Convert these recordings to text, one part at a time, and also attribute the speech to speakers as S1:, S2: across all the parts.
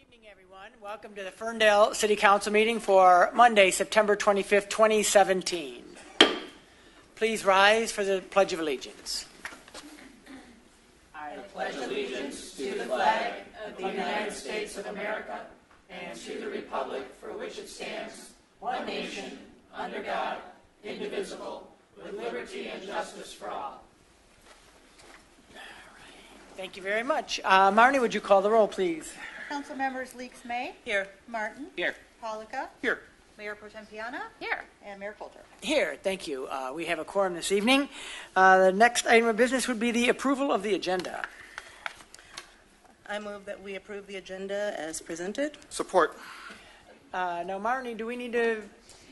S1: Evening, everyone. Welcome to the Ferndale City Council meeting for Monday, September 25th, 2017. Please rise for the Pledge of Allegiance. I pledge allegiance to the flag of the United States of America and to the republic for which it stands, one nation, under God, indivisible, with liberty and justice for all. Thank you very much. Marnie, would you call the roll, please?
S2: Council members Leaks May.
S1: Here.
S2: Martin.
S1: Here.
S2: Pollica.
S1: Here.
S2: Mayor Pro Tem Piana.
S3: Here.
S2: And Mayor Coulter.
S1: Here. Thank you. We have a quorum this evening. The next item of business would be the approval of the agenda.
S4: I move that we approve the agenda as presented.
S5: Support.
S1: Now, Marnie, do we need to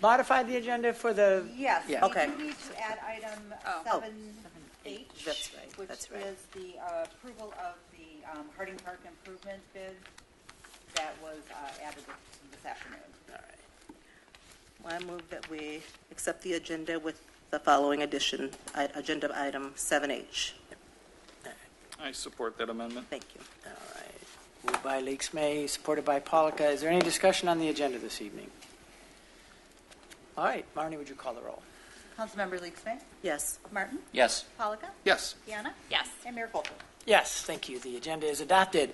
S1: modify the agenda for the...
S2: Yes.
S1: Yeah.
S4: Okay.
S2: We need to add item 7H.
S4: That's right.
S2: Which
S4: That's right.
S2: is the approval of the Harding Park improvement bid that was added this afternoon.
S1: All right.
S4: Well, I move that we accept the agenda with the following addition, agenda item 7H.
S5: I support that amendment.
S4: Thank you.
S1: All right. Moved by Leaks May, supported by Pollica. Is there any discussion on the agenda this evening? All right. Marnie, would you call the roll?
S2: Councilmember Leaks May.
S4: Yes.
S2: Martin.
S5: Yes.
S2: Pollica.
S5: Yes.
S2: Piana.
S3: Yes.
S2: And Mayor Coulter.
S1: Yes, thank you. The agenda is adopted.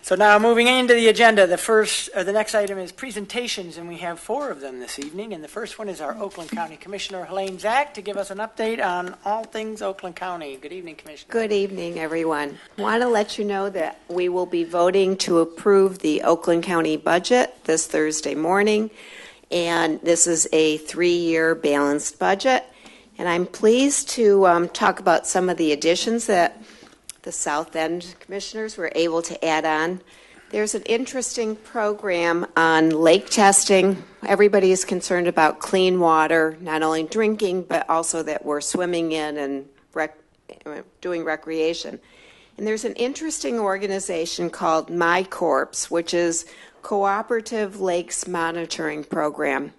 S1: So now moving into the agenda, the next item is presentations, and we have 4 of them this evening. And the first one is our Oakland County Commissioner, Helene Zach, to give us an update on all things Oakland County. Good evening, Commissioner.
S6: Good evening, everyone. Want to let you know that we will be voting to approve the Oakland County budget this Thursday morning, and this is a 3-year balanced budget. And I'm pleased to talk about some of the additions that the South End commissioners were able to add on. There's an interesting program on lake testing. Everybody is concerned about clean water, not only drinking, but also that we're swimming in and doing recreation. And there's an interesting organization called MyCorps, which is Cooperative Lakes Monitoring Program.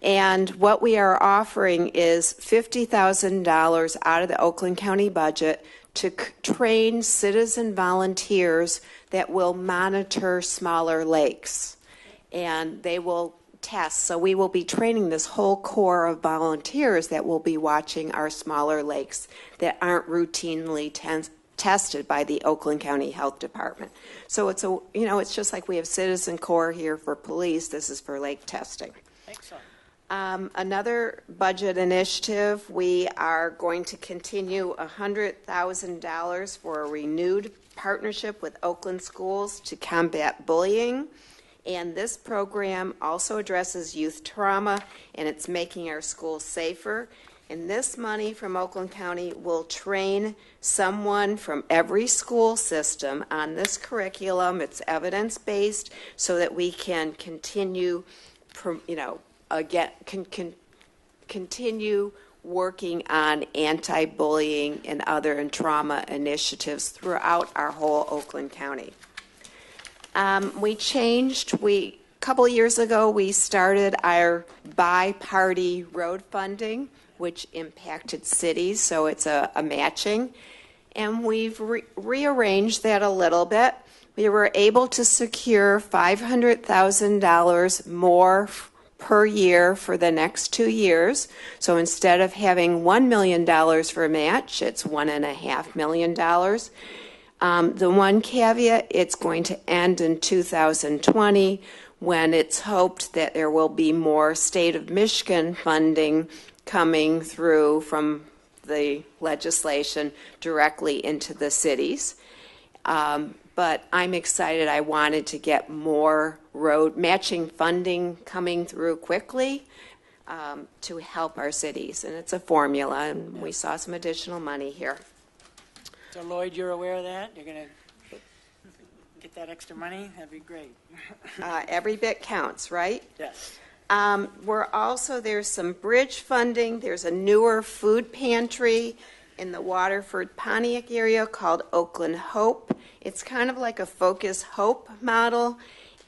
S6: And what we are offering is $50,000 out of the Oakland County budget to train citizen volunteers that will monitor smaller lakes. And they will test. So we will be training this whole corps of volunteers that will be watching our smaller lakes that aren't routinely tested by the Oakland County Health Department. So it's just like we have citizen corps here for police. This is for lake testing.
S1: Excellent.
S6: Another budget initiative, we are going to continue $100,000 for a renewed partnership with Oakland Schools to combat bullying. And this program also addresses youth trauma, and it's making our schools safer. And this money from Oakland County will train someone from every school system on this curriculum. It's evidence-based so that we can continue, continue working on anti-bullying and other trauma initiatives throughout our whole Oakland County. A couple of years ago, we started our bi-party road funding, which impacted cities, so it's a matching. And we've rearranged that a little bit. We were able to secure $500,000 more per year for the next 2 years. So instead of having $1 million for a match, it's $1.5 million. The one caveat, it's going to end in 2020 when it's hoped that there will be more state of Michigan funding coming through from the legislation directly into the cities. But I'm excited. I wanted to get more road matching funding coming through quickly to help our cities. And it's a formula, and we saw some additional money here.
S1: So, Lloyd, you're aware of that? You're going to get that extra money? That'd be great.
S6: Every bit counts, right?
S1: Yes.
S6: There's some bridge funding. There's a newer food pantry in the Waterford Pontiac area called Oakland Hope. It's kind of like a Focus Hope model,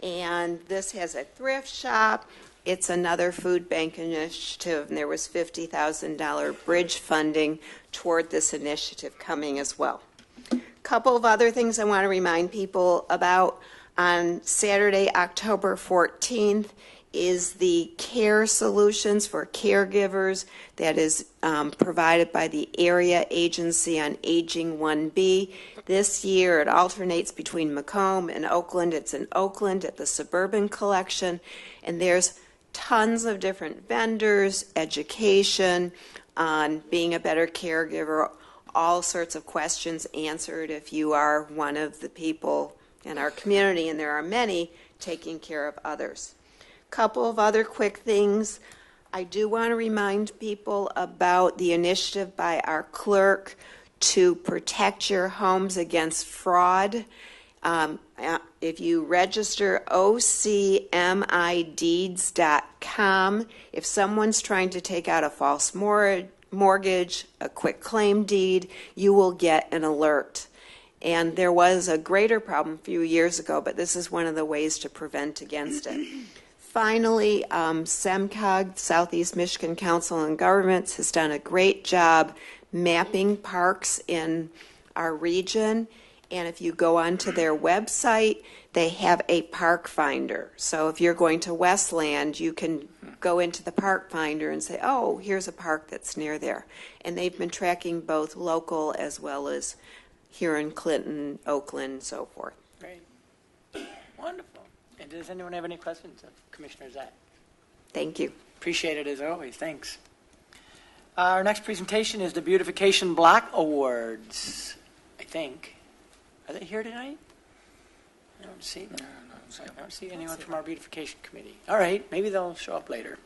S6: and this has a thrift shop. It's another food bank initiative, and there was $50,000 bridge funding toward this initiative coming as well. A couple of other things I want to remind people about. On Saturday, October 14th, is the Care Solutions for Caregivers that is provided by the Area Agency on Aging 1B. This year, it alternates between Macomb and Oakland. It's in Oakland at the Suburban Collection, and there's tons of different vendors, education on being a better caregiver, all sorts of questions answered if you are one of the people in our community, and there are many, taking care of others. Couple of other quick things. I do want to remind people about the initiative by our clerk to protect your homes against fraud. If you register ocmideeds.com, if someone's trying to take out a false mortgage, a quick claim deed, you will get an alert. And there was a greater problem a few years ago, but this is one of the ways to prevent against it. Finally, SEMCOG, Southeast Michigan Council on Governments, has done a great job mapping parks in our region. And if you go onto their website, they have a park finder. So if you're going to Westland, you can go into the park finder and say, oh, here's a park that's near there. And they've been tracking both local as well as here in Clinton, Oakland, so forth.
S1: Great. Wonderful. And does anyone have any questions of Commissioner Zach?
S6: Thank you.
S1: Appreciate it as always. Thanks. Our next presentation is the Beautification Block Awards, I think. Are they here tonight? I don't see them. I don't see anyone from our Beautification Committee. All right, maybe they'll show up later.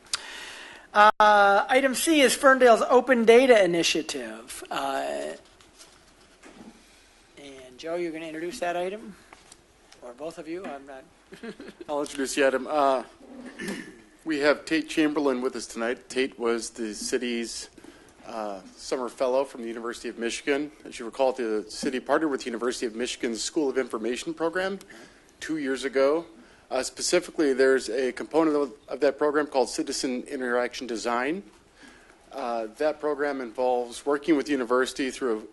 S1: Item C is Ferndale's Open Data Initiative. And Joe, you're going to introduce that item? Or both of you? I'm not.
S3: I'll introduce the item. We have Tate Chamberlain with us tonight. Tate was the city's summer fellow from the University of Michigan. As you recall, the city partnered with the University of Michigan's School of Information program 2 years ago. Specifically, there's a component of that program called Citizen Interaction Design. That program involves working with the university through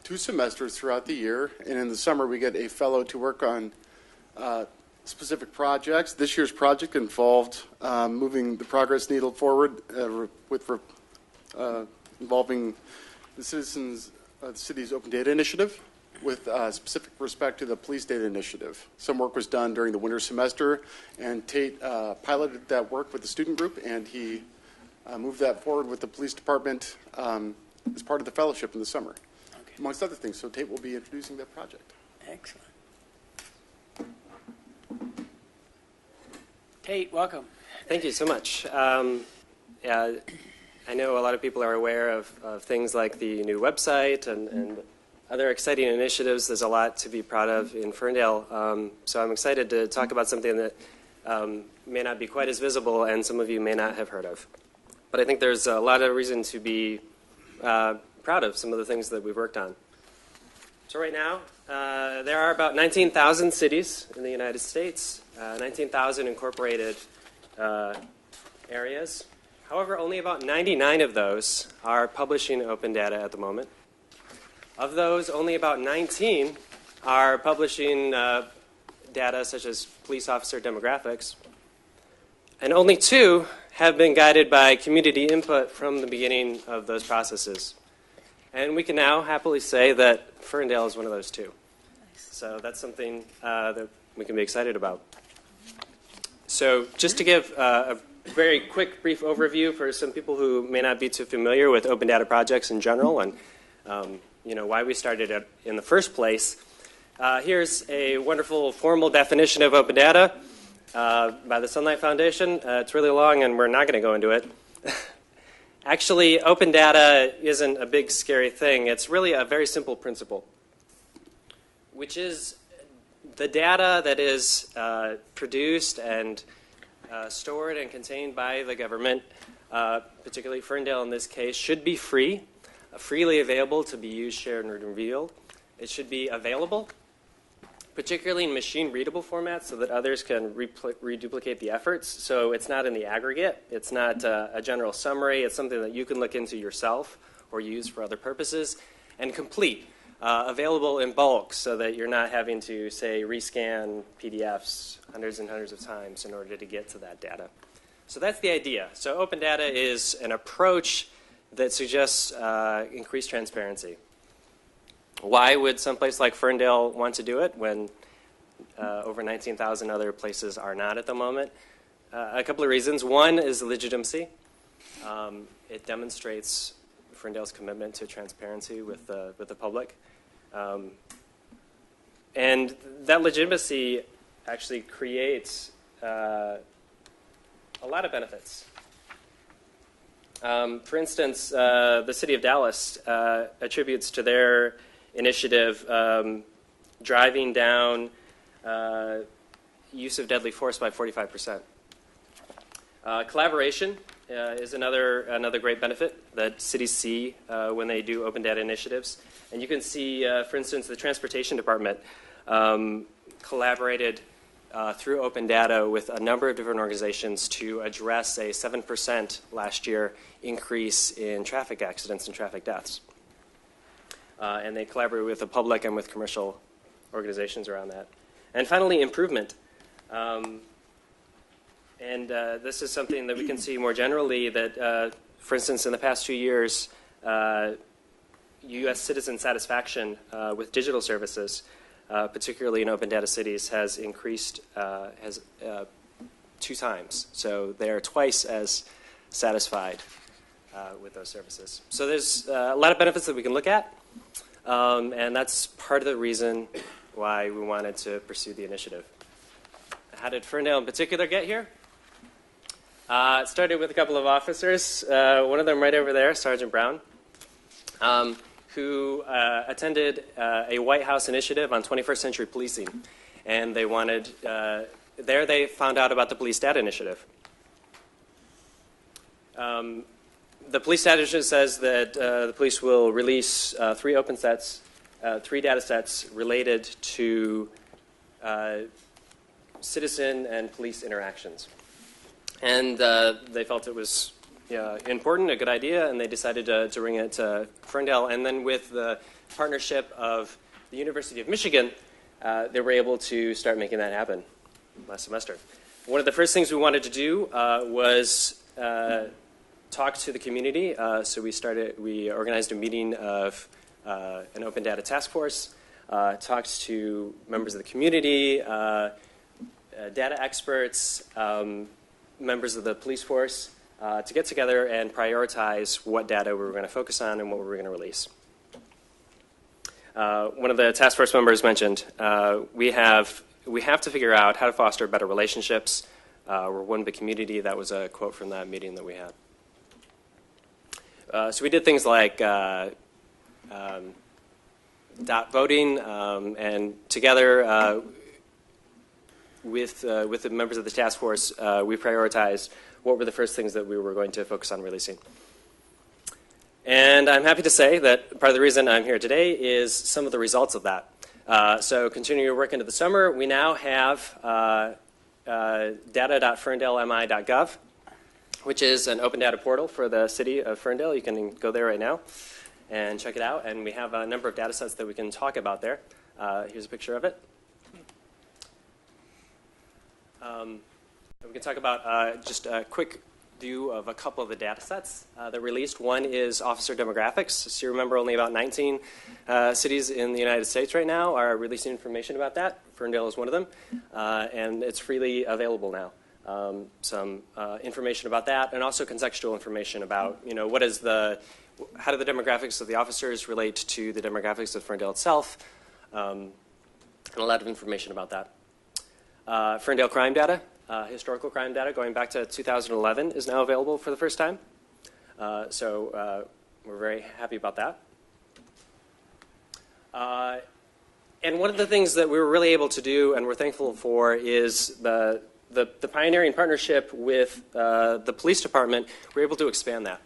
S3: 2 semesters throughout the year, and in the summer we get a fellow to work on specific projects. This year's project involved moving the progress needle forward involving the city's Open Data Initiative with specific respect to the Police Data Initiative. Some work was done during the winter semester, and Tate piloted that work with the student group, and he moved that forward with the police department as part of the fellowship in the summer, amongst other things. So Tate will be introducing that project.
S1: Excellent. Tate, welcome.
S7: Thank you so much. I know a lot of people are aware of things like the new website and other exciting initiatives. There's a lot to be proud of in Ferndale. So I'm excited to talk about something that may not be quite as visible and some of you may not have heard of. But I think there's a lot of reason to be proud of some of the things that we've worked on. So right now, there are about 19,000 cities in the United States, 19,000 incorporated areas. However, only about 99 of those are publishing open data at the moment. Of those, only about 19 are publishing data such as police officer demographics. And only 2 have been guided by community input from the beginning of those processes. And we can now happily say that Ferndale is one of those 2. So that's something that we can be excited about. So just to give a very quick, brief overview for some people who may not be too familiar with open data projects in general and why we started it in the first place. Here's a wonderful formal definition of open data by the Sunlight Foundation. It's really long and we're not going to go into it. Actually, open data isn't a big, scary thing. It's really a very simple principle, which is the data that is produced and stored and contained by the government, particularly Ferndale in this case, should be free, freely available to be used, shared, and revealed. It should be available, particularly in machine-readable formats so that others can reduplicate the efforts. So it's not in the aggregate. It's not a general summary. It's something that you can look into yourself or use for other purposes. And complete. available in bulk so that you're not having to, say, rescan PDFs hundreds and hundreds of times in order to get to that data. So that's the idea. So open data is an approach that suggests increased transparency. Why would someplace like Ferndale want to do it when over 19,000 other places are not at the moment? A couple of reasons. One is legitimacy. It demonstrates Ferndale's commitment to transparency with the public. And that legitimacy actually creates a lot of benefits. For instance, the city of Dallas attributes to their initiative driving down use of deadly force by 45%. Collaboration is another great benefit that cities see when they do open data initiatives. And you can see, for instance, the Transportation Department collaborated through open data with a number of different organizations to address a 7% last year increase in traffic accidents and traffic deaths. And they collaborate with the public and with commercial organizations around that. And finally, improvement. This is something that we can see more generally that, for instance, in the past 2 years, U.S. citizen satisfaction with digital services, particularly in open data cities, has increased 2 times. So they're twice as satisfied with those services. So there's a lot of benefits that we can look at, and that's part of the reason why we wanted to pursue the initiative. How did Ferndale in particular get here? It started with a couple of officers, one of them right over there, Sergeant Brown, who attended a White House initiative on 21st century policing. And they wanted, there they found out about the Police Data Initiative. The Police Data Initiative says that the police will release 3 open sets, 3 data sets related to citizen and police interactions. And they felt it was important, a good idea, and they decided to bring it to Ferndale. And then with the partnership of the University of Michigan, they were able to start making that happen last semester. One of the first things we wanted to do was talk to the community. So we organized a meeting of an open data task force, talked to members of the community, data experts, members of the police force, to get together and prioritize what data we were going to focus on and what we were going to release. One of the task force members mentioned we have to figure out how to foster better relationships. We're one big community. That was a quote from that meeting that we had. So we did things like dot voting, and together with the members of the task force, we prioritized what were the first things that we were going to focus on releasing. And I'm happy to say that part of the reason I'm here today is some of the results of that. So continuing to work into the summer, we now have data.ferndalemi.gov, which is an open data portal for the city of Ferndale. You can go there right now and check it out. And we have a number of data sets that we can talk about there. Here's a picture of it. We can talk about just a quick view of a couple of the data sets that released. One is officer demographics. So you remember only about 19 cities in the United States right now are releasing information about that. Ferndale is one of them, and it's freely available now. Some information about that, and also contextual information about, how do the demographics of the officers relate to the demographics of Ferndale itself, and a lot of information about that. Ferndale crime data, historical crime data going back to 2011 is now available for the first time. So we're very happy about that. And one of the things that we were really able to do and we're thankful for is the pioneering partnership with the police department. We're able to expand that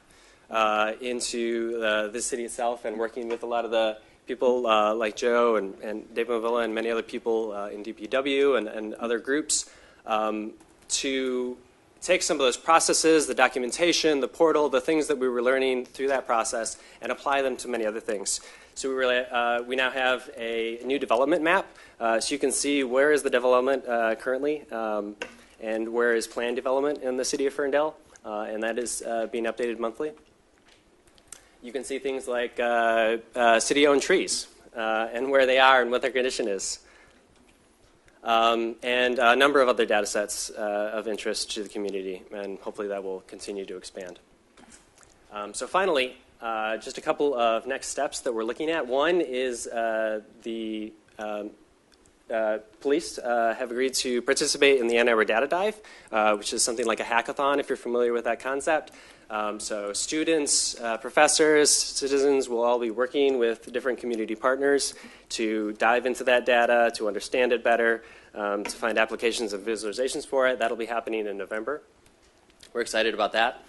S7: into the city itself, and working with a lot of the people like Joe and Dave Mavilla and many other people in DPW and other groups to take some of those processes, the documentation, the portal, the things that we were learning through that process, and apply them to many other things. So we now have a new development map, so you can see where is the development currently and where is planned development in the city of Ferndale, and that is being updated monthly. You can see things like city-owned trees and where they are and what their condition is, and a number of other data sets of interest to the community, and hopefully that will continue to expand. So finally, just a couple of next steps that we're looking at. One is the police have agreed to participate in the Ann Arbor Data Dive, which is something like a hackathon, if you're familiar with that concept. So students, professors, citizens will all be working with different community partners to dive into that data, to understand it better, to find applications and visualizations for it. That'll be happening in November. We're excited about that.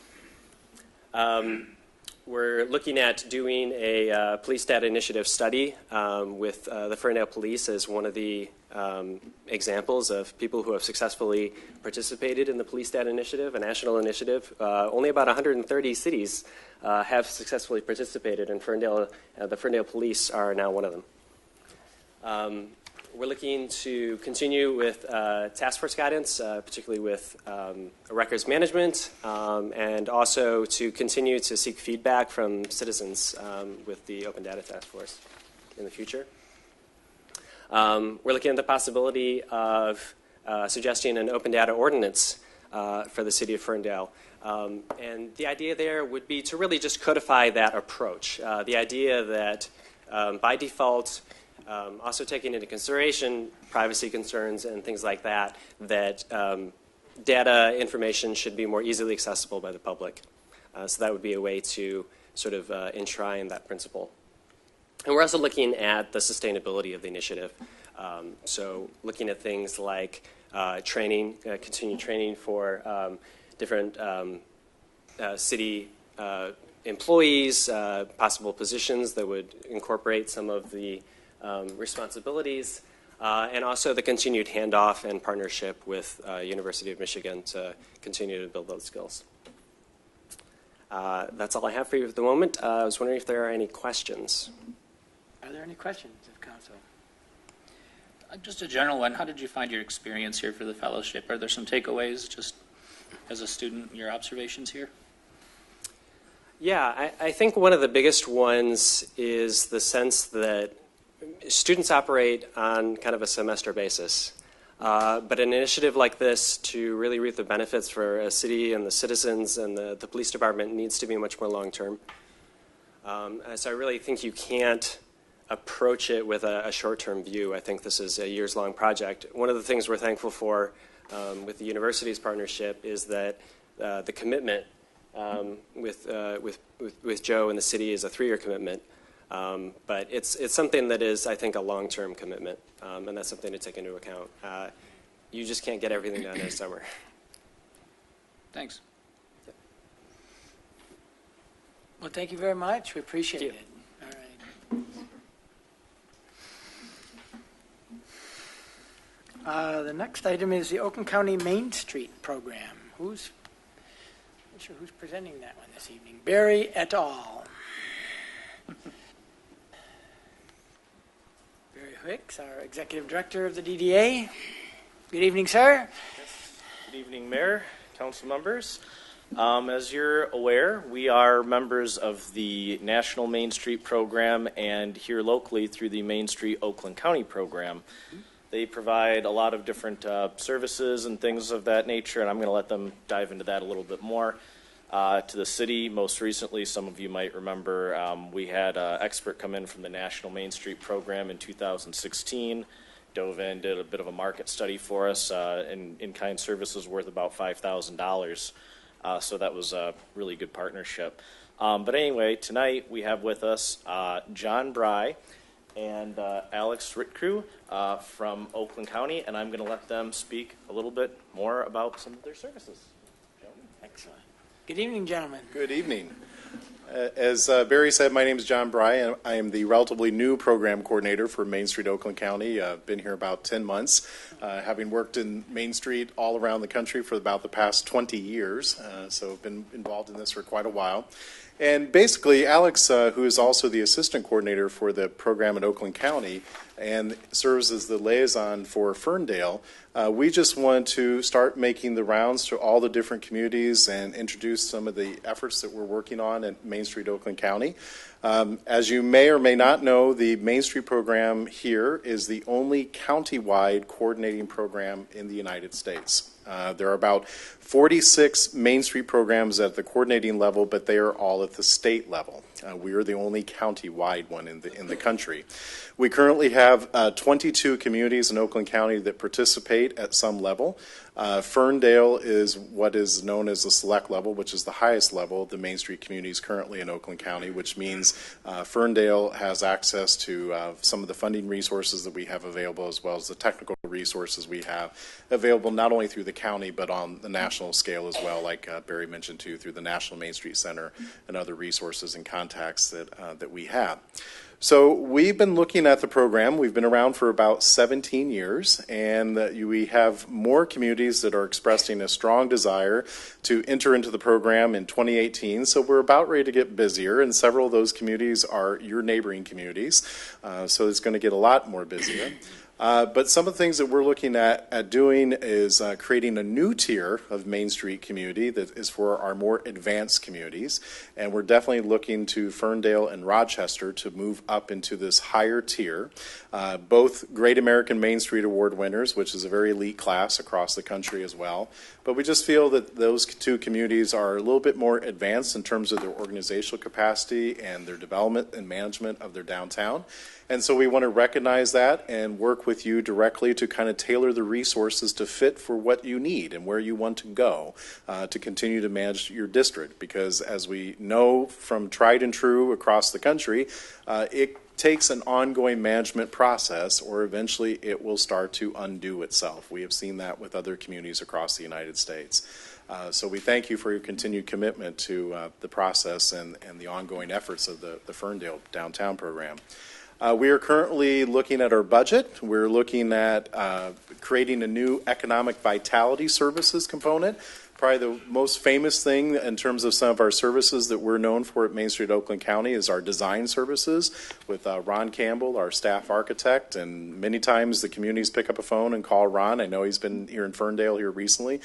S7: We're looking at doing a police data initiative study with the Ferndale Police as one of the examples of people who have successfully participated in the Police Data Initiative, a national initiative. Only about 130 cities have successfully participated, and Ferndale, the Ferndale Police are now one of them. We're looking to continue with task force guidance, particularly with records management, and also to continue to seek feedback from citizens with the Open Data Task Force in the future. We're looking at the possibility of suggesting an open data ordinance for the city of Ferndale. And the idea there would be to really just codify that approach. The idea that by default, also taking into consideration privacy concerns and things like that, that data information should be more easily accessible by the public. So that would be a way to sort of enshrine that principle. And we're also looking at the sustainability of the initiative. So looking at things like training, continued training for different city employees, possible positions that would incorporate some of the responsibilities, and also the continued handoff and partnership with University of Michigan to continue to build those skills. That's all I have for you at the moment. I was wondering if there are any questions.
S1: Are there any questions of council?
S5: Just a general one. How did you find your experience here for the fellowship? Are there some takeaways just as a student, your observations here?
S7: Yeah, I think one of the biggest ones is the sense that students operate on kind of a semester basis. But an initiative like this to really reap the benefits for a city and the citizens and the police department needs to be much more long-term. So I really think you can't approach it with a short-term view. I think this is a years-long project. One of the things we're thankful for with the university's partnership is that the commitment with Joe and the city is a 3-year commitment. But it's something that is, I think, a long-term commitment, and that's something to take into account. You just can't get everything done in a summer.
S5: Thanks.
S1: Well, thank you very much. We appreciate
S7: Thank
S1: it. All right. The next item is the Oakland County Main Street Program. Not sure who's presenting that one this evening. Barry et al. Barry Hicks, our Executive Director of the DDA. Good evening, sir.
S8: Good evening, Mayor, council members. As you're aware, we are members of the National Main Street Program and here locally through the Main Street Oakland County Program. They provide a lot of different services and things of that nature, and I'm going to let them dive into that a little bit more. To the city, most recently, some of you might remember, we had an expert come in from the National Main Street Program in 2016, dove in, did a bit of a market study for us, and in-kind services worth about $5,000. So that was a really good partnership. But anyway, tonight we have with us John Bry and Alex Ritkrew from Oakland County, and I'm going to let them speak a little bit more about some of their services.
S1: Excellent. Good evening, gentlemen.
S9: Good evening. As Barry said, my name is John Bry, and I am the relatively new program coordinator for Main Street Oakland County. I've been here about 10 months, having worked in Main Street all around the country for about the past 20 years, so I've been involved in this for quite a while. And basically, Alex, who is also the assistant coordinator for the program in Oakland County and serves as the liaison for Ferndale, we just want to start making the rounds to all the different communities and introduce some of the efforts that we're working on at Main Street Oakland County. As you may or may not know, the Main Street program here is the only county-wide coordinating program in the United States. There are about 46 Main Street programs at the coordinating level, but they are all at the state level. We are the only county-wide one in the country. We currently have 22 communities in Oakland County that participate at some level. Ferndale is what is known as the select level, which is the highest level of the Main Street communities currently in Oakland County, which means Ferndale has access to some of the funding resources that we have available, as well as the technical resources we have available not only through the county but on the national scale as well, like Barry mentioned too, through the National Main Street Center and other resources and contacts that we have. So we've been looking at the program. We've been around for about 17 years, and we have more communities that are expressing a strong desire to enter into the program in 2018. So we're about ready to get busier, and several of those communities are your neighboring communities. So it's going to get a lot more busier. But some of the things that we're looking at doing is creating a new tier of Main Street community that is for our more advanced communities. And we're definitely looking to Ferndale and Rochester to move up into this higher tier. Both Great American Main Street Award winners, which is a very elite class across the country as well. But we just feel that those two communities are a little bit more advanced in terms of their organizational capacity and their development and management of their downtown. And so we want to recognize that and work with you directly to kind of tailor the resources to fit for what you need and where you want to go to continue to manage your district. Because as we know from tried and true across the country, it takes an ongoing management process, or eventually it will start to undo itself. We have seen that with other communities across the United States. So we thank you for your continued commitment to the process and the ongoing efforts of the Ferndale Downtown Program. We are currently looking at our budget. We're looking at creating a new economic vitality services component. Probably the most famous thing in terms of some of our services that we're known for at Main Street Oakland County is our design services with Ron Campbell, our staff architect, and many times the communities pick up a phone and call Ron. I know he's been here in Ferndale here recently,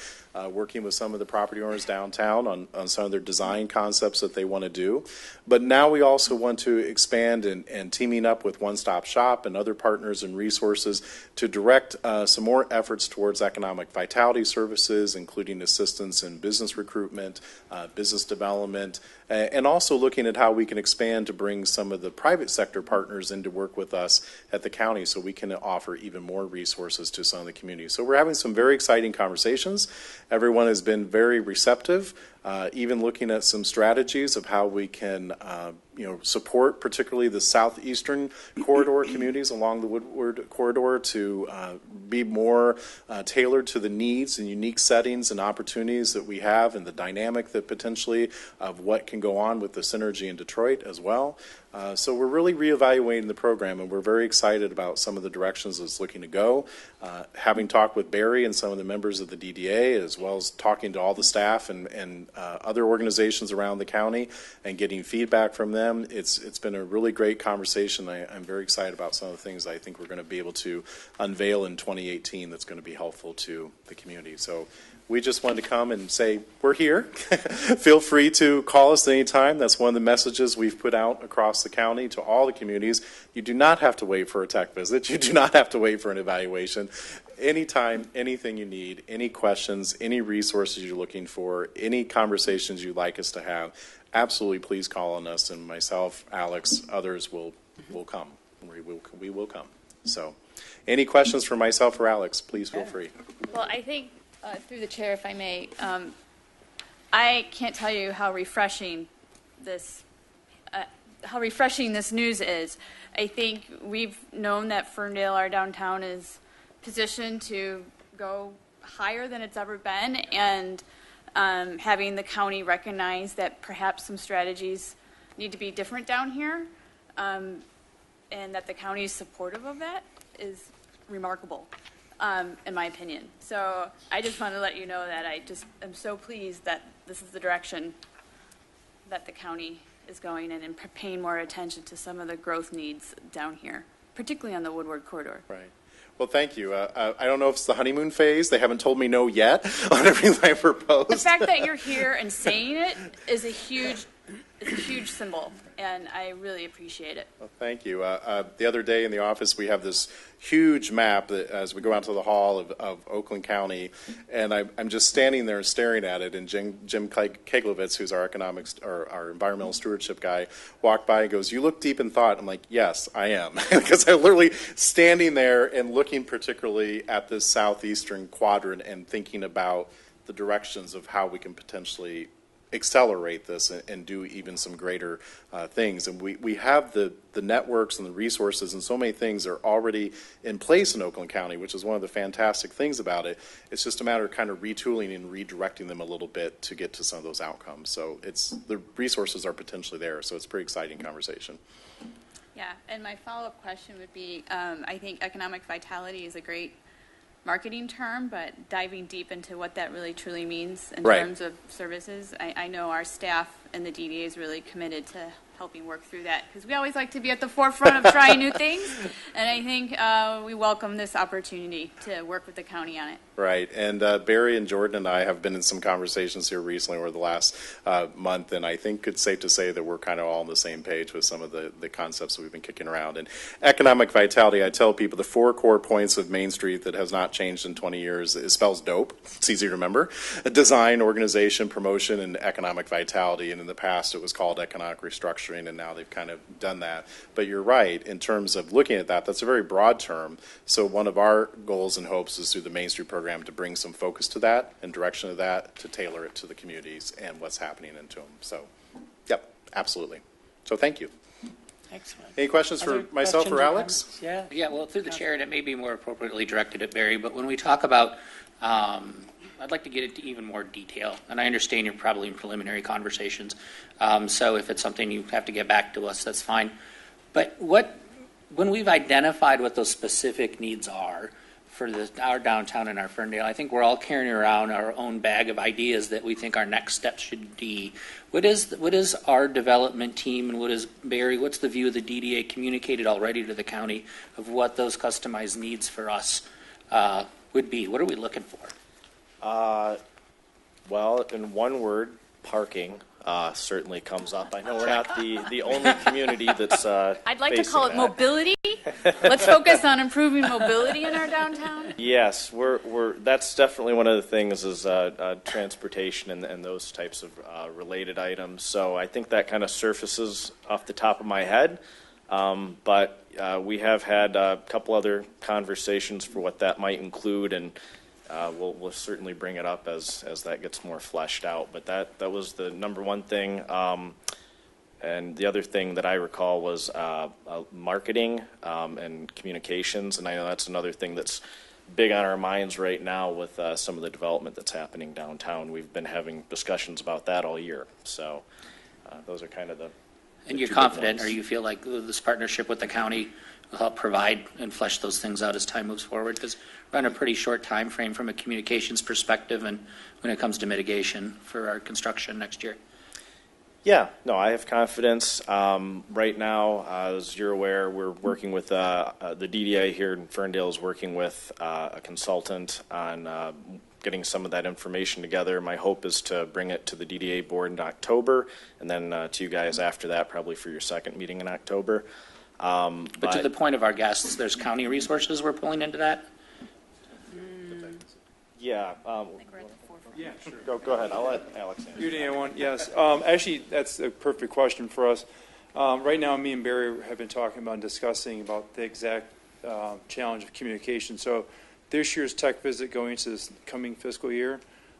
S9: working with some of the property owners downtown on some of their design concepts that they want to do. But now we also want to expand and teaming up with One Stop Shop and other partners and resources to direct some more efforts towards economic vitality services, including assistance in business recruitment, business development, and also looking at how we can expand to bring some of the private sector partners in to work with us at the county so we can offer even more resources to some of the communities. So we're having some very exciting conversations. Everyone has been very receptive, even looking at some strategies of how we can support particularly the southeastern corridor communities along the Woodward corridor to be more tailored to the needs and unique settings and opportunities that we have and the dynamic that potentially of what can go on with the synergy in Detroit as well. So we're really reevaluating the program, and we're very excited about some of the directions it's looking to go. Having talked with Barry and some of the members of the DDA, as well as talking to all the staff and other organizations around the county and getting feedback from them, it's been a really great conversation. I'm very excited about some of the things I think we're going to be able to unveil in 2018 that's going to be helpful to the community. So we just wanted to come and say, we're here. Feel free to call us anytime. That's one of the messages we've put out across the county to all the communities. You do not have to wait for a tech visit. You do not have to wait for an evaluation. Anytime, anything you need, any questions, any resources you're looking for, any conversations you'd like us to have, absolutely please call on us, and myself, Alex, others will come. We will come. So any questions for myself or Alex, please feel free.
S10: Well, I think through the chair, if I may, I can't tell you how refreshing this news is. I think we've known that Ferndale, our downtown, is positioned to go higher than it's ever been, and having the county recognize that perhaps some strategies need to be different down here, and that the county is supportive of that is remarkable. In my opinion. So I just want to let you know that I just am so pleased that this is the direction that the county is going in and paying more attention to some of the growth needs down here, particularly on the Woodward corridor.
S9: Right. Well, thank you. I don't know if it's the honeymoon phase. They haven't told me no yet on everything I proposed.
S10: The fact that you're here and saying it is a huge symbol, and I really appreciate it.
S9: Well, thank you. The other day in the office, we have this huge map that, as we go out to the hall of Oakland County, and I'm just standing there staring at it, and Jim Keglowitz, who's our our environmental stewardship guy, walked by and goes, "You look deep in thought." I'm like, "Yes, I am," because I'm literally standing there and looking particularly at this southeastern quadrant and thinking about the directions of how we can potentially accelerate this and do even some greater things. And we have the networks and the resources, and so many things are already in place in Oakland County, which is one of the fantastic things about it. It's just a matter of kind of retooling and redirecting them a little bit to get to some of those outcomes. So the resources are potentially there, so it's a pretty exciting conversation.
S10: Yeah, and my follow-up question would be, I think economic vitality is a great marketing term, but diving deep into what that really truly means in
S9: Right.
S10: terms of services, I know our staff and the DDA is really committed to helping work through that, because we always like to be at the forefront of trying new things, and I think we welcome this opportunity to work with the county on it.
S9: Right, and Barry and Jordan and I have been in some conversations here recently over the last month, and I think it's safe to say that we're kind of all on the same page with some of the concepts that we've been kicking around. And economic vitality, I tell people the 4 core points of Main Street that has not changed in 20 years, it spells DOPE, it's easy to remember, design, organization, promotion, and economic vitality. And in the past it was called economic restructuring, and now they've kind of done that. But you're right, in terms of looking at that, that's a very broad term. So one of our goals and hopes is through the Main Street program to bring some focus to that and direction of that, to tailor it to the communities and what's happening into them. So, yep, absolutely. So thank you.
S1: Excellent.
S9: Any questions for
S1: Other
S9: myself
S1: questions
S9: or Alex?
S1: comments? Yeah.
S5: Yeah, well, through the chair, and it may be more appropriately directed at Barry, but when we talk about, I'd like to get into even more detail, and I understand you're probably in preliminary conversations, so if it's something you have to get back to us, that's fine. But when we've identified what those specific needs are for our downtown and our Ferndale, I think we're all carrying around our own bag of ideas that we think our next steps should be. What is our development team, and what's the view of the DDA communicated already to the county of what those customized needs for us would be? What are we looking for?
S8: Well, in one word, parking certainly comes up. I know we're not the only community that's
S10: I'd like to
S8: facing
S10: call it
S8: that.
S10: mobility. Let's focus on improving mobility in our downtown.
S8: Yes, that's definitely one of the things is transportation and those types of related items. So I think that kind of surfaces off the top of my head. But we have had a couple other conversations for what that might include, and we'll certainly bring it up as that gets more fleshed out. But that was the number one thing. And the other thing that I recall was marketing and communications, and I know that's another thing that's big on our minds right now with some of the development that's happening downtown. We've been having discussions about that all year. So those are kind of the
S5: And you're
S8: two big
S5: confident,
S8: ones.
S5: or you feel like this partnership with the county will help provide and flesh those things out as time moves forward? Because we're on a pretty short time frame from a communications perspective, and when it comes to mitigation for our construction next year.
S8: Yeah, no, I have confidence. Right now, as you're aware, we're working with the DDA here in Ferndale is working with a consultant on getting some of that information together. My hope is to bring it to the DDA board in October, and then to you guys after that, probably for your second meeting in October.
S5: But to the point of our guests, there's county resources we're pulling into that?
S8: Yeah.
S11: Yeah, sure.
S8: Go ahead. I'll let Alex answer.
S11: Good evening, everyone. Yes, actually, that's a perfect question for us. Right now, me and Barry have been talking about and discussing about the exact challenge of communication. So this year's tech visit going into this coming fiscal year,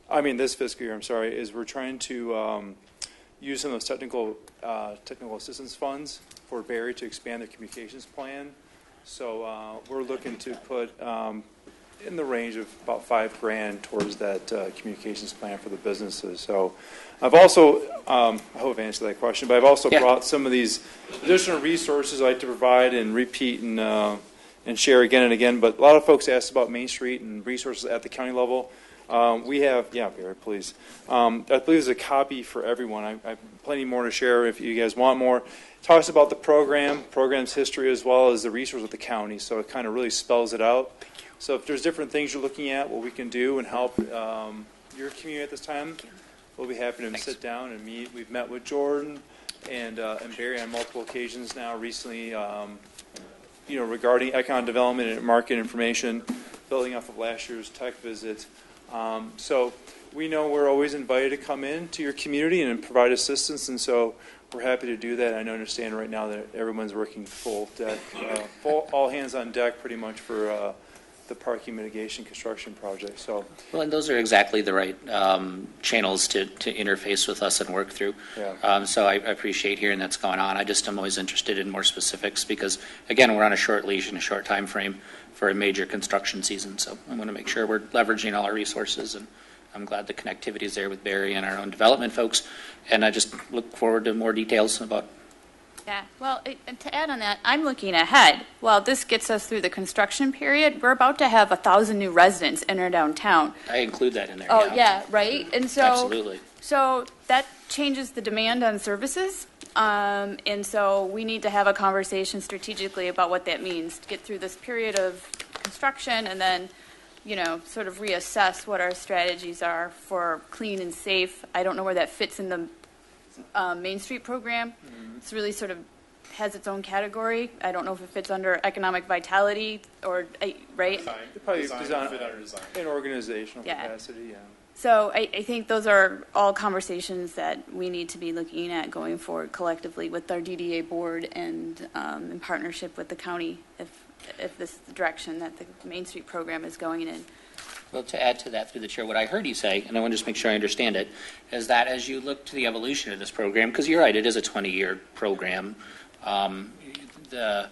S11: this fiscal year, I'm sorry, is we're trying to use some of those technical assistance funds for Barry to expand their communications plan. So we're looking to put in the range of about $5,000 towards that communications plan for the businesses. So I've also, I hope I've answered that question, but I've also brought some of these additional resources I like to provide and repeat and share again and again. But a lot of folks asked about Main Street and resources at the county level. We have, yeah, Barry, please. I believe there's a copy for everyone. I have plenty more to share if you guys want more. It talks about the program's history, as well as the resource of the county, so it kind of really spells it out. So if there's different things you're looking at, what we can do and help your community at this time, we'll be happy to sit down and meet. We've met with Jordan and Barry on multiple occasions now recently, regarding economic development and market information, building off of last year's tech visit. So we know we're always invited to come in to your community and provide assistance, and so we're happy to do that. I understand right now that everyone's working full deck, all hands on deck pretty much for the parking mitigation construction project. So,
S5: Well, and those are exactly the right channels to interface with us and work through.
S11: Yeah.
S5: So I appreciate hearing that's going on. I just am always interested in more specifics because, again, we're on a short leash and a short time frame for a major construction season. So I want to make sure we're leveraging all our resources, and I'm glad the connectivity is there with Barry and our own development folks. And I just look forward to more details about.
S10: Yeah, well, and to add on that, I'm looking ahead. While this gets us through the construction period, we're about to have 1,000 new residents enter downtown.
S5: I include that in there.
S10: Oh, yeah, right? And so,
S5: Absolutely.
S10: So that changes the demand on services. And so we need to have a conversation strategically about what that means to get through this period of construction and then, sort of reassess what our strategies are for clean and safe. I don't know where that fits in the Main Street program. It's really sort of has its own category. I don't know if it fits under economic vitality or, right?
S11: probably
S9: Design,
S11: design
S9: fit under design.
S11: in organizational
S10: Yeah.
S11: capacity. Yeah.
S10: So I think those are all conversations that we need to be looking at going forward collectively with our DDA board and in partnership with the county if this is the direction that the Main Street program is going in.
S5: Well, to add to that through the chair, what I heard you say, and I want to just make sure I understand it, is that as you look to the evolution of this program, because you're right, it is a 20-year program, the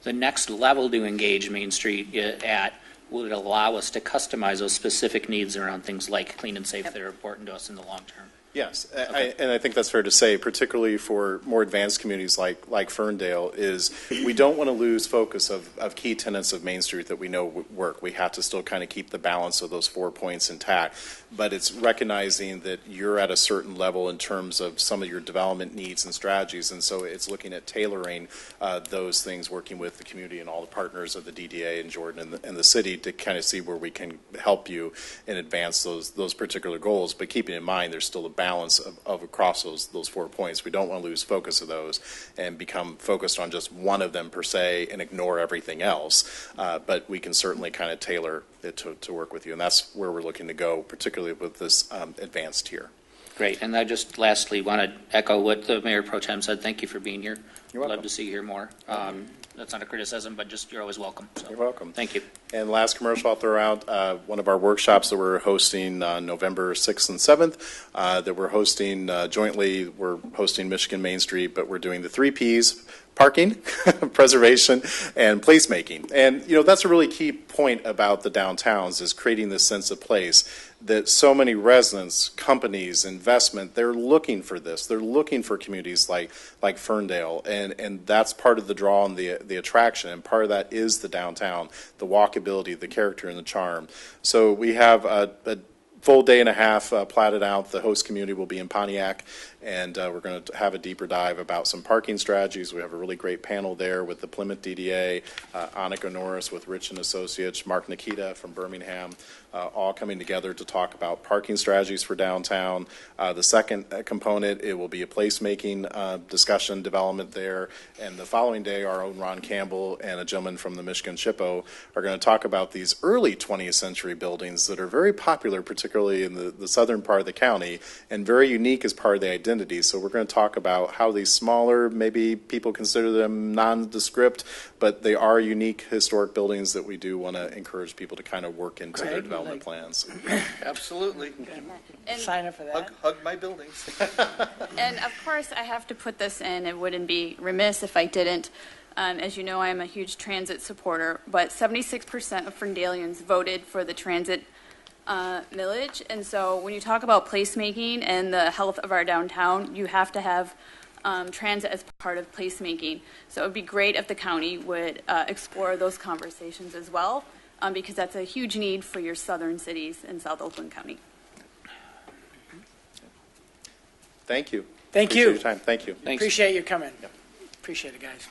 S5: next level to engage Main Street at would allow us to customize those specific needs around things like clean and safe that are important to us in the long term.
S9: Yes, and I think that's fair to say, particularly for more advanced communities like Ferndale, is we don't want to lose focus of key tenets of Main Street that we know work. We have to still kind of keep the balance of those 4 points intact, but it's recognizing that you're at a certain level in terms of some of your development needs and strategies, and so it's looking at tailoring those things, working with the community and all the partners of the DDA and Jordan and the city to kind of see where we can help you and advance those particular goals, but keeping in mind there's still a balance of across those 4 points. We don't want to lose focus of those and become focused on just one of them per se and ignore everything else. But we can certainly kind of tailor it to work with you, and that's where we're looking to go, particularly with this advanced tier.
S5: Great, and I just lastly want to echo what the Mayor Pro Tem said. Thank you for being here.
S9: You're welcome.
S5: Love to see you here more. That's not a criticism, but just you're always welcome. So,
S9: You're welcome.
S5: Thank you.
S9: And last commercial I'll throw out, one of our workshops that we're hosting November 6th and 7th, that we're hosting jointly. We're hosting Michigan Main Street, but we're doing the 3 Ps, parking, preservation, and placemaking. And, that's a really key point about the downtowns is creating this sense of place that so many residents, companies, investment, they're looking for this. They're looking for communities like Ferndale, and that's part of the draw and the attraction, and part of that is the downtown, the walkability, the character, and the charm. So we have a full day and a half platted out. The host community will be in Pontiac, and we're going to have a deeper dive about some parking strategies. We have a really great panel there with the Plymouth DDA, Annika Norris with Rich and Associates, Mark Nikita from Birmingham, all coming together to talk about parking strategies for downtown. The second component, it will be a placemaking discussion development there, and the following day, our own Ron Campbell and a gentleman from the Michigan SHPO are going to talk about these early 20th century buildings that are very popular, particularly in the southern part of the county, and very unique as part of the identity. So we're going to talk about how these smaller, maybe people consider them nondescript, but they are unique historic buildings that we do want to encourage people to kind of work into their development plans.
S12: Absolutely.
S10: And,
S1: Sign up for that.
S12: Hug my buildings.
S10: and of course, I have to put this in. It wouldn't be remiss if I didn't. As you know, I am a huge transit supporter, but 76% of Ferndalians voted for the transit millage. And so when you talk about placemaking and the health of our downtown, you have to have transit as part of placemaking. So it would be great if the county would explore those conversations as well, because that's a huge need for your southern cities in South Oakland County.
S9: Thank you.
S1: Thank
S9: Appreciate
S1: you.
S9: your time. Thank you.
S5: Thanks.
S1: Appreciate you coming. Appreciate it, guys.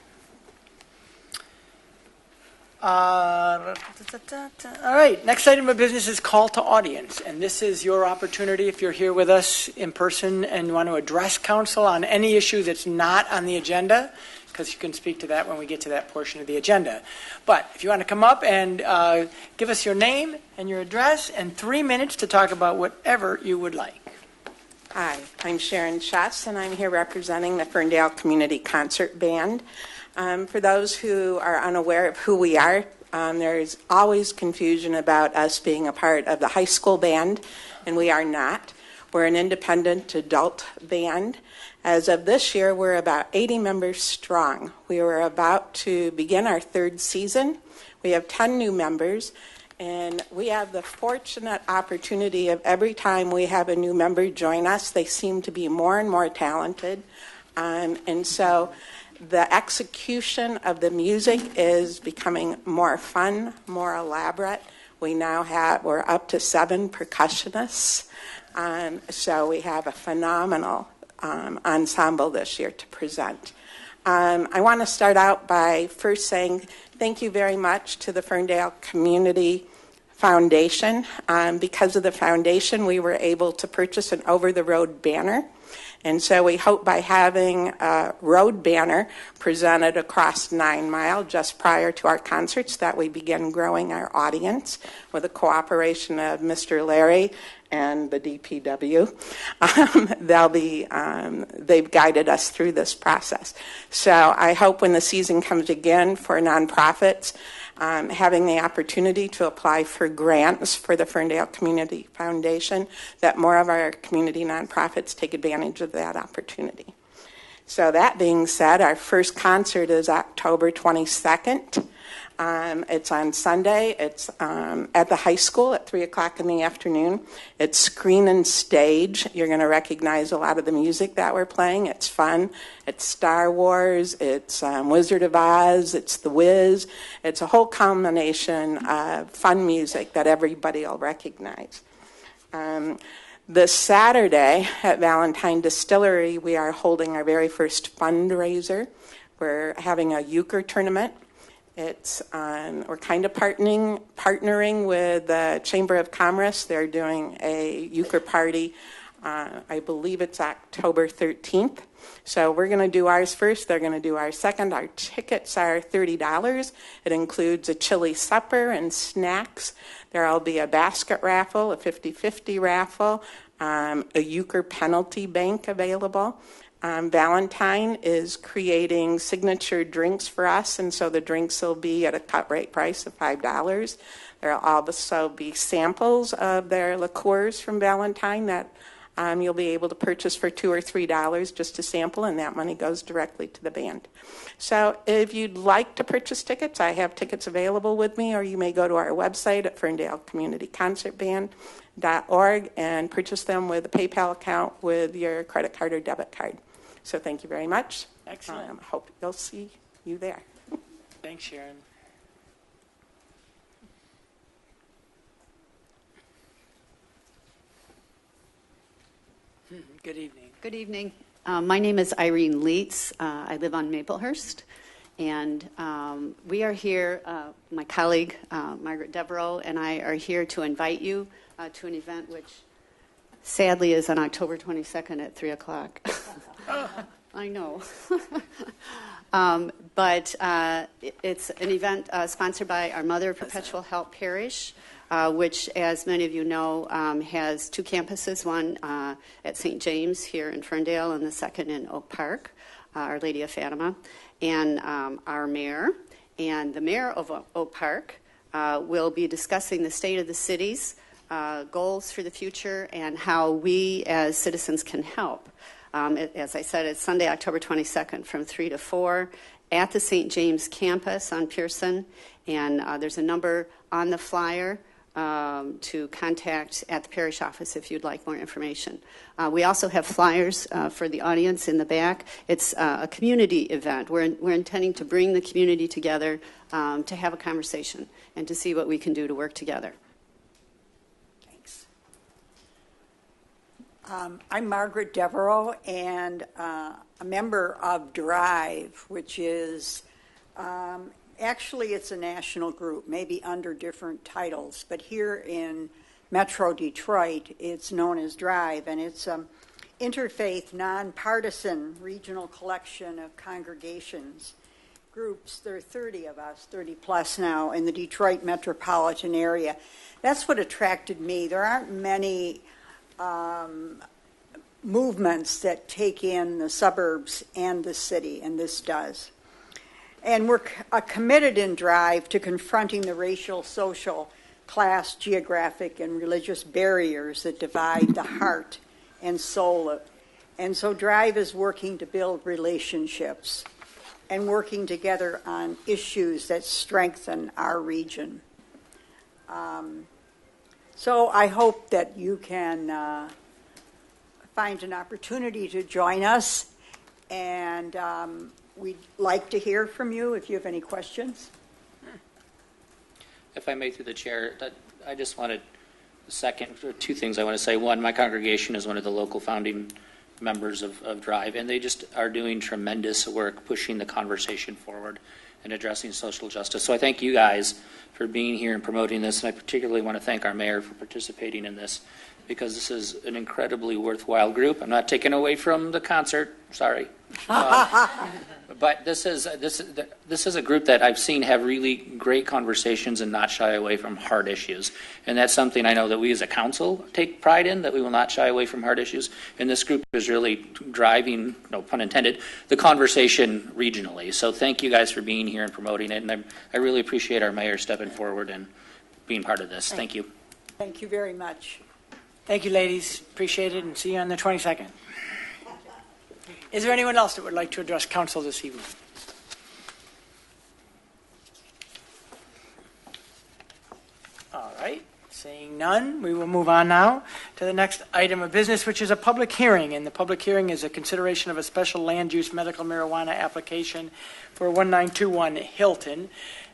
S1: All right, next item of business is call to audience, and this is your opportunity if you're here with us in person and want to address council on any issue that's not on the agenda, because you can speak to that when we get to that portion of the agenda. But if you want to come up and give us your name and your address and 3 minutes to talk about whatever you would like.
S13: Hi, I'm Sharon Schatz, and I'm here representing the Ferndale Community Concert Band. For those who are unaware of who we are, there's always confusion about us being a part of the high school band, and we are not. We're an independent adult band. As of this year, we're about 80 members strong. We were about to begin our third season. We have 10 new members. And we have the fortunate opportunity of every time we have a new member join us, they seem to be more and more talented. And so the execution of the music is becoming more fun, more elaborate. We're up to 7 percussionists. So we have a phenomenal ensemble this year to present. I want to start out by first saying thank you very much to the Ferndale Community Foundation. Because of the foundation, we were able to purchase an over-the-road banner. And so we hope by having a road banner presented across 9 Mile just prior to our concerts that we begin growing our audience with the cooperation of Mr. Larry and the DPW. They've guided us through this process. So I hope when the season comes again for nonprofits, having the opportunity to apply for grants for the Ferndale Community Foundation, that more of our community nonprofits take advantage of that opportunity. So that being said, our first concert is October 22nd. It's on Sunday. It's at the high school at 3 o'clock in the afternoon. It's screen and stage. You're going to recognize a lot of the music that we're playing. It's fun. It's Star Wars. It's Wizard of Oz. It's The Wiz. It's a whole combination of fun music that everybody will recognize. This Saturday at Valentine Distillery, we are holding our very first fundraiser. We're having a euchre tournament. We're kind of partnering with the Chamber of Commerce. They're doing a euchre party. I believe it's October 13th. So we're going to do ours first. They're going to do ours second. Our tickets are $30. It includes a chili supper and snacks. There'll be a basket raffle, a 50-50 raffle, a euchre penalty bank available. Valentine is creating signature drinks for us, and so the drinks will be at a cut rate price of $5. There will also be samples of their liqueurs from Valentine that you'll be able to purchase for $2 or $3 just to sample, and that money goes directly to the band. So if you'd like to purchase tickets, I have tickets available with me, or you may go to our website at FerndaleCommunityConcertBand.org and purchase them with a PayPal account with your credit card or debit card. So thank you very much.
S1: Excellent.
S13: Hope you'll see you there.
S1: Thanks, Sharon. Good evening.
S14: Good evening. My name is Irene Leitz. I live on Maplehurst. And we are here, my colleague Margaret Devereaux and I are here to invite you to an event which sadly is on October 22nd at 3 o'clock. I know. But it's an event sponsored by our Mother Perpetual Help Parish, which, as many of you know, has 2 campuses, one at St. James here in Ferndale and the second in Oak Park, Our Lady of Fatima. And our mayor and the mayor of Oak Park will be discussing the state of the city's goals for the future and how we as citizens can help. As I said, it's Sunday, October 22nd from 3 to 4 at the St. James campus on Pearson. And there's a number on the flyer to contact at the parish office if you'd like more information. We also have flyers for the audience in the back. It's a community event. We're intending to bring the community together to have a conversation and to see what we can do to work together.
S15: Thanks. I'm Margaret Devereaux, and a member of DRIVE, which is actually it's a national group, maybe under different titles, but here in Metro Detroit, it's known as DRIVE, and it's an interfaith, nonpartisan regional collection of congregations, groups. There are 30 of us, 30 plus now, in the Detroit metropolitan area. That's what attracted me. There aren't many movements that take in the suburbs and the city, and this does. And we're committed in DRIVE to confronting the racial, social, class, geographic, and religious barriers that divide the heart and soul. And so DRIVE is working to build relationships and working together on issues that strengthen our region. So I hope that you can find an opportunity to join us, and we'd like to hear from you if you have any questions.
S5: If I may, through the chair, I just wanted two things I want to say. One, my congregation is one of the local founding members of DRIVE, and they just are doing tremendous work pushing the conversation forward and addressing social justice. So I thank you guys for being here and promoting this, and I particularly want to thank our mayor for participating in this, because this is an incredibly worthwhile group. I'm not taking away from the concert, sorry. But this is a group that I've seen have really great conversations and not shy away from hard issues. And that's something I know that we as a council take pride in, that we will not shy away from hard issues. And this group is really driving, no pun intended, the conversation regionally. So thank you guys for being here and promoting it. And I really appreciate our mayor stepping forward and being part of this. Thank you.
S15: Thank you very much.
S1: Thank you, ladies. Appreciate it, and see you on the 22nd. Is there anyone else that would like to address council this evening? All right. Seeing none, we will move on now to the next item of business, which is a public hearing. And the public hearing is a consideration of a special land use medical marijuana application for 1921 Hilton.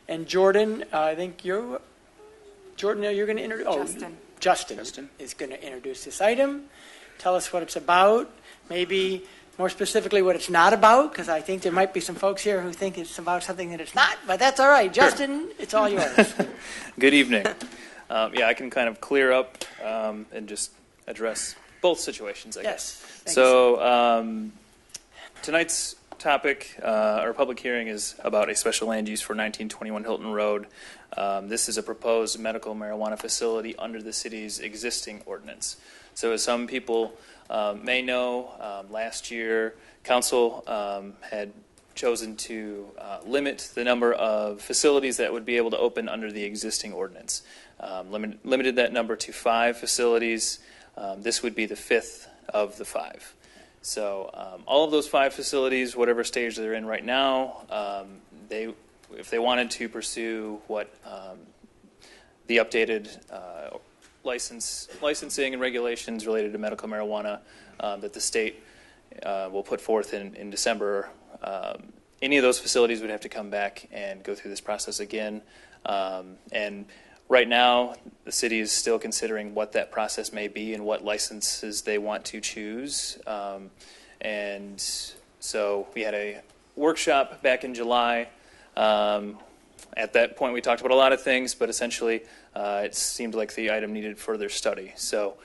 S1: And Jordan, I think you're going to introduce. Justin is going to introduce this item. Tell us what it's about. Maybe more specifically what it's not about, because I think there might be some folks here who think it's about something that it's not, but that's all right. Justin, it's all yours.
S16: Good evening. Yeah, I can kind of clear up and just address both situations, I guess.
S1: Yes.
S16: So tonight's topic, our public hearing, is about a special land use for 1921 Hilton Road. This is a proposed medical marijuana facility under the city's existing ordinance. So as some people may know, last year council had chosen to limit the number of facilities that would be able to open under the existing ordinance. Limited that number to 5 facilities. This would be the 5th of the 5. So all of those 5 facilities, whatever stage they're in right now, if they wanted to pursue what the updated licensing and regulations related to medical marijuana that the state will put forth in December, any of those facilities would have to come back and go through this process again. And right now, the city is still considering what that process may be and what licenses they want to choose. And so we had a workshop back in July. At that point, we talked about a lot of things, but essentially it seemed like the item needed further study. So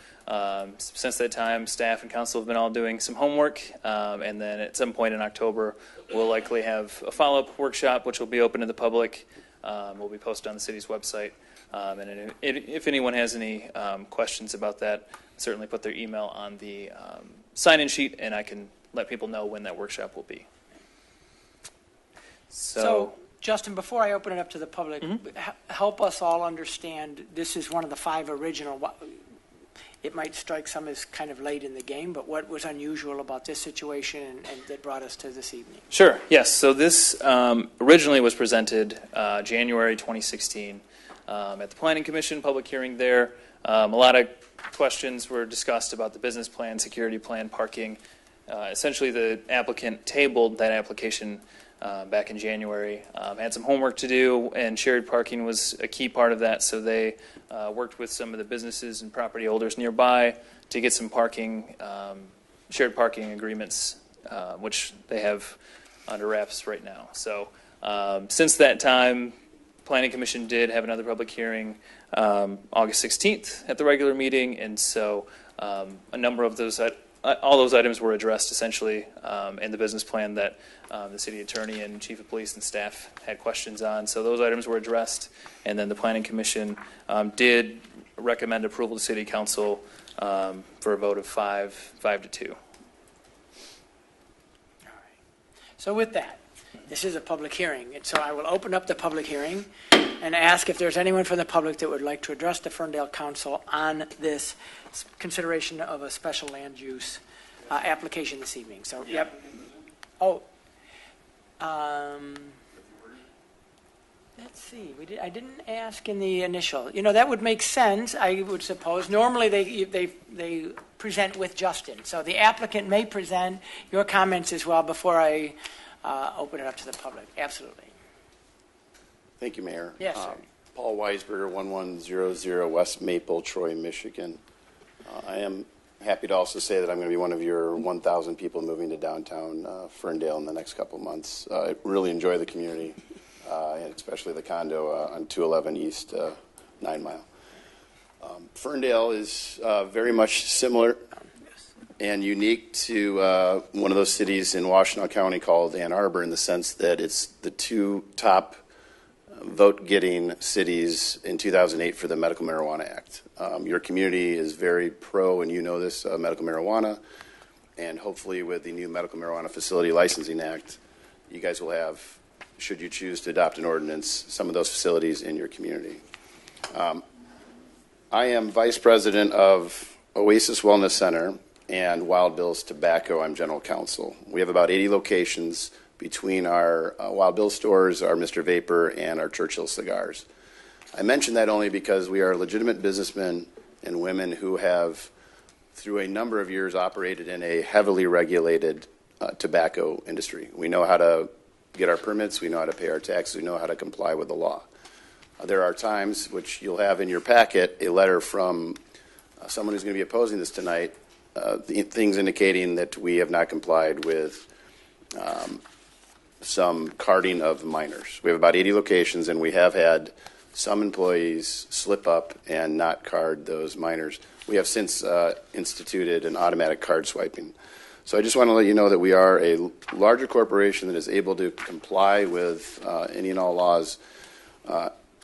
S16: since that time, staff and council have been all doing some homework, and then at some point in October, we'll likely have a follow-up workshop, which will be open to the public. Will be posted on the city's website. And if anyone has any questions about that, certainly put their email on the sign-in sheet, and I can let people know when that workshop will be.
S1: So Justin, before I open it up to the public, help us all understand, this is one of the 5 original. It might strike some as kind of late in the game, but what was unusual about this situation and that brought us to this evening?
S16: Sure, yes. So this originally was presented January 2016. at the Planning Commission, public hearing there. A lot of questions were discussed about the business plan, security plan, parking. Essentially, the applicant tabled that application back in January, had some homework to do, and shared parking was a key part of that. So they worked with some of the businesses and property holders nearby to get some parking, shared parking agreements, which they have under wraps right now. So since that time, Planning Commission did have another public hearing August 16th at the regular meeting, and so a number of those, all those items were addressed essentially in the business plan that the city attorney and chief of police and staff had questions on. So those items were addressed, and then the Planning Commission did recommend approval to City Council for a vote of 5-2.
S1: So with that, this is a public hearing, and so I will open up the public hearing and ask if there's anyone from the public that would like to address the Ferndale Council on this consideration of a special land use application this evening. So, yep. Oh, let's see. I didn't ask in the initial. You know, that would make sense, I would suppose. Normally, they present with Justin. So the applicant may present your comments as well before I open it up to the public. Absolutely.
S17: Thank you, Mayor.
S1: Yes, sir.
S17: Paul Weisberger, 1100 West Maple, Troy, Michigan. I am happy to also say that I'm going to be one of your 1,000 people moving to downtown Ferndale in the next couple of months. I really enjoy the community, and especially the condo on 211 East 9 Mile. Ferndale is very much similar and unique to one of those cities in Washtenaw County called Ann Arbor, in the sense that it's the two top vote-getting cities in 2008 for the Medical Marijuana Act. Your community is very pro, and you know this, medical marijuana, and hopefully with the new Medical Marijuana Facility Licensing Act, you guys will have, should you choose to adopt an ordinance, some of those facilities in your community. I am Vice President of Oasis Wellness Center and Wild Bill's Tobacco. I'm General Counsel. We have about 80 locations between our Wild Bill stores, our Mr. Vapor, and our Churchill Cigars. I mention that only because we are legitimate businessmen and women who have, through a number of years, operated in a heavily regulated tobacco industry. We know how to get our permits, we know how to pay our taxes, we know how to comply with the law. There are times, which you'll have in your packet, a letter from someone who's going to be opposing this tonight, things indicating that we have not complied with some carding of minors. We have about 80 locations, and we have had some employees slip up and not card those minors. We have since instituted an automatic card swiping. So I just want to let you know that we are a larger corporation that is able to comply with any and all laws.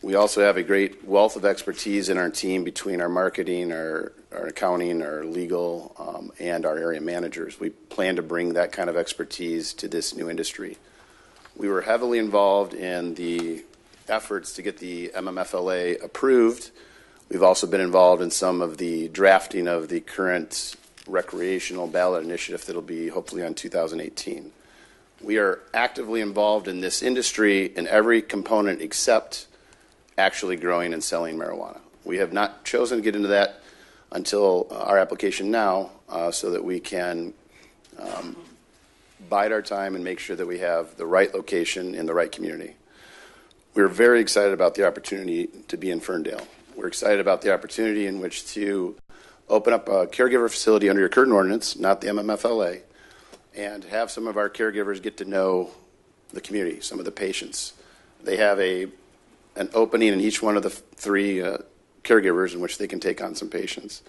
S17: We also have a great wealth of expertise in our team between our marketing, our accounting, our legal, and our area managers. We plan to bring that kind of expertise to this new industry. We were heavily involved in the efforts to get the MMFLA approved. We've also been involved in some of the drafting of the current recreational ballot initiative that will be hopefully on 2018. We are actively involved in this industry in every component except actually growing and selling marijuana. We have not chosen to get into that until our application now, so that we can bide our time and make sure that we have the right location in the right community. We're very excited about the opportunity to be in Ferndale. We're excited about the opportunity in which to open up a caregiver facility under your current ordinance, not the MMFLA, and have some of our caregivers get to know the community, some of the patients. They have an opening in each one of the three caregivers in which they can take on some patients.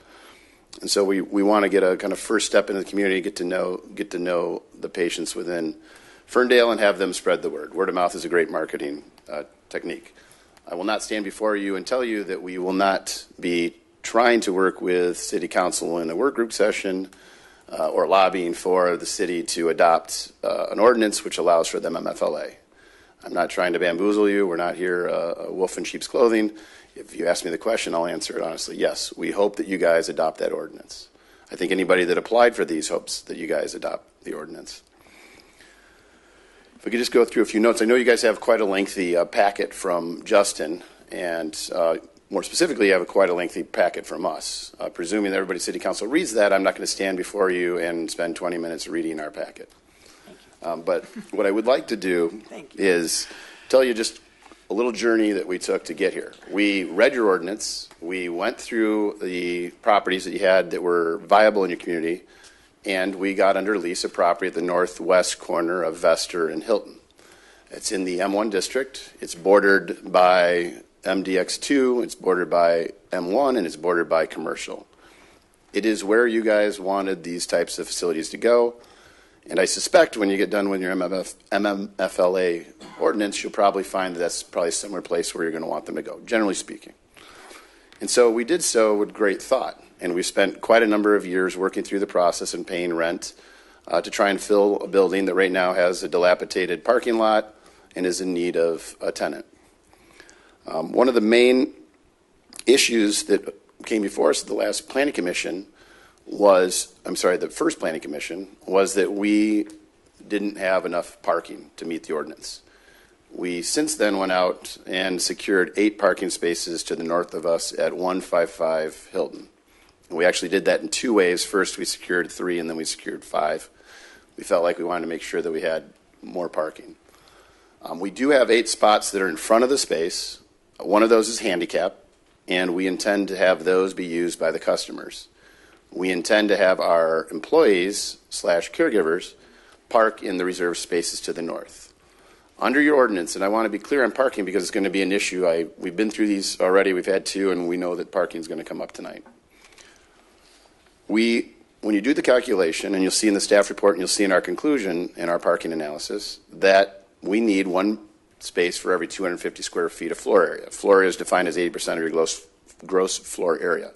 S17: And so we want to get a kind of first step into the community, get to know the patients within Ferndale and have them spread the word. Word of mouth is a great marketing technique. I will not stand before you and tell you that we will not be trying to work with City Council in a work group session or lobbying for the city to adopt an ordinance which allows for the MMFLA. I'm not trying to bamboozle you. We're not here a wolf in sheep's clothing. If you ask me the question, I'll answer it honestly. Yes, we hope that you guys adopt that ordinance. I think anybody that applied for these hopes that you guys adopt the ordinance. If we could just go through a few notes. I know you guys have quite a lengthy packet from Justin, and more specifically, you have quite a lengthy packet from us. Presuming that everybody at City Council reads that, I'm not going to stand before you and spend 20 minutes reading our packet. But what I would like to do is tell you just a little journey that we took to get here. We read your ordinance. We went through the properties that you had that were viable in your community, and we got under lease a property at the northwest corner of Vester and Hilton. It's in the M1 district. It's bordered by MDX2, it's bordered by M1, and it's bordered by commercial. It is where you guys wanted these types of facilities to go, and I suspect when you get done with your MMFLA ordinance, you'll probably find that that's probably a similar place where you're going to want them to go, generally speaking. And so we did so with great thought, and we spent quite a number of years working through the process and paying rent to try and fill a building that right now has a dilapidated parking lot and is in need of a tenant. One of the main issues that came before us at the last planning commission the first planning commission, was that we didn't have enough parking to meet the ordinance. We since then went out and secured 8 parking spaces to the north of us at 155 Hilton. And we actually did that in 2 ways. First, we secured 3, and then we secured 5. We felt like we wanted to make sure that we had more parking. We do have 8 spots that are in front of the space. One of those is handicap, and we intend to have those be used by the customers. We intend to have our employees / caregivers park in the reserved spaces to the north. Under your ordinance, and I want to be clear on parking because it's going to be an issue. We've been through these already. We've had 2, and we know that parking is going to come up tonight. When you do the calculation, and you'll see in the staff report, and you'll see in our conclusion in our parking analysis, that we need 1 space for every 250 square feet of floor area. Floor area is defined as 80% of your gross floor area.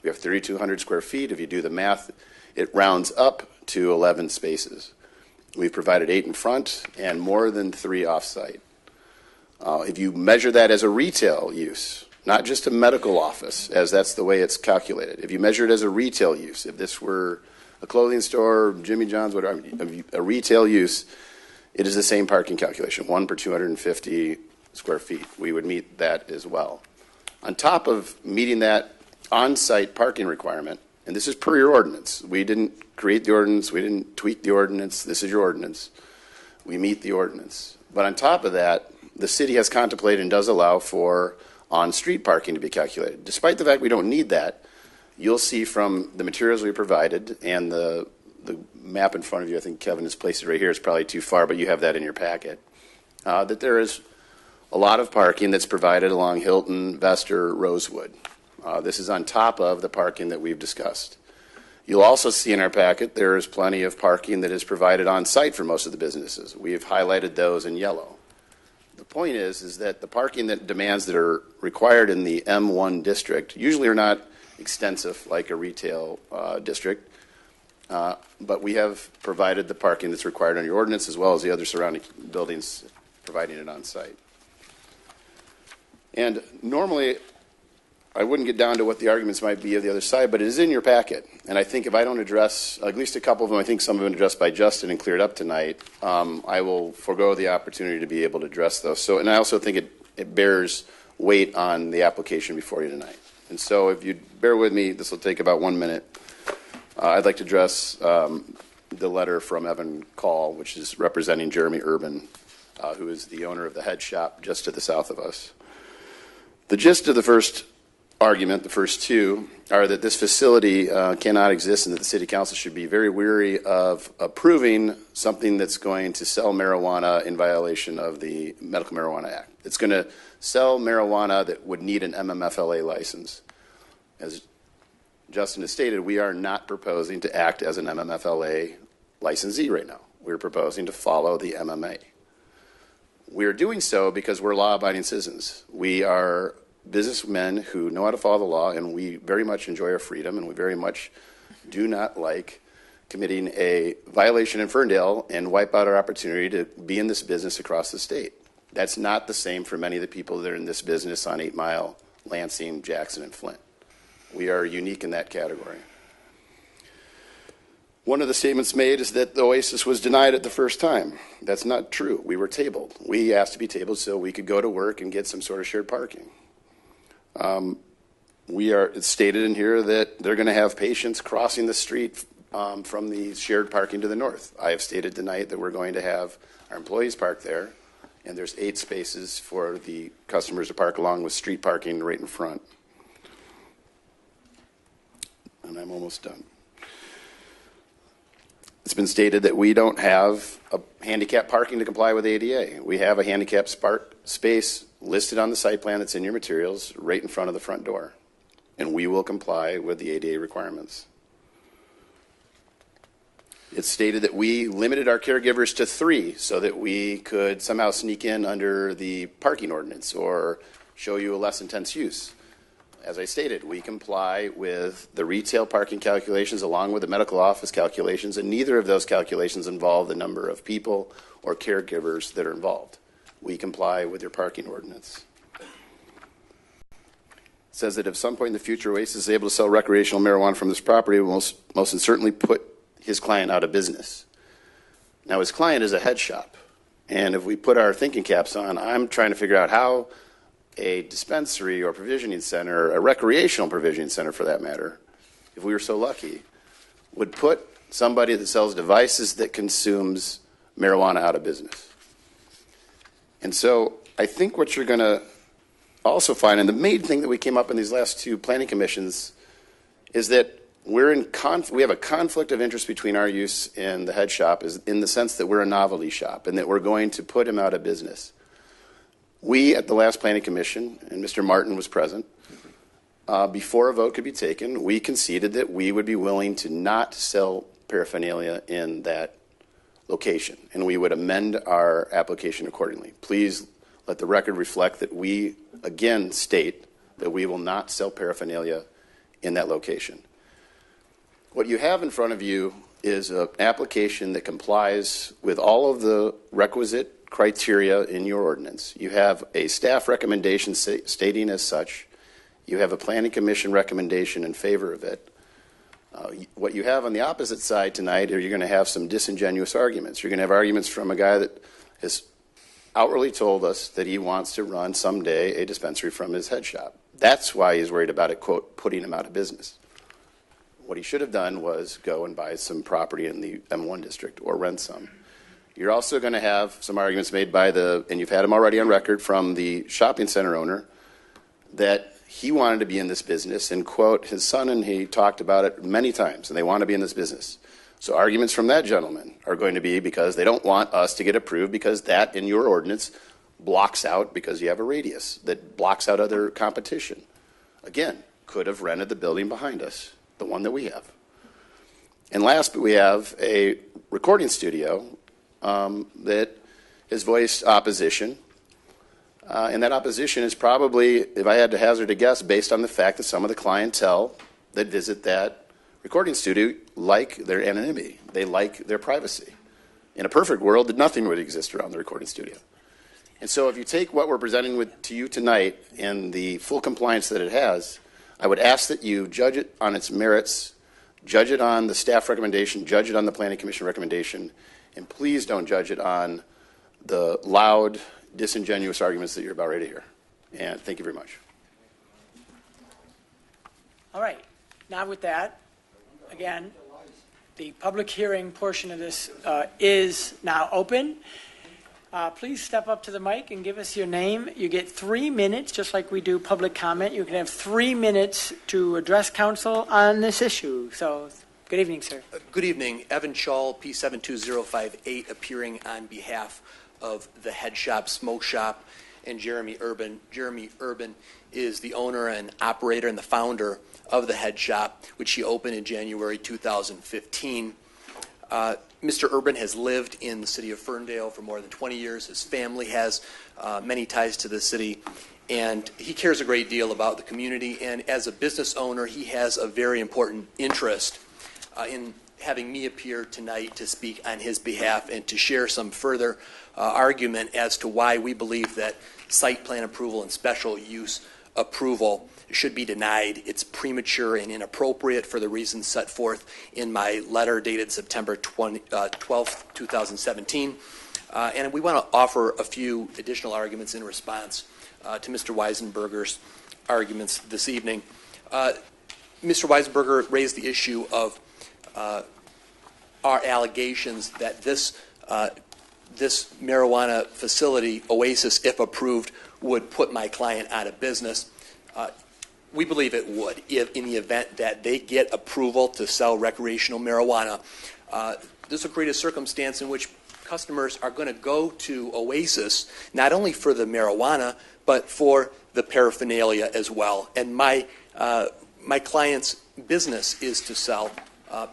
S17: We have 3,200 square feet. If you do the math, it rounds up to 11 spaces. We've provided 8 in front and more than 3 off-site. If you measure that as a retail use, not just a medical office, as that's the way it's calculated. If you measure it as a retail use, if this were a clothing store, Jimmy John's, whatever, a retail use, it is the same parking calculation, 1 per 250 square feet. We would meet that as well. On top of meeting that on-site parking requirement, and this is per your ordinance. We didn't create the ordinance. We didn't tweak the ordinance. This is your ordinance. We meet the ordinance. But on top of that, the city has contemplated and does allow for on-street parking to be calculated. Despite the fact we don't need that, you'll see from the materials we provided and the map in front of you, I think Kevin has placed it right here. It's probably too far, but you have that in your packet, that there is a lot of parking that's provided along Hilton, Vester, Rosewood. This is on top of the parking that we've discussed. You'll also see in our packet there is plenty of parking that is provided on site for most of the businesses. We have highlighted those in yellow. The point is that the parking that demands that are required in the M1 district usually are not extensive like a retail district, but we have provided the parking that's required on your ordinance as well as the other surrounding buildings providing it on site. And normally, I wouldn't get down to what the arguments might be of the other side, but it is in your packet. And I think if I don't address at least a couple of them, I think some have been addressed by Justin and cleared up tonight, I will forego the opportunity to be able to address those. So, and I also think it bears weight on the application before you tonight. And so if you bear with me, this will take about 1 minute. I'd like to address the letter from Evan Call, which is representing Jeremy Urban, who is the owner of the head shop just to the south of us. The gist of the first argument, the first 2, are that this facility cannot exist and that the City Council should be very weary of approving something that's going to sell marijuana in violation of the Medical Marijuana Act. It's going to sell marijuana that would need an MMFLA license. As Justin has stated, we are not proposing to act as an MMFLA licensee right now. We're proposing to follow the MMA. We're doing so because we're law-abiding citizens. We are businessmen who know how to follow the law, and we very much enjoy our freedom, and we very much do not like committing a violation in Ferndale and wipe out our opportunity to be in this business across the state. That's not the same for many of the people that are in this business on 8 Mile, Lansing, Jackson, and Flint. We are unique in that category. One of the statements made is that the Oasis was denied it the first time. That's not true. We were tabled. We asked to be tabled so we could go to work and get some sort of shared parking. It's stated in here that they're going to have patients crossing the street from the shared parking to the north. I have stated tonight that we're going to have our employees park there, and there's 8 spaces for the customers to park along with street parking right in front. And I'm almost done. It's been stated that we don't have a handicap parking to comply with ADA. We have a handicap space listed on the site plan that's in your materials right in front of the front door, and we will comply with the ADA requirements. It's stated that we limited our caregivers to 3 so that we could somehow sneak in under the parking ordinance or show you a less intense use. As I stated, we comply with the retail parking calculations along with the medical office calculations, and neither of those calculations involve the number of people or caregivers that are involved. We comply with your parking ordinance. It says that if some point in the future Oasis is able to sell recreational marijuana from this property, we'll most certainly put his client out of business. Now, his client is a head shop, and if we put our thinking caps on, I'm trying to figure out how a dispensary or provisioning center, a recreational provisioning center for that matter, if we were so lucky, would put somebody that sells devices that consumes marijuana out of business. And so I think what you're going to also find, and the main thing that we came up in these last 2 planning commissions, is that we have a conflict of interest between our use and the head shop, is in the sense that we're a novelty shop and that we're going to put him out of business. We, at the last planning commission, and Mr. Martin was present, before a vote could be taken, we conceded that we would be willing to not sell paraphernalia in that location, and we would amend our application accordingly. Please let the record reflect that we, again, state that we will not sell paraphernalia in that location. What you have in front of you is an application that complies with all of the requisite criteria in your ordinance. You have a staff recommendation stating as such. You have a planning commission recommendation in favor of it. What you have on the opposite side tonight are you're going to have some disingenuous arguments. You're going to have arguments from a guy that has outwardly told us that he wants to run someday a dispensary from his head shop. That's why he's worried about it, quote, putting him out of business. What he should have done was go and buy some property in the M1 district or rent some. You're also going to have some arguments made by and you've had them already on record from the shopping center owner, that he wanted to be in this business, and quote, his son and he talked about it many times, and they want to be in this business. So arguments from that gentleman are going to be because they don't want us to get approved because that in your ordinance blocks out, because you have a radius that blocks out other competition. Again, could have rented the building behind us, the one that we have. And last, we have a recording studio that has voiced opposition. And that opposition is probably, if I had to hazard a guess, based on the fact that some of the clientele that visit that recording studio like their anonymity. They like their privacy. In a perfect world, nothing would exist around the recording studio. And so if you take what we're presenting to you tonight and the full compliance that it has, I would ask that you judge it on its merits, judge it on the staff recommendation, judge it on the planning commission recommendation, and please don't judge it on the loud, disingenuous arguments that you're about ready to hear. And thank you very much.
S1: All right. Now with that, again, the public hearing portion of this is now open. Please step up to the mic and give us your name. You get 3 minutes, just like we do public comment. You can have 3 minutes to address council on this issue. So, good evening, sir.
S18: Good evening. Evan Schall, P72058, appearing on behalf of the Head Shop Smoke Shop, and Jeremy Urban. Jeremy Urban is the owner and operator and the founder of the Head Shop, which he opened in January 2015. Mr. Urban has lived in the city of Ferndale for more than 20 years. His family has many ties to the city, and he cares a great deal about the community. And as a business owner, he has a very important interest in having me appear tonight to speak on his behalf and to share some further argument as to why we believe that site plan approval and special use approval should be denied. It's premature and inappropriate for the reasons set forth in my letter dated September 12th, 2017. And we want to offer a few additional arguments in response to Mr. Weisenberger's arguments this evening. Mr. Weisenberger raised the issue of our allegations that this marijuana facility, Oasis, if approved, would put my client out of business. We believe it would, if in the event that they get approval to sell recreational marijuana. This will create a circumstance in which customers are going to go to Oasis not only for the marijuana, but for the paraphernalia as well. And my client's business is to sell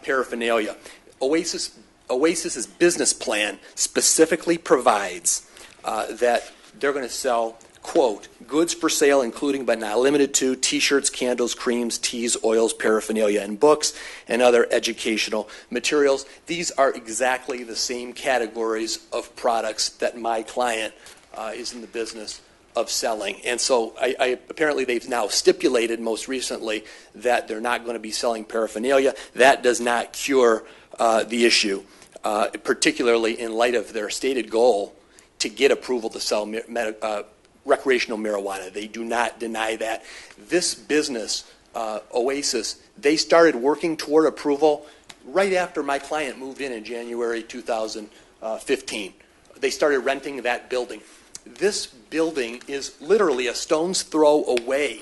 S18: paraphernalia. Oasis's business plan specifically provides that they're going to sell, quote, goods for sale including but not limited to T-shirts, candles, creams, teas, oils, paraphernalia, and books, and other educational materials. These are exactly the same categories of products that my client is in the business of selling. And so apparently they've now stipulated most recently that they're not going to be selling paraphernalia. That does not cure the issue, particularly in light of their stated goal to get approval to sell recreational marijuana. They do not deny that. This business, Oasis, they started working toward approval right after my client moved in January 2015. They started renting that building. This building is literally a stone's throw away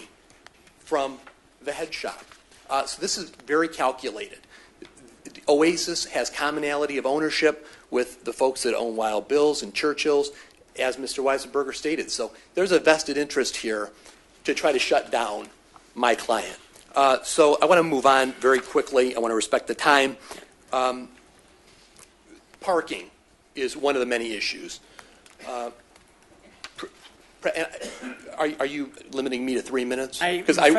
S18: from the head shop. So this is very calculated. Oasis has commonality of ownership with the folks that own Wild Bill's and Churchill's, as Mr. Weisenberger stated. So there's a vested interest here to try to shut down my client. So I want to move on very quickly. I want to respect the time. Parking is one of the many issues. Are you limiting me to 3 minutes? Because I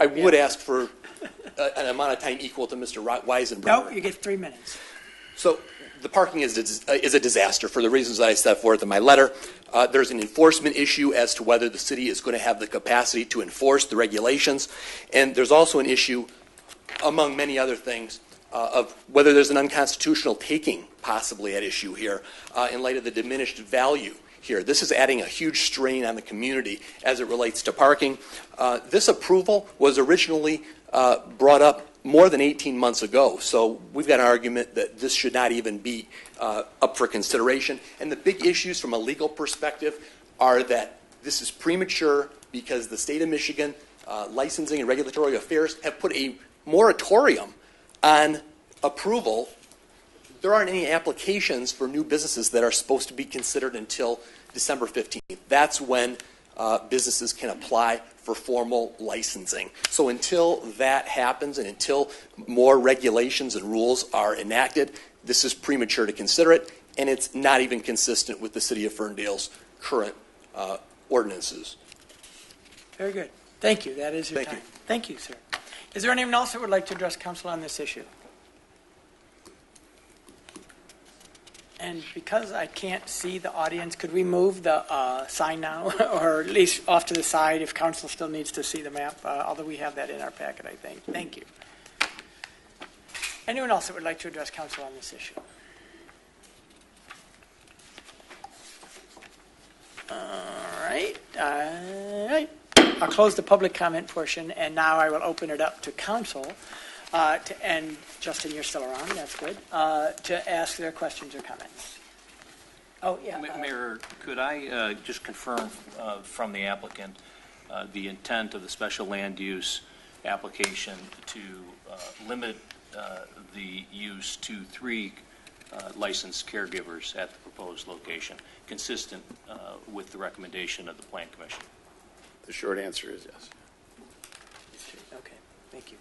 S18: would ask for an amount of time equal to Mr. Weisenberger.
S1: No, you get 3 minutes.
S18: So the parking is a disaster for the reasons that I set forth in my letter. There's an enforcement issue as to whether the city is going to have the capacity to enforce the regulations. And there's also an issue, among many other things, of whether there's an unconstitutional taking possibly at issue here in light of the diminished value here. This is adding a huge strain on the community as it relates to parking. This approval was originally brought up more than 18 months ago, so we've got an argument that this should not even be up for consideration. And the big issues from a legal perspective are that this is premature because the state of Michigan licensing and regulatory affairs have put a moratorium on approval. There aren't any applications for new businesses that are supposed to be considered until December 15th. That's when businesses can apply for formal licensing. So until that happens and until more regulations and rules are enacted, this is premature to consider it, and it's not even consistent with the City of Ferndale's current ordinances.
S1: Very good. Thank you. That is your
S18: Thank
S1: time.
S18: you.
S1: Thank you, sir. Is there anyone else that would like to address council on this issue? And because I can't see the audience, could we move the sign now, or at least off to the side if council still needs to see the map, although we have that in our packet, I think. Thank you. Anyone else that would like to address council on this issue? All right. I'll close the public comment portion, and now I will open it up to council. And Justin, you're still around. That's good. To ask their questions or comments. Oh, yeah.
S19: Mayor, could I just confirm from the applicant the intent of the special land use application to limit the use to 3 licensed caregivers at the proposed location, consistent with the recommendation of the Plan Commission?
S17: The short answer is yes.
S1: Okay. Thank you.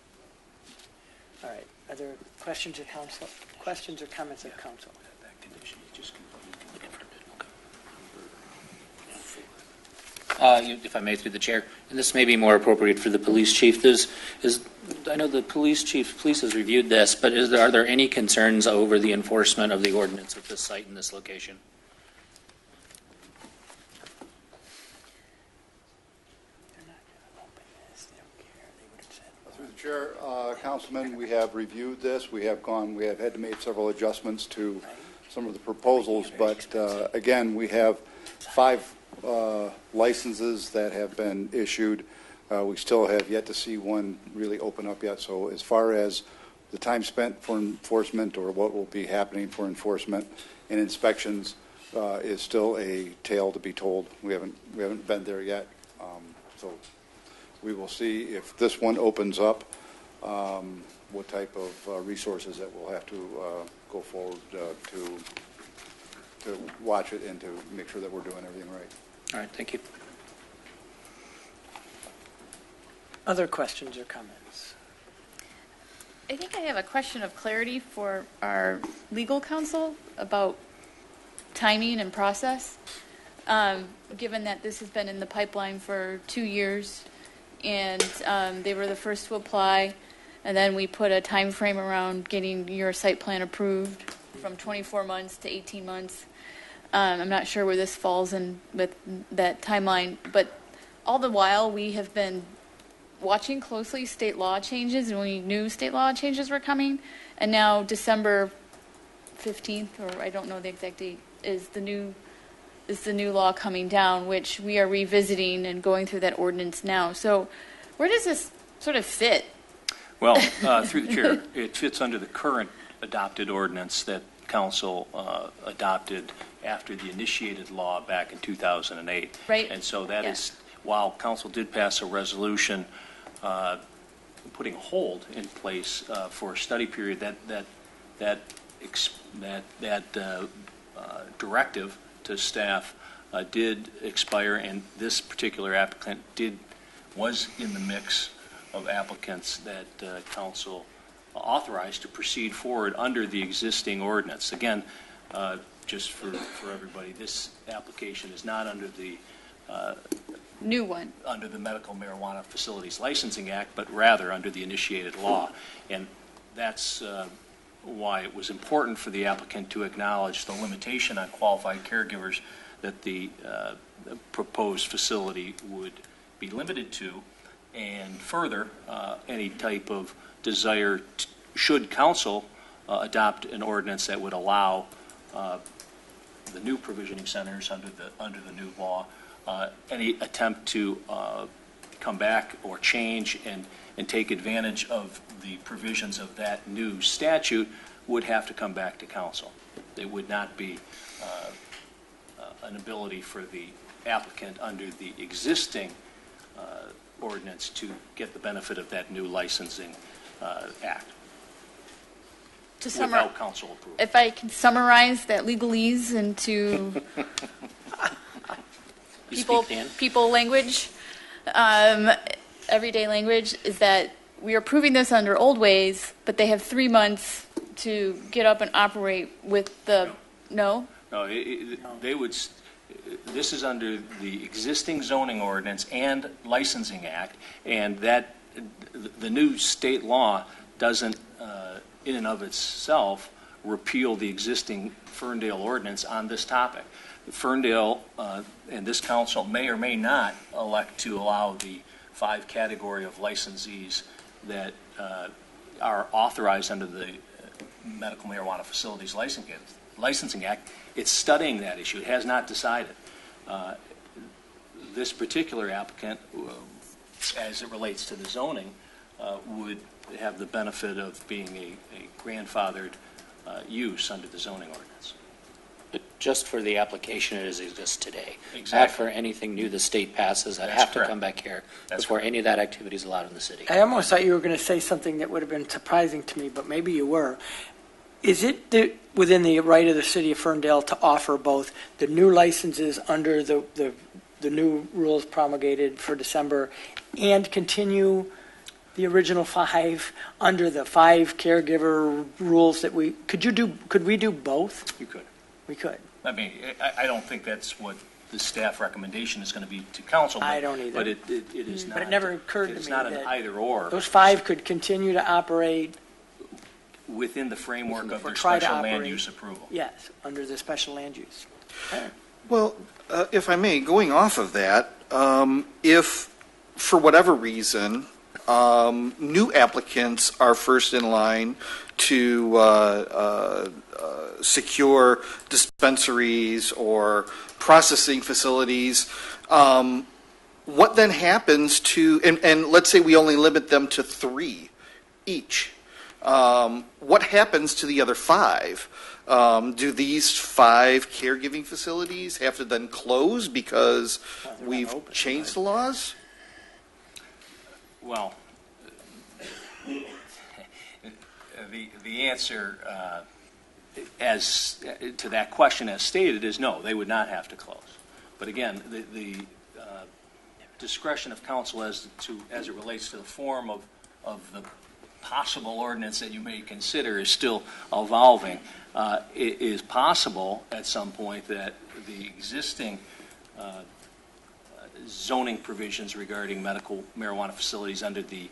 S1: All right. Are there questions of council? Questions or comments of council?
S5: If I may, through the chair, and this may be more appropriate for the police chief. I know the police has reviewed this, but are there any concerns over the enforcement of the ordinance at this site and this location?
S20: Through the chair, Councilman, we have reviewed this. We have had to make several adjustments to some of the proposals, but again, we have 5 licenses that have been issued. We still have yet to see one really open up yet. So as far as the time spent for enforcement or what will be happening for enforcement and inspections is still a tale to be told. We haven't been there yet. So we will see if this one opens up, what type of resources that we'll have to go forward to watch it and to make sure that we're doing everything right.
S5: All right, thank you.
S1: Other questions or comments?
S10: I think I have a question of clarity for our legal counsel about timing and process. Given that this has been in the pipeline for 2 years, and they were the first to apply, and then we put a time frame around getting your site plan approved from 24 months to 18 months. I'm not sure where this falls in with that timeline, but all the while we have been watching closely state law changes, and we knew state law changes were coming, and now December 15th, or I don't know the exact date, is the new law coming down, which we are revisiting and going through that ordinance now. So where does this sort of fit?
S19: Well, through the chair, it fits under the current adopted ordinance that council adopted after the initiated law back in 2008.
S10: Right.
S19: And so that is, while council did pass a resolution putting a hold in place for a study period, that directive to staff did expire, and this particular applicant was in the mix of applicants that council authorized to proceed forward under the existing ordinance. Again, just for everybody, this application is not under the
S10: new one,
S19: under the Medical Marijuana Facilities Licensing Act, but rather under the initiated law. And that's why it was important for the applicant to acknowledge the limitation on qualified caregivers that the proposed facility would be limited to, and further, any type of desire should council adopt an ordinance that would allow the new provisioning centers under the new law, any attempt to come back or change and take advantage of the provisions of that new statute would have to come back to council. There would not be an ability for the applicant under the existing ordinance to get the benefit of that new licensing act without council approval.
S10: If I can summarize that legalese into people language, everyday language, is that we are approving this under old ways, but they have 3 months to get up and operate with the no.
S19: They would. This is under the existing zoning ordinance and licensing act, and that the new state law doesn't, in and of itself, repeal the existing Ferndale ordinance on this topic. Ferndale and this council may or may not elect to allow the 5 category of licensees that are authorized under the Medical Marijuana Facilities Licensing Act. It's studying that issue. It has not decided. This particular applicant, as it relates to the zoning, would have the benefit of being a grandfathered use under the zoning ordinance.
S5: But just for the application as it exists today.
S19: Exactly.
S5: Not for anything new the state passes that
S19: That's
S5: have
S19: correct.
S5: to come back here
S19: That's
S5: before any of that activity is allowed in the city.
S1: I almost thought you were going to say something that would have been surprising to me, but maybe you were. Is it within the right of the city of Ferndale to offer both the new licenses under the new rules promulgated for December and continue the original 5 under the 5 caregiver rules that could we do both?
S19: You could.
S1: We could.
S19: I mean, I don't think that's what the staff recommendation is going to be to council.
S1: I don't either.
S19: But it is not.
S1: But it never occurred to me
S19: It's not
S1: that
S19: an either or.
S1: those 5 could continue to operate
S19: Within the framework of
S1: or
S19: their
S1: try to
S19: special land
S1: operate.
S19: use approval.
S1: Yes, under the special land use.
S12: Well, if I may, going off of that, if for whatever reason new applicants are first in line to secure dispensaries or processing facilities, what then happens to, and let's say we only limit them to 3 each. What happens to the other 5? Do these 5 caregiving facilities have to then close because we've changed the laws?
S19: Well, the answer as to that question as stated is no, they would not have to close. But again, the discretion of council as it relates to the form of the possible ordinance that you may consider is still evolving. It is possible at some point that the existing zoning provisions regarding medical marijuana facilities under the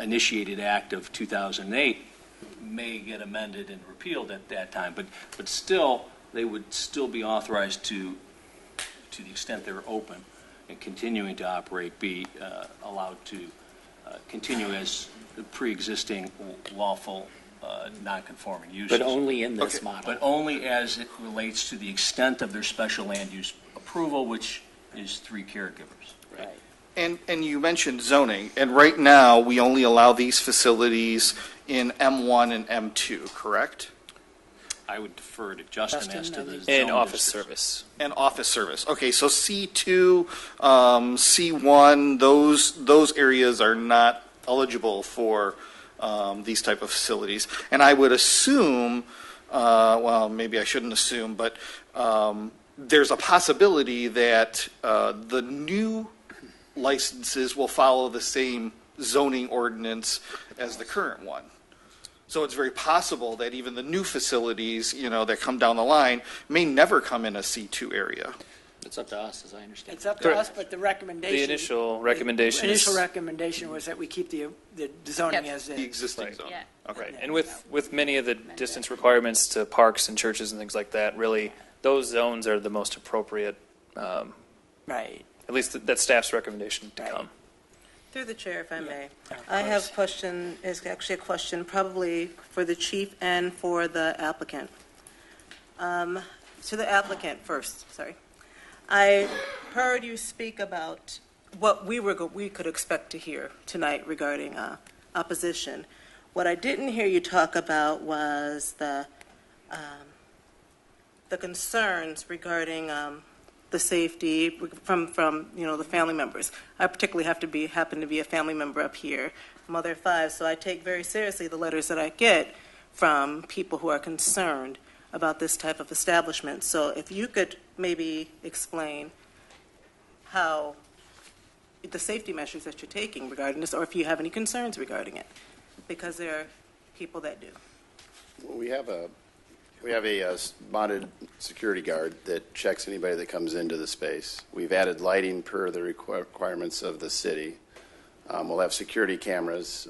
S19: initiated act of 2008 may get amended and repealed at that time, but still they would still be authorized to the extent they're open and continuing to operate, be allowed to continue as pre-existing lawful non-conforming uses.
S5: But only in this model.
S19: But only as it relates to the extent of their special land use approval, which is 3 caregivers.
S5: Right.
S12: And you mentioned zoning, and right now we only allow these facilities in M1 and M2, correct?
S19: I would defer to Justin as to the
S16: And
S19: zone
S16: office
S19: districts.
S16: service.
S12: And office service. Okay, so C2, C1, those areas are not eligible for these type of facilities. And I would assume, well, maybe I shouldn't assume, but there's a possibility that the new licenses will follow the same zoning ordinance as the current one. So it's very possible that even the new facilities, that come down the line may never come in a C2 area.
S5: It's up to us, as I understand.
S1: It's up to us, but the recommendation.
S16: The initial recommendation is-
S1: Initial recommendation was that we keep the zoning as
S12: The
S1: is.
S12: existing zone.
S10: Yeah.
S16: Right, and with many of the distance requirements to parks and churches and things like that, really, those zones are the most appropriate,
S1: Right.
S16: at least that staff's recommendation to
S1: Right.
S16: come.
S4: Through the chair, if I may.
S1: Of
S4: I have
S1: course.
S4: a question, it's actually a question probably for the chief and for the applicant. To the applicant first, sorry. I heard you speak about what we could expect to hear tonight regarding opposition. What I didn't hear you talk about was the concerns regarding the safety from the family members. I particularly happen to be a family member up here, mother of 5, so I take very seriously the letters that I get from people who are concerned about this type of establishment. So if you could maybe explain how the safety measures that you're taking regarding this, or if you have any concerns regarding it, because there are people that do.
S17: Well, we have a mounted security guard that checks anybody that comes into the space. We've added lighting per the requirements of the city. We'll have security cameras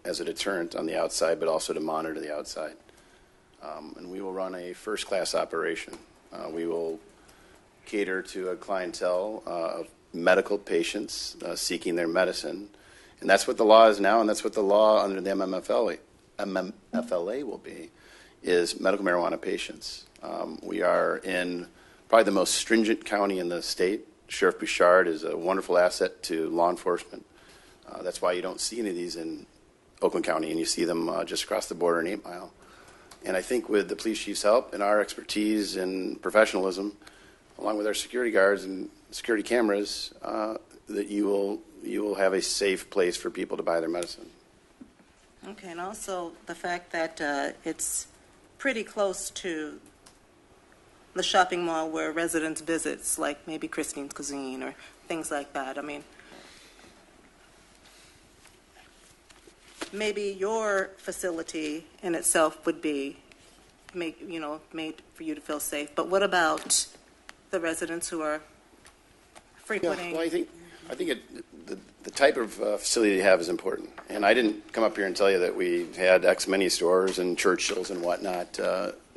S17: as a deterrent on the outside, but also to monitor the outside. And we will run a first-class operation. We will cater to a clientele of medical patients seeking their medicine. And that's what the law is now, and that's what the law under the MMFLA will be, is medical marijuana patients. We are in probably the most stringent county in the state. Sheriff Bouchard is a wonderful asset to law enforcement. That's why you don't see any of these in Oakland County, and you see them just across the border in 8 Mile. And I think with the police chief's help and our expertise and professionalism, along with our security guards and security cameras, that you will have a safe place for people to buy their medicine.
S4: Okay, and also the fact that it's pretty close to the shopping mall where residents visits, like maybe Christine's Cuisine or things like that. I mean, maybe your facility in itself would be made for you to feel safe. But what about the residents who are frequenting?
S17: Yeah, well, I think the type of facility you have is important. And I didn't come up here and tell you that we had X many stores and Churchill's and whatnot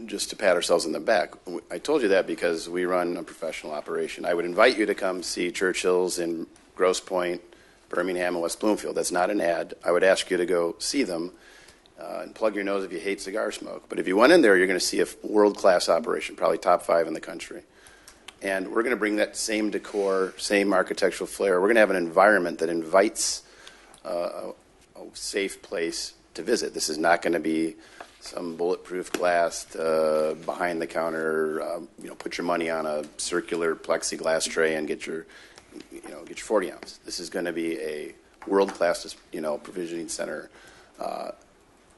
S17: just to pat ourselves on the back. I told you that because we run a professional operation. I would invite you to come see Churchill's in Grosse Pointe, Birmingham, and West Bloomfield. That's not an ad. I would ask you to go see them and plug your nose if you hate cigar smoke. But if you went in there, you're going to see a world-class operation, probably top 5 in the country. And we're going to bring that same decor, same architectural flair. We're going to have an environment that invites a safe place to visit. This is not going to be some bulletproof glass behind the counter. Put your money on a circular plexiglass tray and get your 40 ounce. This is going to be a world-class, provisioning center. I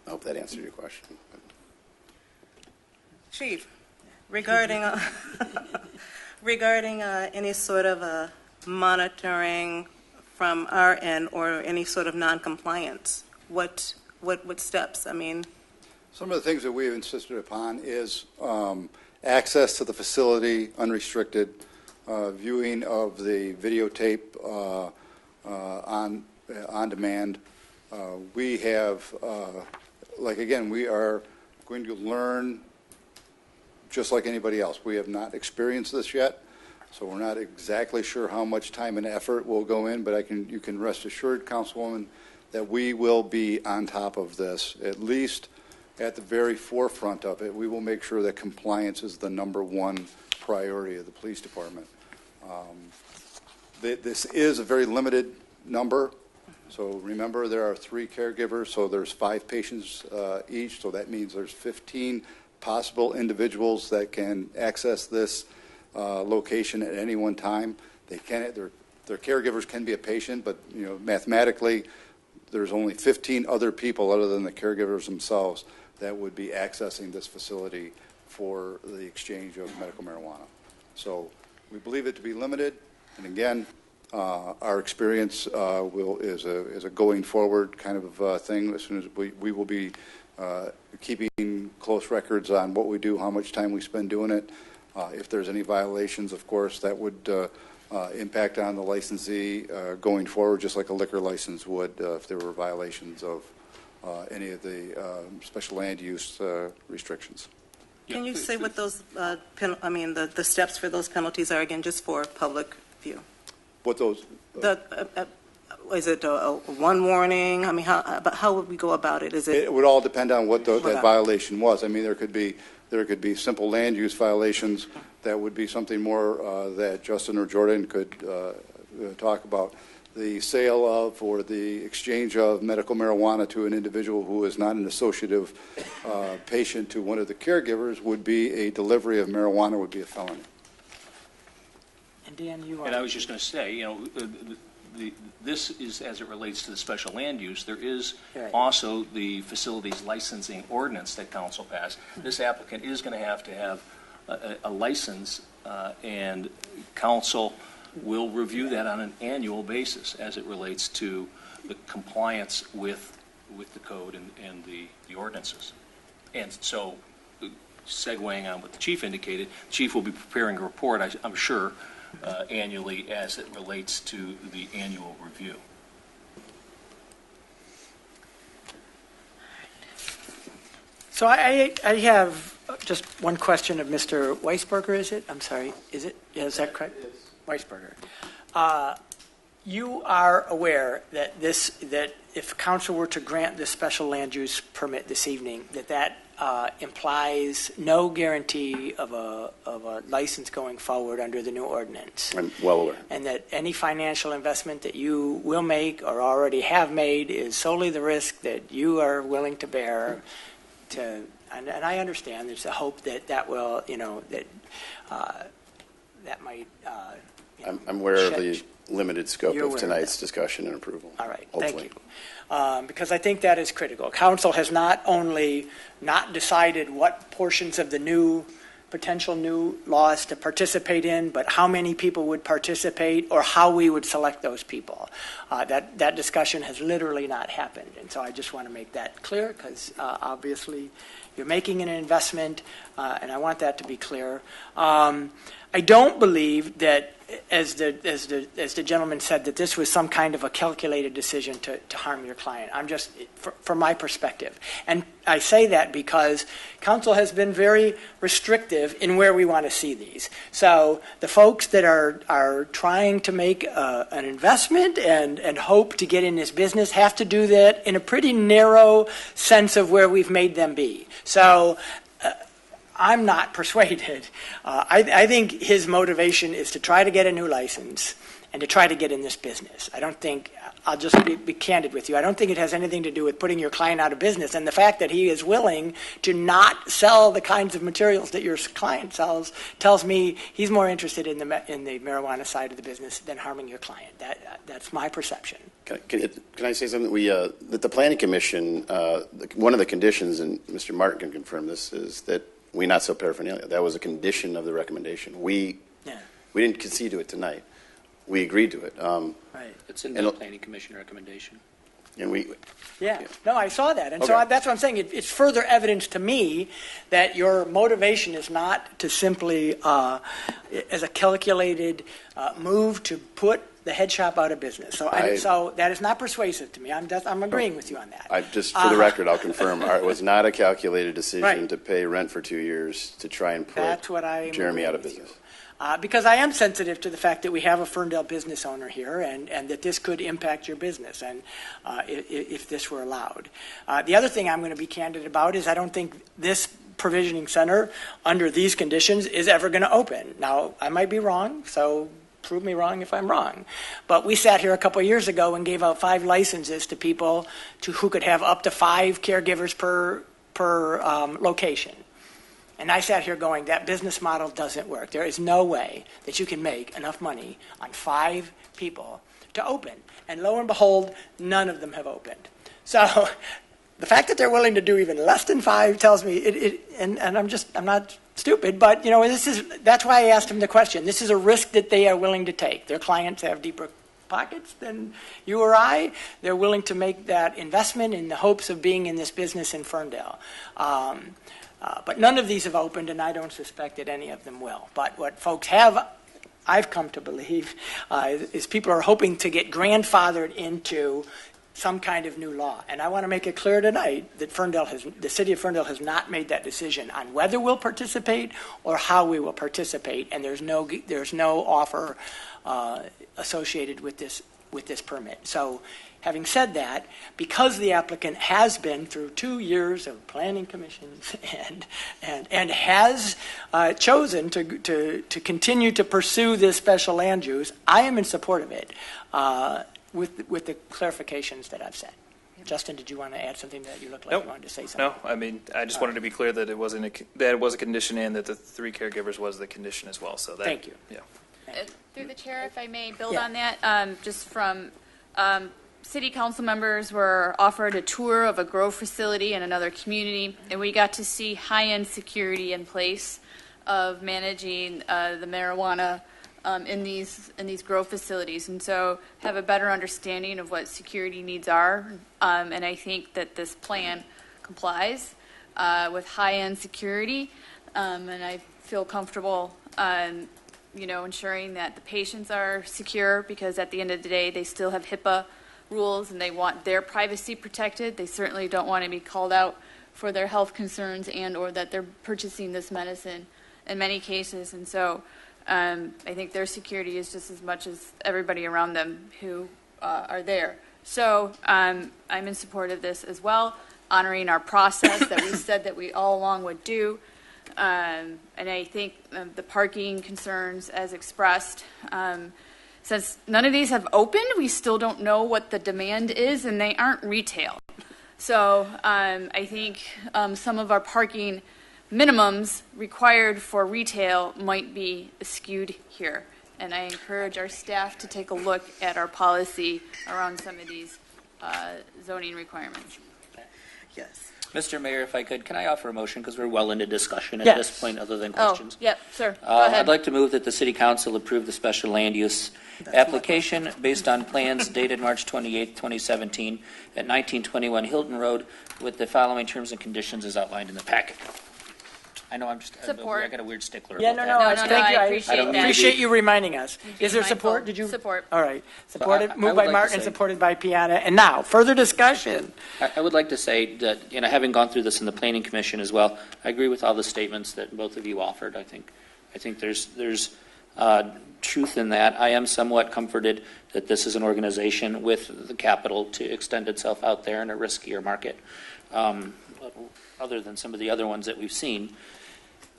S17: hope that answered your question.
S4: Chief, regarding any sort of monitoring from our end or any sort of non-compliance, what steps? I mean,
S20: some of the things that we have insisted upon is access to the facility, unrestricted, viewing of the videotape on demand. We have, we are going to learn just like anybody else. We have not experienced this yet, so we're not exactly sure how much time and effort will go in, but you can rest assured, Councilwoman, that we will be on top of this, at least at the very forefront of it. We will make sure that compliance is the number one priority of the police department. This is a very limited number. So remember, there are 3 caregivers, so there's 5 patients each, so that means there's 15 possible individuals that can access this location at any one time. Their caregivers can be a patient, but mathematically, there's only 15 other people other than the caregivers themselves that would be accessing this facility for the exchange of medical marijuana. So we believe it to be limited, and again, our experience is a going forward kind of thing. As soon as we will be keeping close records on what we do, how much time we spend doing it. If there's any violations, of course, that would impact on the licensee going forward, just like a liquor license would if there were violations of any of the special land use restrictions.
S4: can you say what those, the steps for those penalties are again, just for public view?
S20: What those?
S4: Is it a one warning? I mean, how would we go about it?
S20: It would all depend on what that violation was. I mean, there could be simple land use violations. That would be something more that Justin or Jordan could talk about. The sale of or the exchange of medical marijuana to an individual who is not an associative patient to one of the caregivers would be a delivery of marijuana, would be a felony.
S1: And Dan, you are.
S19: And I was just going to say, this is as it relates to the special land use. There is also the facilities licensing ordinance that council passed. This applicant is going to have a license, and council will review that on an annual basis as it relates to the compliance with the code and the ordinances. And so, segueing on what the chief indicated, the chief will be preparing a report, I'm sure, annually as it relates to the annual review.
S1: So I have just one question of Mr. Weisberger, is it? I'm sorry, is it? Yeah, is that correct? Weisberger. You are aware that if council were to grant this special land use permit this evening, that implies no guarantee of a license going forward under the new ordinance.
S17: I'm well aware.
S1: And that any financial investment that you will make or already have made is solely the risk that you are willing to bear. And I understand there's a hope that will, that might.
S17: I'm aware of the limited scope of tonight's discussion and approval.
S1: All right,
S17: hopefully.
S1: Thank you. Because I think that is critical. Council has not only not decided what portions of the potential new laws to participate in, but how many people would participate or how we would select those people. That discussion has literally not happened. And so I just want to make that clear because obviously you're making an investment, and I want that to be clear. I don't believe that, as the gentleman said, that this was some kind of a calculated decision to harm your client. I'm just, from my perspective. And I say that because council has been very restrictive in where we want to see these. So the folks that are trying to make an investment and hope to get in this business have to do that in a pretty narrow sense of where we've made them be. So I'm not persuaded. I think his motivation is to try to get a new license and to try to get in this business. I don't think, I'll just be candid with you, I don't think it has anything to do with putting your client out of business. And the fact that he is willing to not sell the kinds of materials that your client sells tells me he's more interested in the marijuana side of the business than harming your client. That's my perception.
S17: Can I say something? That the Planning Commission, one of the conditions, and Mr. Martin can confirm this, is that we not sell paraphernalia. That was a condition of the recommendation. We didn't concede to it tonight. We agreed to it.
S1: Right.
S5: It's in the Planning Commission recommendation.
S17: And
S1: No, I saw that. And
S17: Okay.
S1: so that's what I'm saying. It's further evidence to me that your motivation is not to simply, as a calculated move to put the head shop out of business. So that is not persuasive to me. I'm agreeing with you on that.
S17: Just for the record, I'll confirm, it was not a calculated decision
S1: Right.
S17: to pay rent for 2 years to try and put
S1: That's what I am
S17: Jeremy out of
S1: agreeing with
S17: business.
S1: Because I am sensitive to the fact that we have a Ferndale business owner here and that this could impact your business and if this were allowed. The other thing I'm going to be candid about is I don't think this provisioning center under these conditions is ever going to open. Now, I might be wrong, so prove me wrong if I'm wrong. But we sat here a couple of years ago and gave out 5 licenses to people who could have up to 5 caregivers per location. And I sat here going, that business model doesn't work. There is no way that you can make enough money on 5 people to open. And lo and behold, none of them have opened. So the fact that they're willing to do even less than 5 tells me, and I'm not stupid, but that's why I asked him the question. This is a risk that they are willing to take. Their clients have deeper pockets than you or I. They're willing to make that investment in the hopes of being in this business in Ferndale. But none of these have opened, and I don't suspect that any of them will. But what folks I've come to believe, is people are hoping to get grandfathered into some kind of new law. And I want to make it clear tonight that the city of Ferndale has not made that decision on whether we'll participate or how we will participate. And there's no offer associated with this permit. So, having said that, because the applicant has been through 2 years of planning commissions and has chosen to continue to pursue this special land use, I am in support of it with the clarifications that I've said. Justin, did you want to add something that you looked like you wanted to say something?
S16: No, I mean, I just wanted to be clear that it was a condition and that the 3 caregivers was the condition as well. So
S1: Thank you.
S16: Yeah.
S10: Through the chair, if I may build
S1: Yeah.
S10: on that, just from city council members were offered a tour of a grow facility in another community, and we got to see high-end security in place of managing the marijuana in these grow facilities, and so have a better understanding of what security needs are. And I think that this plan complies with high-end security, and I feel comfortable ensuring that the patients are secure, because at the end of the day, they still have HIPAA rules and they want their privacy protected. They certainly don't want to be called out for their health concerns and or that they're purchasing this medicine in many cases. And so I think their security is just as much as everybody around them who are there. So I'm in support of this as well, honoring our process that we said that we all along would do. And I think the parking concerns as expressed, since none of these have opened, we still don't know what the demand is, and they aren't retail. So I think some of our parking minimums required for retail might be skewed here. And I encourage our staff to take a look at our policy around some of these zoning requirements.
S5: Yes. Mr. Mayor, if I could, can I offer a motion, because we're well into discussion at
S10: Yes.
S5: this point, other than questions?
S10: Yep, sir. Go ahead.
S5: I'd like to move that the City Council approve the special land use application based on plans dated March 28, 2017 at 1921 Hilton Road with the following terms and conditions as outlined in the packet. I know I'm just,
S10: Support.
S5: I got a weird stickler
S1: Yeah,
S5: about
S1: no,
S5: that.
S1: thank you.
S10: I appreciate
S1: I
S10: that.
S1: appreciate you reminding us. Is there
S10: mindful.
S1: support? Did you?
S10: Support.
S1: All right. Supported,
S5: I
S1: moved
S5: would
S1: by
S5: like to
S1: Martin and
S5: say-
S1: supported by Piana. And now, further discussion.
S5: I would like to say that, having gone through this in the Planning Commission as well, I agree with all the statements that both of you offered. I think there's truth in that. I am somewhat comforted that this is an organization with the capital to extend itself out there in a riskier market, other than some of the other ones that we've seen.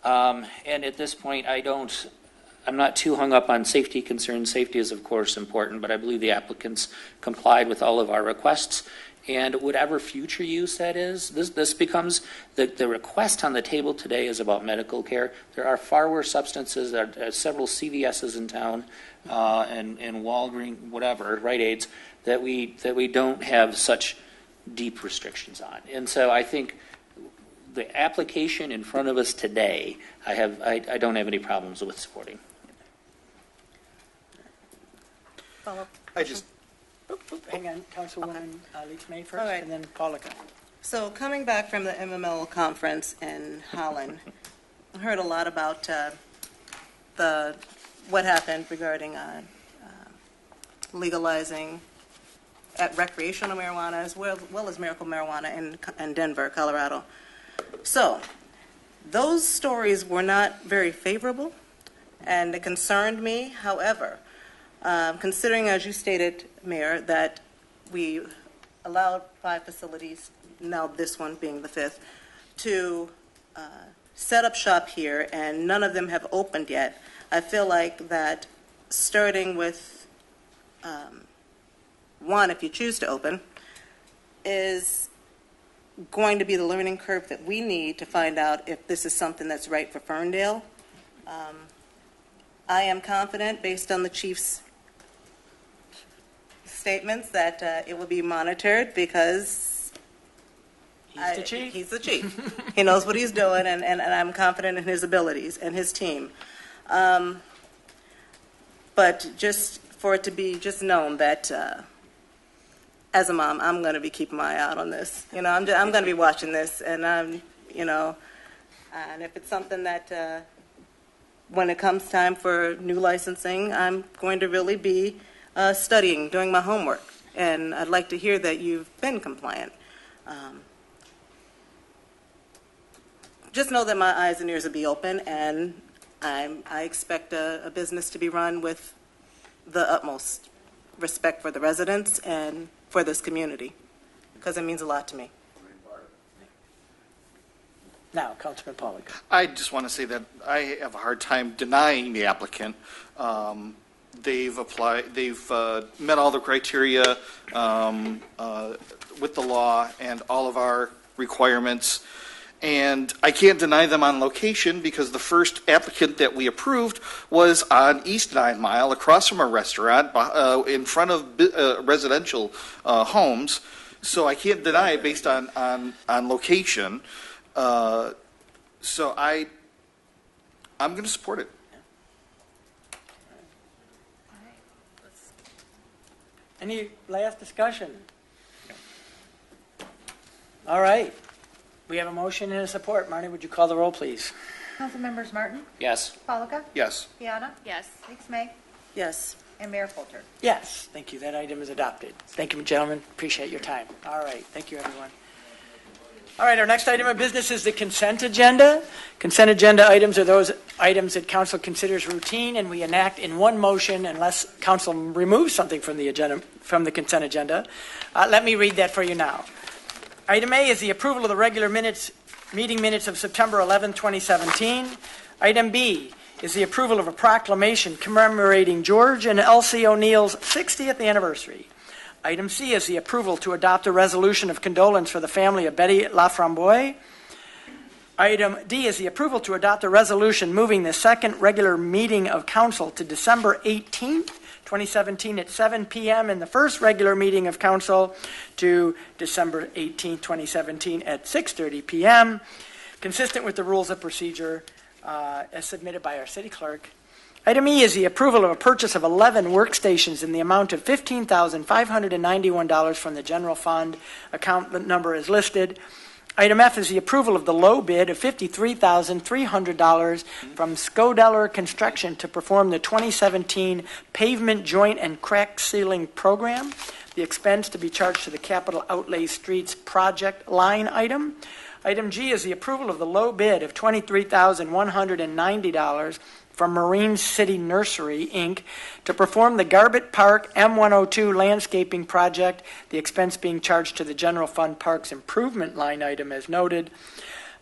S5: And at this point, I'm not too hung up on safety concerns. Safety is, of course, important, but I believe the applicants complied with all of our requests. And whatever future use that is, this becomes, the request on the table today is about medical care. There are far worse substances. There are several CVSs in town and Walgreens, whatever, Rite Aids, that we don't have such deep restrictions on. And so I think the application in front of us today, I don't have any problems with supporting.
S4: I
S1: just... Hang on, Councilwoman Leach May first,
S4: All right.
S1: and then Polika.
S4: So coming back from the MML conference in Holland, I heard a lot about what happened regarding legalizing recreational marijuana as well as medical marijuana in Denver, Colorado. So those stories were not very favorable, and it concerned me. However, considering, as you stated, Mayor, that we allowed 5 facilities, now this one being the 5th, to set up shop here, and none of them have opened yet, I feel like that starting with one, if you choose to open, is going to be the learning curve that we need to find out if this is something that's right for Ferndale. I am confident, based on the chief's statements, that it will be monitored because
S1: He's the chief.
S4: He's the chief. He knows what he's doing, and I'm confident in his abilities and his team. But just for it to be just known that as a mom, I'm going to be keeping my eye out on this. I'm going to be watching this, and and if it's something that when it comes time for new licensing, I'm going to really be studying, doing my homework, and I'd like to hear that you've been compliant. Just know that my eyes and ears will be open, and I expect a business to be run with the utmost respect for the residents and for this community, because it means a lot to me.
S1: Now, Councilman Pollock.
S12: I just want to say that I have a hard time denying the applicant. They've met all the criteria with the law and all of our requirements. And I can't deny them on location because the first applicant that we approved was on East 9 Mile across from a restaurant in front of residential homes. So I can't deny it based on location. So I'm going to support it.
S1: Any last discussion? All right. We have a motion and a support. Marnie, would you call the roll, please?
S2: Councilmembers Martin?
S5: Yes.
S2: Polika?
S12: Yes.
S2: Piana?
S10: Yes.
S2: Leach May?
S4: Yes.
S2: And Mayor Coulter?
S1: Yes. Thank you. That item is adopted. Thank you, gentlemen. Appreciate your time. All right. Thank you, everyone. All right. Our next item of business is the consent agenda. Consent agenda items are those items that council considers routine and we enact in one motion unless council removes something from the agenda, from the consent agenda. Let me read that for you now. Item A is the approval of the regular meeting minutes of September 11, 2017. Item B is the approval of a proclamation commemorating George and Elsie O'Neill's 60th anniversary. Item C is the approval to adopt a resolution of condolence for the family of Betty Laframboise. Item D is the approval to adopt a resolution moving the second regular meeting of council to December 18th, 2017 at 7 p.m. and the first regular meeting of council to December 18th, 2017 at 6:30 p.m., consistent with the rules of procedure as submitted by our city clerk. Item E is the approval of a purchase of 11 workstations in the amount of $15,591 from the general fund. Account number is listed. Item F is the approval of the low bid of $53,300 from Scodeller Construction to perform the 2017 pavement joint and crack sealing program. The expense to be charged to the capital outlay streets project line item. Item G is the approval of the low bid of $23,190 from Marine City Nursery, Inc., to perform the Garbett Park M102 landscaping project, the expense being charged to the general fund parks improvement line item as noted.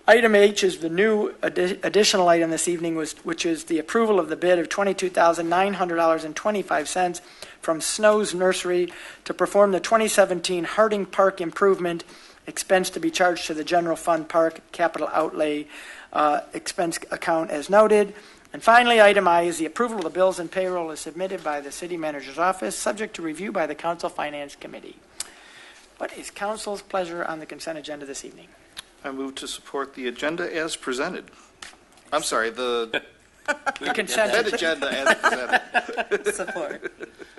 S1: Item H is the new additional item this evening, which is the approval of the bid of $22,900.25 from Snow's Nursery to perform the 2017 Harding Park improvement, expense to be charged to the general fund park capital outlay expense account as noted. And finally, item I is the approval of the bills and payroll as submitted by the city manager's office, subject to review by the council finance committee. What is council's pleasure on the consent agenda this evening?
S12: I move to support the agenda as presented. I'm sorry, the
S1: consent
S12: agenda as presented.
S4: Support.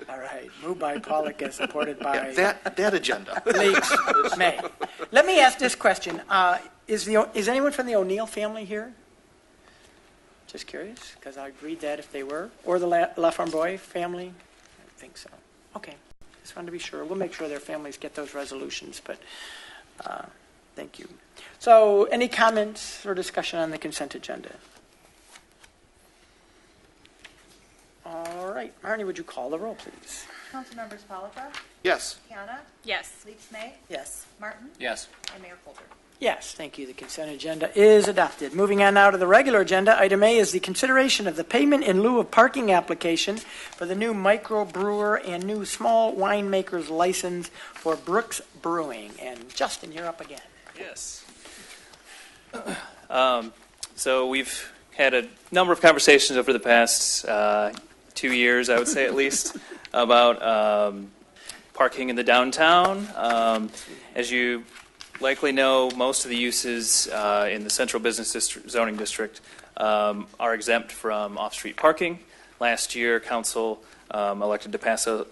S1: All right, moved by Pollock and supported by
S12: that agenda.
S1: Leaks. May. Let me ask this question: is anyone from the O'Neill family here? Just curious, because I'd read that if they were, or the Laframboise family. I think so. Okay, just wanted to be sure. We'll make sure their families get those resolutions. But thank you. So, any comments or discussion on the consent agenda? All right, Marnie, would you call the roll, please?
S2: Councilmembers Polika?
S12: Yes.
S2: Piana?
S10: Yes.
S2: Leaks May?
S4: Yes.
S2: Martin?
S19: Yes.
S2: And Mayor Coulter.
S1: Yes, thank you. The consent agenda is adopted. Moving on now to the regular agenda, item A is the consideration of the payment in lieu of parking application for the new microbrewer and new small winemaker's license for Brooks Brewing. And Justin, you're up again.
S16: Yes. So we've had a number of conversations over the past 2 years, I would say at least, about parking in the downtown. As you likely know, most of the uses in the central business zoning district are exempt from off-street parking. Last year, council elected to pass a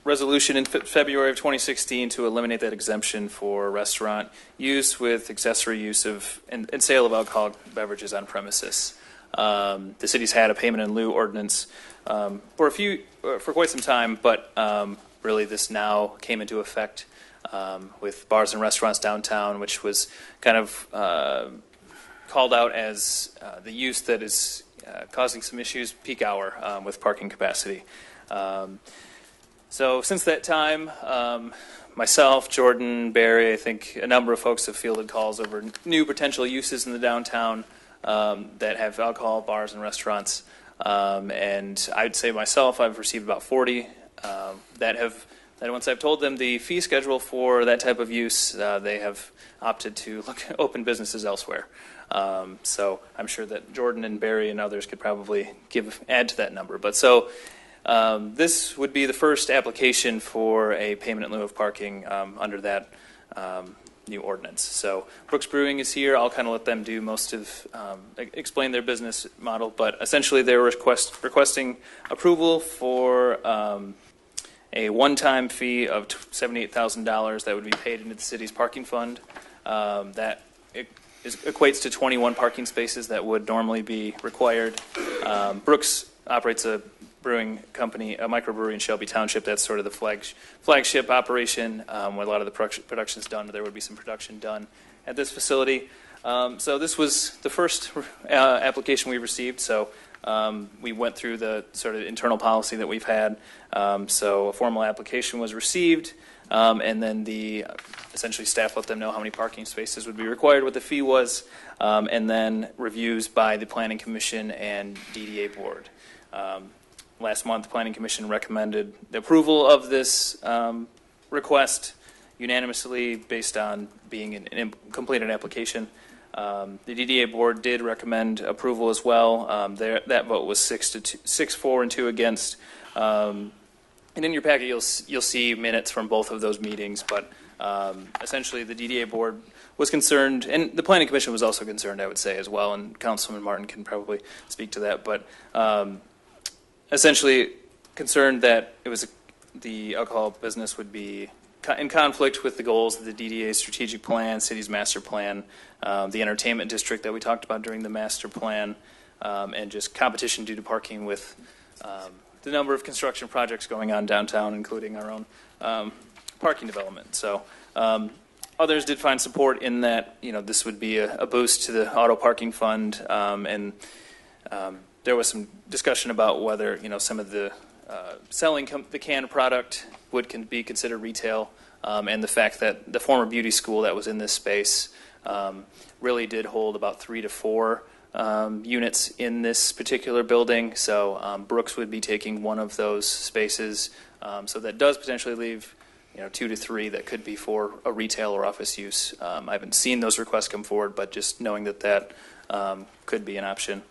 S16: resolution in February of 2016 to eliminate that exemption for restaurant use with accessory use of and sale of alcoholic beverages on premises. The city's had a payment in lieu ordinance for quite some time, but really this now came into effect with bars and restaurants downtown, which was kind of called out as the use that is causing some issues peak hour with parking capacity. So since that time, myself, Jordan, Barry, I think a number of folks have fielded calls over new potential uses in the downtown that have alcohol, bars, and restaurants. And I'd say myself, I've received about 40 that once I've told them the fee schedule for that type of use, they have opted to open businesses elsewhere. So I'm sure that Jordan and Barry and others could probably add to that number. But so this would be the first application for a payment in lieu of parking under that new ordinance. So Brooks Brewing is here. I'll kind of let them do most of, explain their business model. But essentially they're requesting approval for a one-time fee of $78,000 that would be paid into the city's parking fund. That equates to 21 parking spaces that would normally be required. Brooks operates a brewing company, a microbrewery in Shelby Township. That's sort of the flagship operation where a lot of the production is done. There would be some production done at this facility. So this was the first application we received. So we went through the sort of internal policy that we've had. So a formal application was received, and then essentially staff let them know how many parking spaces would be required, what the fee was, and then reviews by the Planning Commission and DDA Board. Last month, the Planning Commission recommended the approval of this request unanimously based on being an completed application. The DDA Board did recommend approval as well. That vote was 6-4 and 2 against. And in your packet, you'll see minutes from both of those meetings. But essentially, the DDA Board was concerned, and the Planning Commission was also concerned, I would say, as well. And Councilman Martin can probably speak to that. But essentially, concerned that the alcohol business would be in conflict with the goals of the DDA strategic plan, city's master plan, the entertainment district that we talked about during the master plan, and just competition due to parking with the number of construction projects going on downtown, including our own parking development. So others did find support in that, this would be a boost to the auto parking fund, and there was some discussion about whether, some of the selling the canned product would be considered retail, and the fact that the former beauty school that was in this space really did hold about 3 to 4 units in this particular building. So Brooks would be taking one of those spaces. So that does potentially leave 2 to 3 that could be for a retail or office use. I haven't seen those requests come forward, but just knowing that could be an option.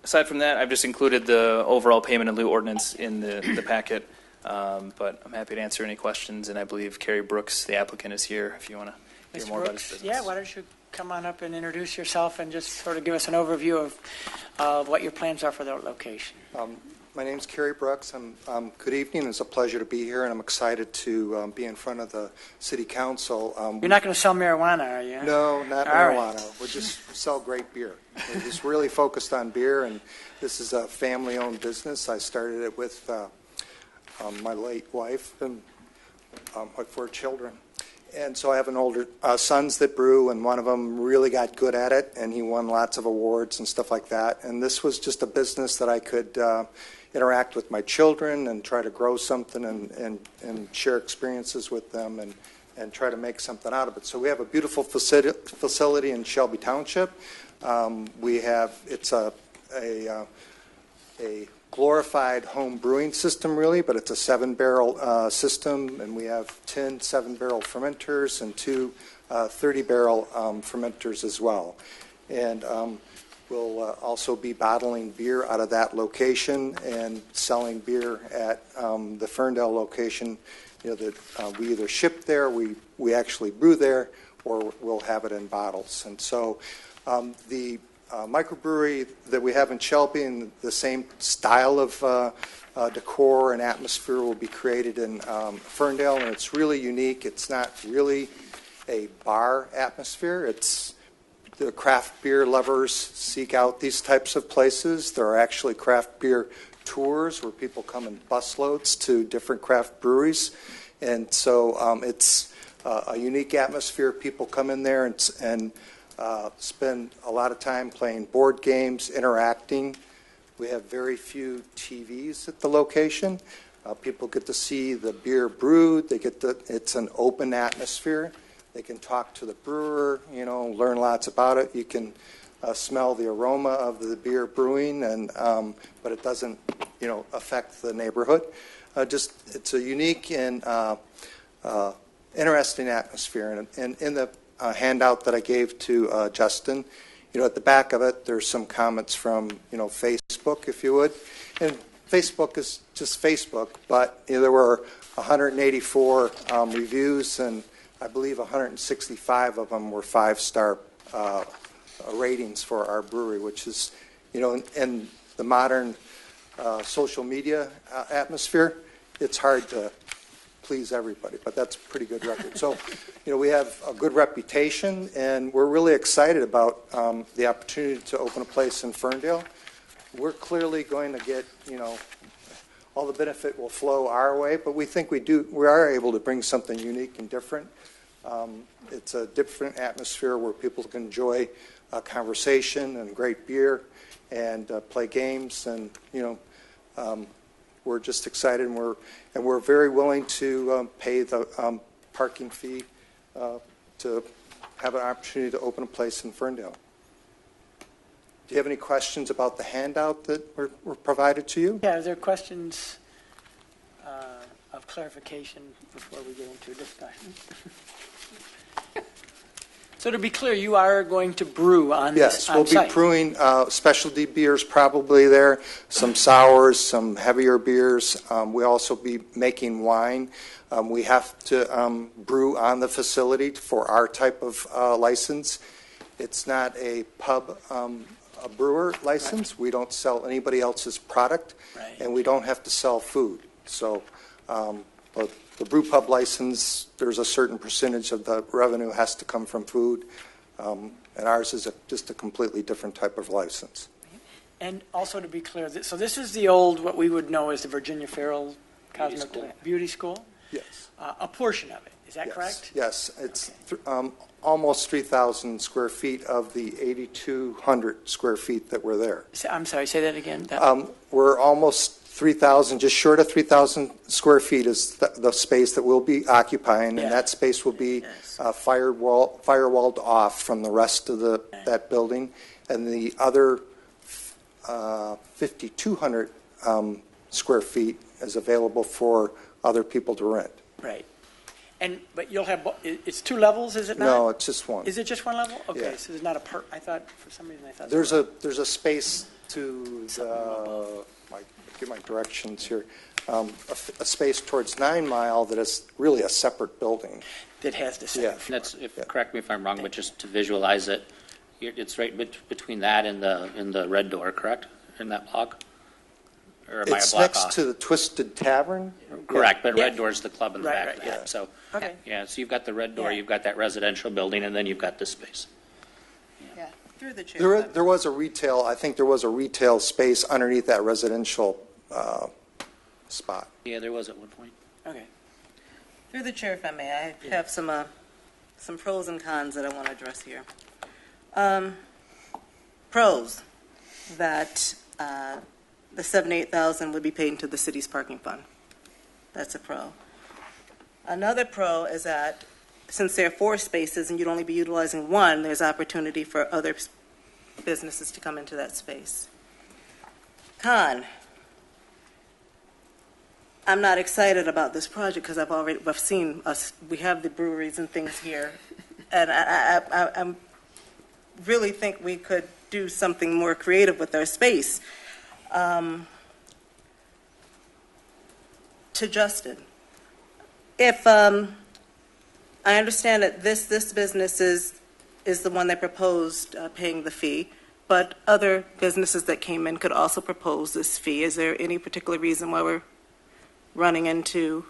S16: Aside from that, I've just included the overall payment in lieu ordinance in the packet, but I'm happy to answer any questions, and I believe Carrie Brooks, the applicant, is here if you want to hear
S1: Mr.
S16: more about
S1: Brooks,
S16: his business.
S1: yeah, why don't you come on up and introduce yourself and just sort of give us an overview of what your plans are for the location.
S21: My name's Kerry Brooks. Good evening. It's a pleasure to be here, and I'm excited to be in front of the City Council.
S1: You're not going to sell marijuana, are you?
S21: No, not
S1: All
S21: marijuana.
S1: right.
S21: We just sell great beer. We're just really focused on beer, and this is a family-owned business. I started it with my late wife and my 4 children. And so I have an older sons that brew, and one of them really got good at it, and he won lots of awards and stuff like that. And this was just a business that I could interact with my children and try to grow something and share experiences with them and try to make something out of it. So we have a beautiful facility in Shelby Township. It's a glorified home brewing system, really, but it's a 7-barrel system, and we have 10 7-barrel fermenters and 2 30-barrel fermenters as well. And we'll also be bottling beer out of that location and selling beer at the Ferndale location. That we either ship there, we actually brew there, or we'll have it in bottles. And so the microbrewery that we have in Shelby, and the same style of decor and atmosphere will be created in Ferndale, and it's really unique. It's not really a bar atmosphere. It's the craft beer lovers seek out these types of places. There are actually craft beer tours where people come in busloads to different craft breweries, and so it's a unique atmosphere. People come in there and spend a lot of time playing board games, interacting. We have very few TVs at the location. People get to see the beer brewed. It's an open atmosphere. They can talk to the brewer, learn lots about it. You can smell the aroma of the beer brewing, but it doesn't, affect the neighborhood. It's a unique and interesting atmosphere. And in the handout that I gave to Justin, at the back of it, there's some comments from, Facebook, if you would. And Facebook is just Facebook, but there were 184 reviews, and I believe 165 of them were 5-star ratings for our brewery, which is, in the modern social media atmosphere, it's hard to please everybody, but that's a pretty good record. So, we have a good reputation, and we're really excited about the opportunity to open a place in Ferndale. We're clearly going to get, all the benefit will flow our way, but we think we are able to bring something unique and different. It's a different atmosphere where people can enjoy conversation and great beer and play games, and we're just excited, and we're very willing to pay the parking fee to have an opportunity to open a place in Ferndale. Do you have any questions about the handout that were provided to you?
S1: Yeah, are there questions of clarification before we get into a discussion? So to be clear, you are going to brew on
S21: Yes,
S1: on
S21: we'll
S1: site.
S21: be brewing specialty beers probably there, some sours, some heavier beers. We'll also be making wine. We have to brew on the facility for our type of license. It's not a pub a brewer license. Right. We don't sell anybody else's product, right. And we don't have to sell food. So but the brew pub license, there's a certain percentage of the revenue has to come from food, and ours is just a completely different type of license.
S1: And also to be clear, so this is the old, what we would know as the Virginia Farrell Beauty School?
S21: Yes.
S1: A portion of it, is that correct?
S21: Yes, it's almost 3,000 square feet of the 8,200 square feet that were there.
S1: I'm sorry, say that again.
S21: We're almost 3,000, just short of 3,000 square feet is the space that we'll be occupying,
S1: Yeah.
S21: and that space will be firewalled off from the rest of that building. And the other 5,200 square feet is available for other people to rent.
S1: Right. But you'll have, it's 2 levels, is it not?
S21: No, it's just one.
S1: Is it just 1 level? Okay,
S21: Yeah.
S1: so there's not a I thought, for some reason, I thought.
S21: There's a space to get my directions here. A space towards 9 Mile that is really a separate building.
S1: That has the second
S21: Yeah.
S1: floor.
S5: That's, correct me if I'm wrong, but just to visualize it, it's right between that and the Red Door, correct? In that block? Or am I a
S21: It's
S5: block
S21: next
S5: off?
S21: to the Twisted Tavern.
S5: Correct, but
S1: Yeah.
S5: Red Door's the club in the
S1: Right,
S5: back of
S1: right,
S5: that.
S1: yeah.
S5: So,
S1: Okay.
S5: yeah, so you've got the Red Door,
S1: Yeah.
S5: you've got that residential building, and then you've got this space.
S4: Yeah, through the chair.
S21: There was a retail, I think there was a retail space underneath that residential spot.
S5: Yeah, there was at one point.
S1: Okay.
S4: Through the chair, if I may, I have some pros and cons that I want to address here. Pros, that the $78,000 would be paid into the city's parking fund. That's a pro. Another pro is that since there are 4 spaces and you'd only be utilizing 1, there's opportunity for other businesses to come into that space. Con, I'm not excited about this project because I've seen us, we have the breweries and things here, and I really think we could do something more creative with our space. To Justin, if I understand that this business is the one that proposed paying the fee, but other businesses that came in could also propose this fee. Is there any particular reason why we're running into,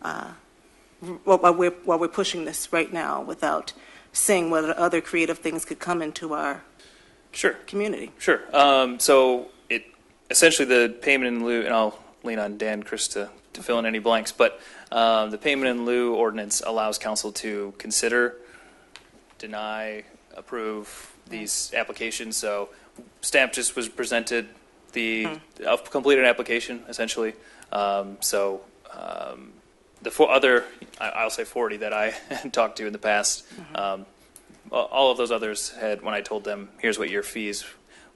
S4: while we're pushing this right now without seeing whether other creative things could come into our community?
S16: Sure. So it essentially the payment in lieu, and I'll lean on Dan, Chris to fill in any blanks, but the payment in lieu ordinance allows council to consider, deny, approve these applications. So Stamp just was presented the completed application essentially. The 4 other, I'll say 40 that I talked to in the past, all of those others had, when I told them, here's what your fees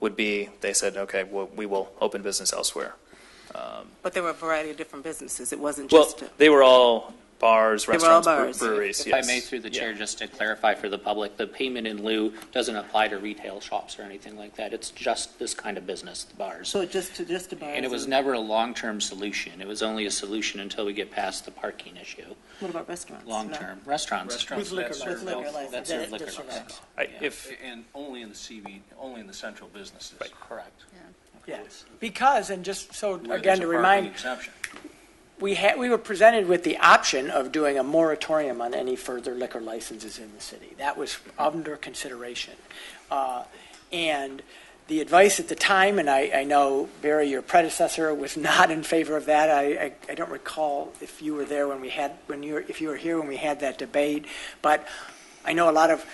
S16: would be, they said, okay, well, we will open business elsewhere.
S4: But there were a variety of different businesses. It wasn't
S16: Well,
S4: just.
S16: they were all bars,
S4: They were all
S16: restaurants,
S4: bars.
S16: breweries.
S5: If
S16: yes.
S5: I may, through the chair, just to clarify for the public, the payment in lieu doesn't apply to retail shops or anything like that. It's just this kind of business, the bars.
S4: So just to bars.
S5: And it was never a long-term solution. It was only a solution until we get past the parking issue.
S4: What about restaurants?
S5: Long-term. Restaurants.
S19: Restaurants
S5: With liquor
S19: that serve
S5: license.
S4: liquor license.
S5: That serve liquor
S4: That's
S5: license.
S19: And only in the CB, only in the central businesses.
S5: Right, correct.
S1: Yes. Because, and just so,
S19: Where
S1: again,
S19: there's
S1: to
S19: a parking
S1: remind,
S19: exemption.
S1: we were presented with the option of doing a moratorium on any further liquor licenses in the city. That was under consideration. And the advice at the time, and I know, Barry, your predecessor was not in favor of that. I don't recall if you were there if you were here when we had that debate, but I know a lot of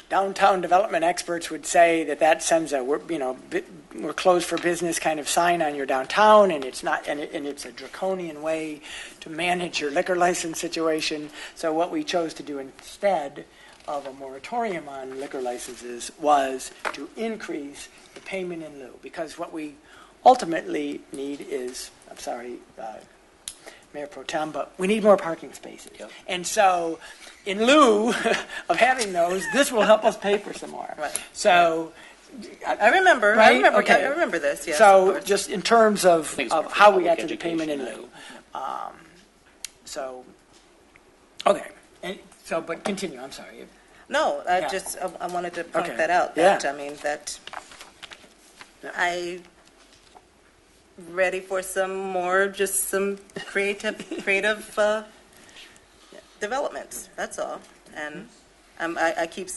S1: downtown development experts would say that sends a we're closed for business kind of sign on your downtown, and it's not, and it's a draconian way to manage your liquor license situation. So what we chose to do instead of a moratorium on liquor licenses was to increase the payment in lieu, because what we ultimately need is, I'm sorry, Mayor Pro Tem, but we need more parking spaces.
S5: Yep.
S1: And so in lieu of having those, this will help us pay for some more.
S4: Right.
S1: So
S4: I remember.
S1: Right?
S4: I remember.
S1: Okay.
S4: I remember this. Yes.
S1: So just in terms of
S5: it's more for
S1: how we
S5: public
S1: got to the payment in
S5: education.
S1: lieu. So, okay. And so, but continue, I'm sorry.
S4: No,
S1: Yeah.
S4: I wanted to point
S1: Okay.
S4: that out.
S1: Yeah.
S4: That I ready for some creative developments. That's all. And I've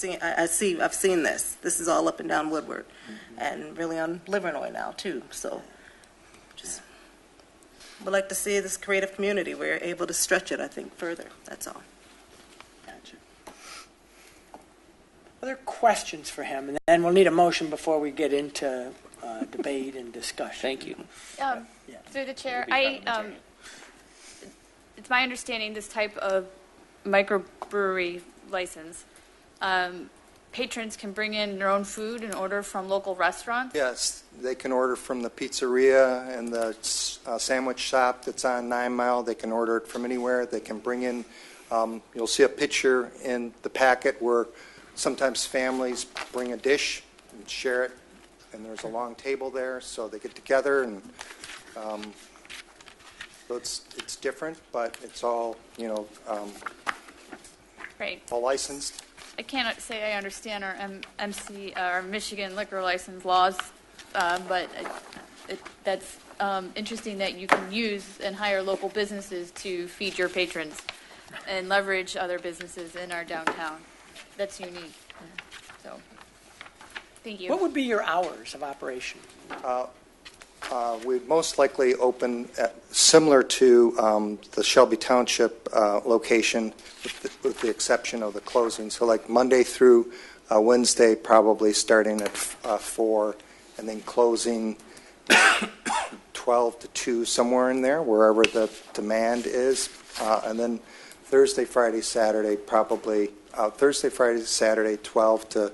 S4: seen this. This is all up and down Woodward, and really on Livernois now too. So, just would like to see this creative community. We're able to stretch it, I think, further. That's all.
S1: Gotcha. Other questions for him? And then we'll need a motion before we get into debate and discussion.
S5: Thank you.
S10: Through the chair,
S5: Will be parliamentarian.
S10: it's my understanding this type of microbrewery license, patrons can bring in their own food and order from local restaurants?
S21: Yes, they can order from the pizzeria and the sandwich shop that's on 9 Mile. They can order it from anywhere. They can bring in, you'll see a picture in the packet where sometimes families bring a dish and share it, and there's a long table there, so they get together, and so it's different, but it's all,
S10: Right.
S21: all licensed.
S10: I cannot say I understand our our Michigan liquor license laws, but that's interesting that you can use and hire local businesses to feed your patrons and leverage other businesses in our downtown. That's unique. So, thank you.
S1: What would be your hours of operation?
S21: We'd most likely open similar to the Shelby Township location, with the exception of the closing. So like Monday through Wednesday, probably starting at 4, and then closing 12 to 2, somewhere in there, wherever the demand is. And then Thursday, Friday, Saturday, probably Thursday, Friday, Saturday, 12 to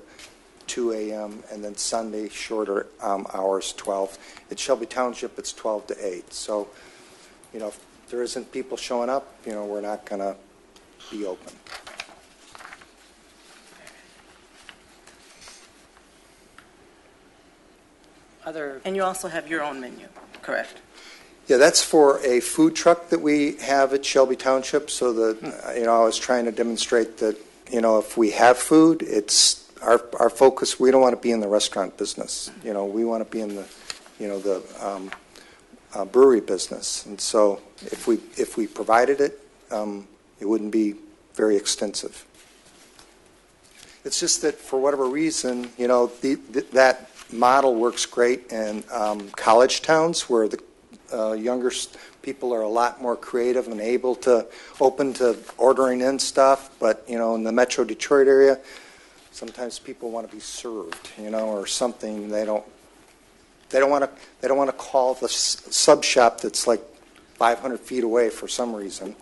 S21: 2 a.m., and then Sunday, shorter hours, 12. At Shelby Township, it's 12 to 8. So, if there isn't people showing up, we're not going to be open.
S4: And you also have your own menu, correct?
S21: Yeah, that's for a food truck that we have at Shelby Township. So that, I was trying to demonstrate that, if we have food, it's our focus. We don't want to be in the restaurant business. We want to be in the, brewery business. And so if we provided it, it wouldn't be very extensive. It's just that for whatever reason, that model works great in college towns where the younger people are a lot more creative and open to ordering in stuff. But, in the Metro Detroit area, sometimes people want to be served, or something. They don't want to call the sub shop that's like 500 feet away for some reason,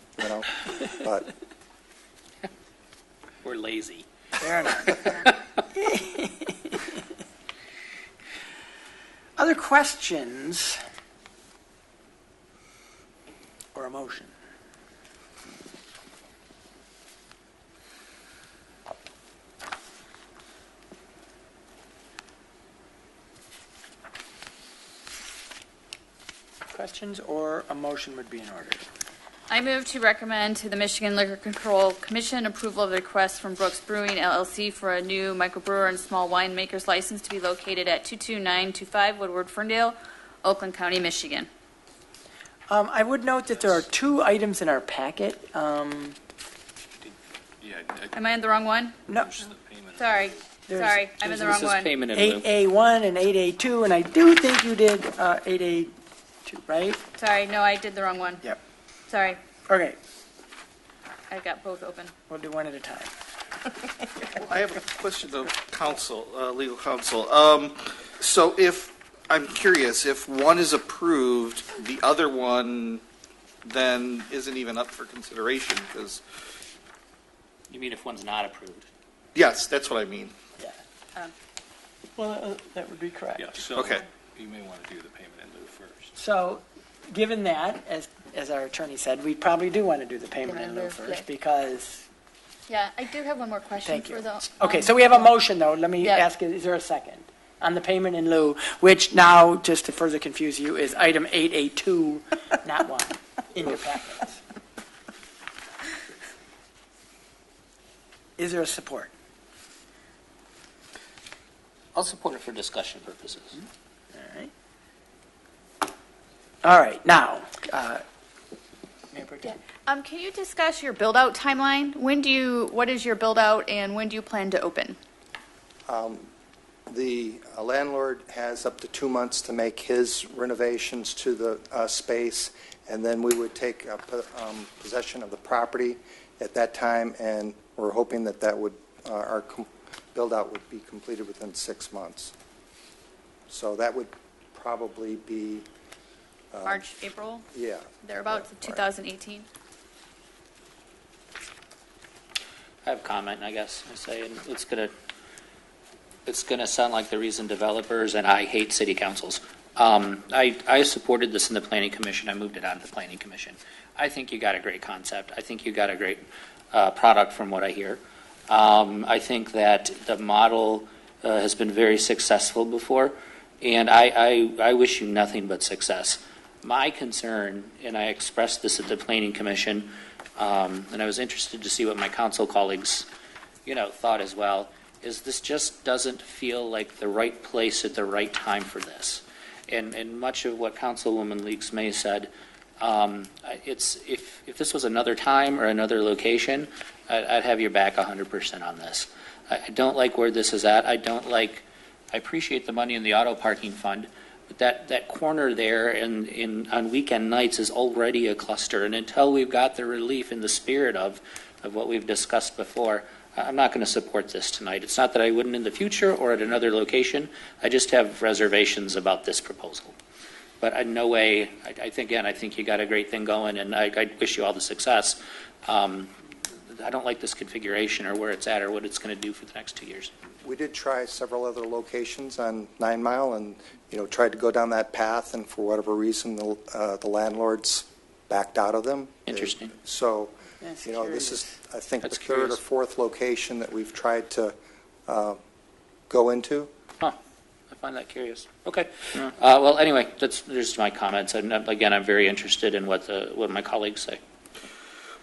S21: But
S5: We're lazy.
S1: Fair enough. Other questions or a motion? Questions or a motion would be in order.
S10: I move to recommend to the Michigan Liquor Control Commission approval of the request from Brooks Brewing LLC for a new microbrewer and small winemaker's license to be located at 22925 Woodward Ferndale, Oakland County, Michigan.
S1: I would note that there are 2 items in our packet.
S10: Am I in the wrong one?
S1: No.
S10: Sorry. Sorry, I'm in the wrong one.
S1: 8A1 and 8A2, and I do think you did 8A2, right?
S10: Sorry, no, I did the wrong one.
S1: Yep.
S10: Sorry.
S1: Okay,
S10: I got both open.
S1: we'll do one at a time.
S12: I have a question of counsel, legal counsel. So I'm curious, if one is approved, the other one then isn't even up for consideration, because...
S5: You mean if one's not approved?
S12: Yes, that's what I mean.
S1: Well, that would be correct.
S19: Yeah, so
S12: Okay.
S19: you may want to do the payment in lieu first.
S1: So, given that, as our attorney said, we probably do want to do the payment in lieu first because,
S10: Yeah, I do have one more question
S1: thank you.
S10: for the.
S1: Okay, so we have a motion though. Let me
S10: Yeah.
S1: ask, is there a second on the payment in lieu, which now, just to further confuse you, is item 8A2, not 1, in your packets. Is there a support?
S5: I'll support it for discussion purposes.
S1: All right, now, Mayor Pro Tem.
S10: Can you discuss your build-out timeline? What is your build-out and when do you plan to open?
S21: The landlord has up to 2 months to make his renovations to the space, and then we would take possession of the property at that time, and we're hoping that our build-out would be completed within 6 months. So that would probably be
S10: March, April,
S21: yeah.
S10: thereabouts of 2018.
S5: I have a comment, I guess. I say, and it's gonna sound like the reason developers and I hate city councils. I supported this in the planning commission. I moved it out of the planning commission. I think you got a great concept. I think you got a great product from what I hear. I think that the model has been very successful before, and I wish you nothing but success. My concern, and I expressed this at the planning commission, and I was interested to see what my council colleagues, thought as well, is this just doesn't feel like the right place at the right time for this. And much of what Councilwoman Leaks May said, if this was another time or another location, I'd have your back 100% on this. I don't like where this is at. I appreciate the money in the auto parking fund, but that corner there on weekend nights is already a cluster. And until we've got the relief in the spirit of what we've discussed before, I'm not going to support this tonight. It's not that I wouldn't in the future or at another location. I just have reservations about this proposal. But in no way, I think you got a great thing going, and I wish you all the success. I don't like this configuration or where it's at or what it's going to do for the next 2 years.
S21: We did try several other locations on 9 Mile and, tried to go down that path, and for whatever reason, the landlords backed out of them.
S5: Interesting.
S21: So, this is, I think, the third or fourth location that we've tried to go into.
S5: Huh. I find that curious. Okay. Well, anyway, that's just my comments. And again, I'm very interested in what my colleagues say.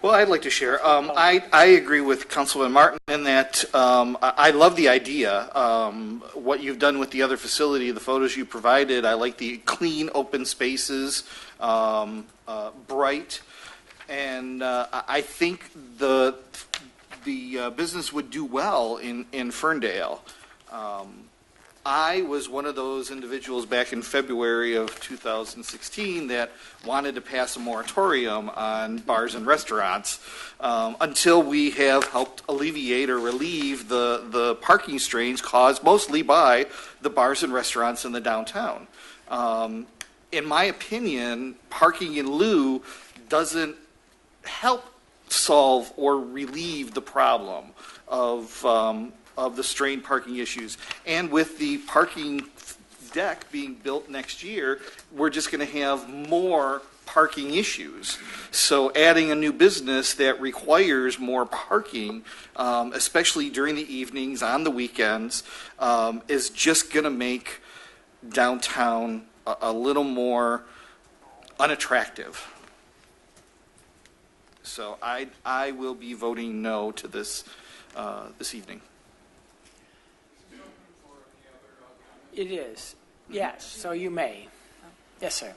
S12: Well, I'd like to share. I agree with Councilman Martin in that I love the idea. What you've done with the other facility, the photos you provided, I like the clean, open spaces, bright, and I think the business would do well in Ferndale. I was one of those individuals back in February of 2016 that wanted to pass a moratorium on bars and restaurants until we have helped alleviate or relieve the parking strains caused mostly by the bars and restaurants in the downtown. In my opinion, parking in lieu doesn't help solve or relieve the problem of the strained parking issues. And with the parking deck being built next year, we're just going to have more parking issues. So adding a new business that requires more parking, especially during the evenings, on the weekends, is just going to make downtown a little more unattractive. So I will be voting no to this this evening.
S1: It is. Yes, so you may. Yes, sir.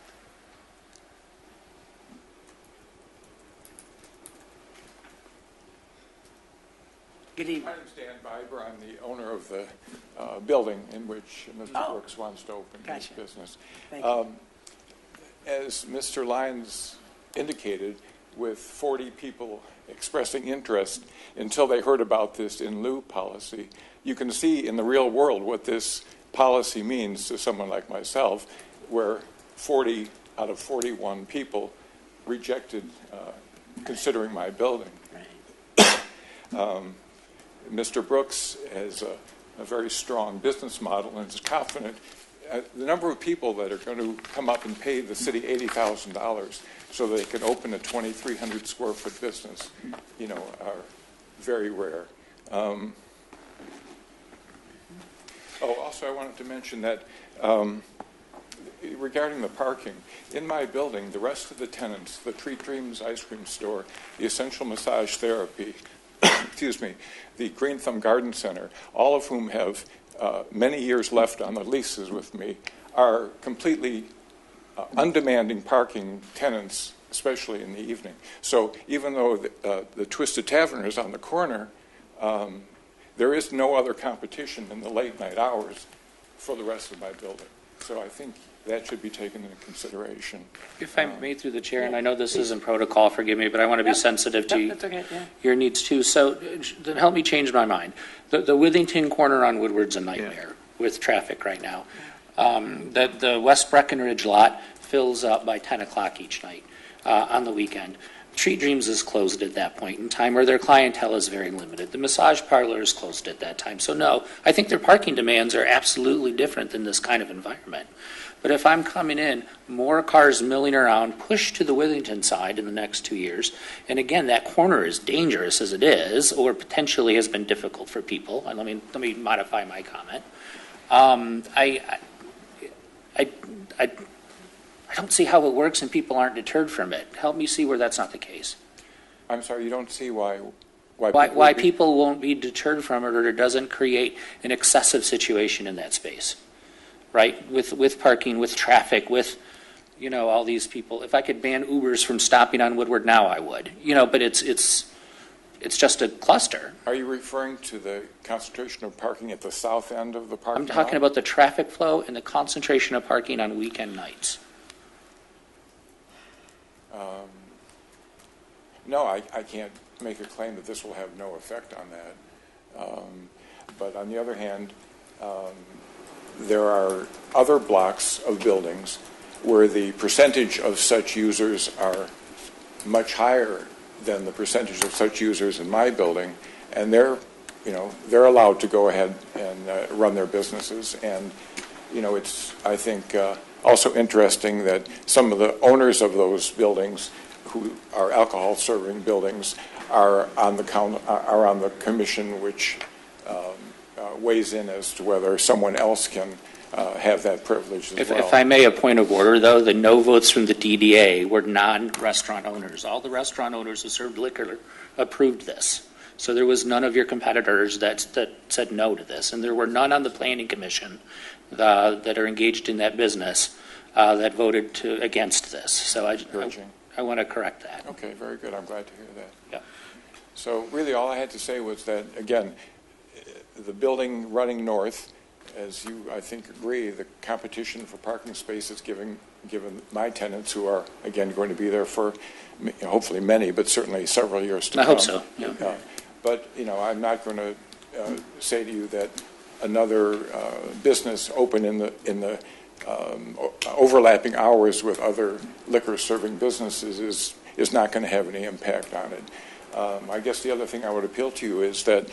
S1: Good evening.
S6: My name is Dan Biber. I'm the owner of the building in which Mr. Brooks wants to open his business.
S1: Thank you.
S6: As Mr. Lyons indicated, with 40 people expressing interest until they heard about this in lieu policy, you can see in the real world what this policy means to someone like myself, where 40 out of 41 people rejected considering my building. Mr. Brooks has a very strong business model and is confident. The number of people that are going to come up and pay the city $80,000 so they can open a 2,300 square foot business, are very rare. Also, I wanted to mention that regarding the parking, in my building, the rest of the tenants, the Treat Dreams ice cream store, the Essential Massage Therapy, excuse me, the Green Thumb Garden Center, all of whom have many years left on the leases with me, are completely undemanding parking tenants, especially in the evening. So even though the Twisted Tavern is on the corner, there is no other competition in the late night hours for the rest of my building. So I think that should be taken into consideration.
S5: If I may, through the chair, and I know this isn't protocol, forgive me, but I want to be sensitive to
S1: That's okay, yeah.
S5: your needs too. So then help me change my mind. The Withington corner on Woodward's a nightmare with traffic right now. The West Breckenridge lot fills up by 10 o'clock each night on the weekend. Treat Dreams is closed at that point in time, or their clientele is very limited. The massage parlor is closed at that time. So no, I think their parking demands are absolutely different than this kind of environment. But if I'm coming in, more cars milling around, pushed to the Withington side in the next 2 years, and again, that corner is dangerous as it is, or potentially has been difficult for people. And let me modify my comment. I don't see how it works and people aren't deterred from it. Help me see where that's not the case.
S6: I'm sorry, you don't see why
S5: People won't be deterred from it, or it doesn't create an excessive situation in that space, right? With parking, with traffic, with, all these people. If I could ban Ubers from stopping on Woodward now, I would. But it's just a cluster.
S6: Are you referring to the concentration of parking at the south end of the parking
S5: I'm talking
S6: lot?
S5: about the traffic flow and the concentration of parking on weekend nights.
S6: No, I can't make a claim that this will have no effect on that. But on the other hand, there are other blocks of buildings where the percentage of such users are much higher than the percentage of such users in my building, and they're allowed to go ahead and run their businesses. And it's, I think, also interesting that some of the owners of those buildings, who are alcohol-serving buildings, are on the commission, which weighs in as to whether someone else can have that privilege as well.
S5: If I may, a point of order, though, the no votes from the DDA were non-restaurant owners. All the restaurant owners who served liquor approved this. So there was none of your competitors that said no to this, and there were none on the Planning Commission that are engaged in that business that voted against this. So I want to correct that.
S6: Okay, very good. I'm glad to hear that.
S5: Yeah.
S6: So really all I had to say was that, again, the building running north, as you, I think, agree, the competition for parking spaces given my tenants, who are, again, going to be there for hopefully many, but certainly several years to come.
S5: I hope so, yeah.
S6: But, I'm not going to say to you that another business open in the overlapping hours with other liquor-serving businesses is not going to have any impact on it. I guess the other thing I would appeal to you is that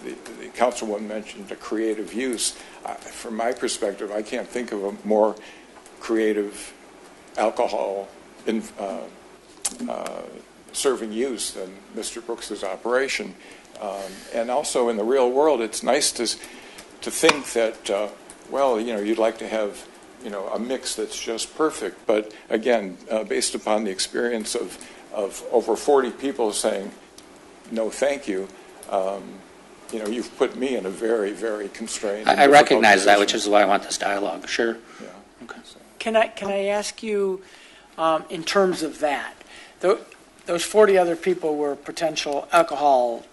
S6: the councilwoman mentioned a creative use. From my perspective, I can't think of a more creative alcohol serving use than Mr. Brooks's operation. And also in the real world, it's nice to think that, you'd like to have, a mix that's just perfect. But again, based upon the experience of over 40 people saying, no, thank you, you've put me in a very, very constrained.
S5: I recognize that, which is why I want this dialogue. Sure.
S6: Yeah.
S5: Okay.
S1: Can I ask you, in terms of that, those 40 other people were potential alcohol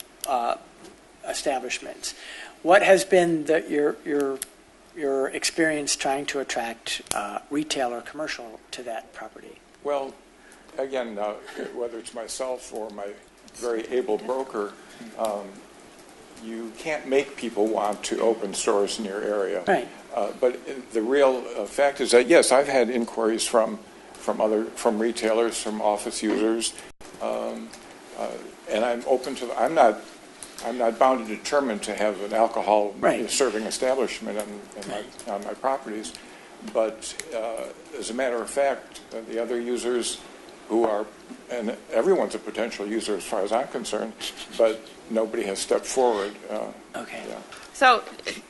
S1: establishments. What has been your experience trying to attract retail or commercial to that property?
S6: Well, again, whether it's myself or my very able broker, you can't make people want to open stores in your area.
S1: Right.
S6: But the real fact is that, yes, I've had inquiries from retailers, from office users, and I'm open to. I'm not bound and determined to have an alcohol serving establishment on my properties, but as a matter of fact, the other users who are, and everyone's a potential user as far as I'm concerned, but nobody has stepped forward.
S1: Okay.
S6: Yeah.
S10: So,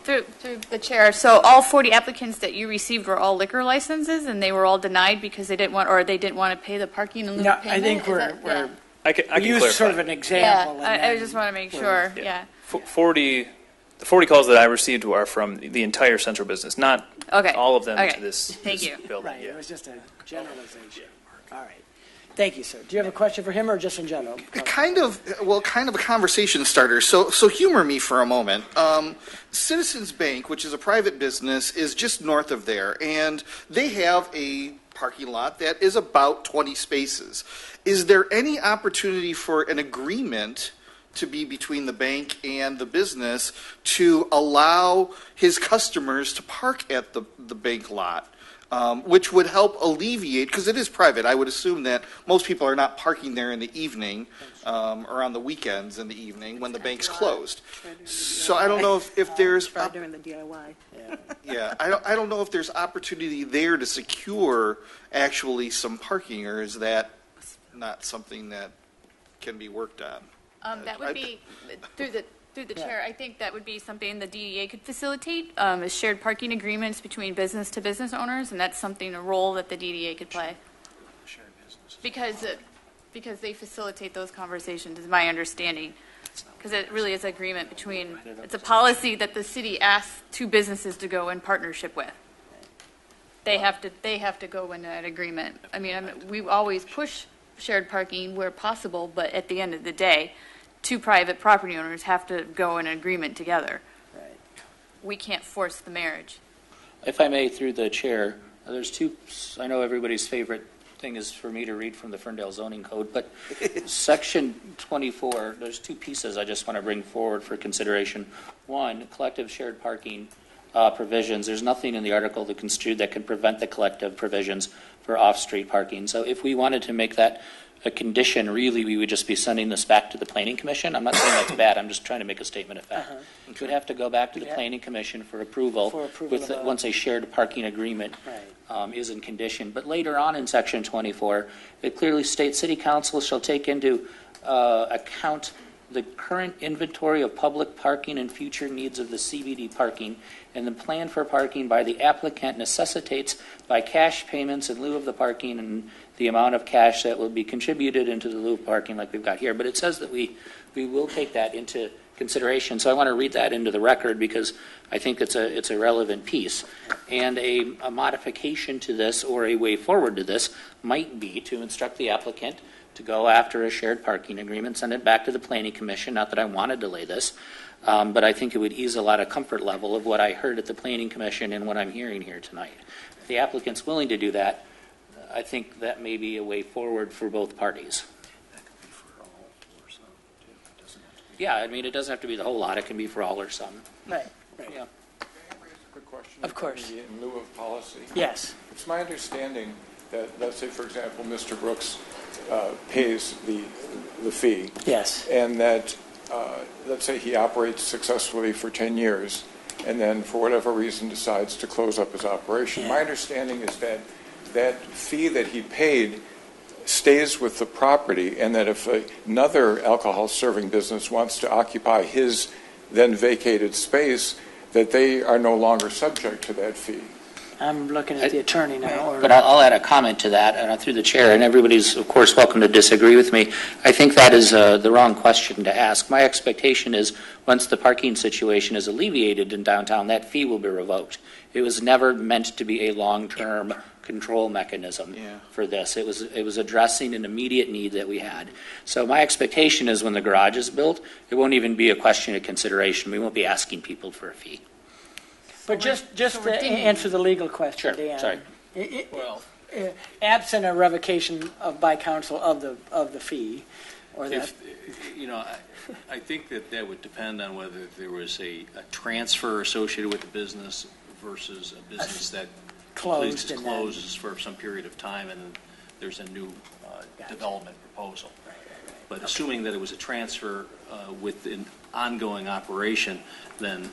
S10: through the chair, so all 40 applicants that you received were all liquor licenses, and they were all denied because they didn't want to pay the parking in lieu of payment?
S1: I think
S16: I can
S1: use
S16: clarify.
S1: sort of an example.
S10: Yeah, I just want to make sure. Yeah.
S16: 40 calls that I received are from the entire central business, not all of them to this,
S10: Thank you.
S16: building.
S1: Right, it was just a generalization. All right. Thank you, sir. Do you have a question for him or just in general?
S12: Kind of a conversation starter. So humor me for a moment. Citizens Bank, which is a private business, is just north of there, and they have a parking lot that is about 20 spaces. Is there any opportunity for an agreement to be between the bank and the business to allow his customers to park at the bank lot. Which would help alleviate, because it is private. I would assume that most people are not parking there in the evening or on the weekends in the evening when the bank's closed. So I don't know if there's
S4: during the DIY.
S12: yeah, I don't know if there's opportunity there to secure actually some parking, or is that not something that can be worked on?
S10: That would be through the chair. I think that would be something the DDA could facilitate, is shared parking agreements between business to business owners, and that's something, a role that the DDA could play. Because they facilitate those conversations, is my understanding. Because it really is an agreement between, it's a policy that the city asks two businesses to go in partnership with. They have to go in that agreement. I mean, we always push shared parking where possible, but at the end of the day, two private property owners have to go in an agreement together.
S1: Right.
S10: We can't force the marriage.
S5: If I may, through the chair, there's two, I know everybody's favorite thing is for me to read from the Ferndale zoning code, but section 24, there's two pieces I just want to bring forward for consideration. One, collective shared parking provisions. There's nothing in the article that construed that can prevent the collective provisions for off-street parking. So if we wanted to make that a condition, really, we would just be sending this back to the Planning Commission. I'm not saying that's bad. I'm just trying to make a statement of fact. It would have to go back to the Planning Commission for approval, once a shared parking agreement is in condition. But later on in Section 24, it clearly states City Council shall take into account the current inventory of public parking and future needs of the CBD parking, and the plan for parking by the applicant necessitates by cash payments in lieu of the parking and the amount of cash that will be contributed into the lieu of parking like we've got here. But it says that we will take that into consideration. So I want to read that into the record because I think it's a relevant piece. And a modification to this or a way forward to this might be to instruct the applicant to go after a shared parking agreement, send it back to the Planning Commission. Not that I want to delay this, but I think it would ease a lot of comfort level of what I heard at the Planning Commission and what I'm hearing here tonight. If the applicant's willing to do that, I think that may be a way forward for both parties. Yeah, I mean, it doesn't have to be the whole lot. It can be for all or some.
S1: Right.
S5: Yeah.
S6: Quick question.
S1: Of course.
S6: In lieu of policy.
S1: Yes.
S6: It's my understanding that, let's say, for example, Mr. Brooks pays the fee.
S1: Yes.
S6: And that, let's say he operates successfully for 10 years and then for whatever reason decides to close up his operation. My understanding is that that fee that he paid stays with the property, and that if another alcohol serving business wants to occupy his then vacated space, that they are no longer subject to that fee.
S1: I'm looking at the attorney now.
S5: But I'll add a comment to that through the chair, and everybody's, of course, welcome to disagree with me. I think that is the wrong question to ask. My expectation is once the parking situation is alleviated in downtown, that fee will be revoked. It was never meant to be a long-term control mechanism for this. It was addressing an immediate need that we had. So my expectation is when the garage is built, it won't even be a question of consideration. We won't be asking people for a fee.
S1: But just to answer the legal question,
S5: Sure.
S1: Dan.
S5: Sorry.
S1: Absent a revocation by council of the fee, or that.
S19: I think that would depend on whether there was a transfer associated with the business versus a business that closes for some period of time and then there's a new development proposal. But assuming that it was a transfer with an ongoing operation, then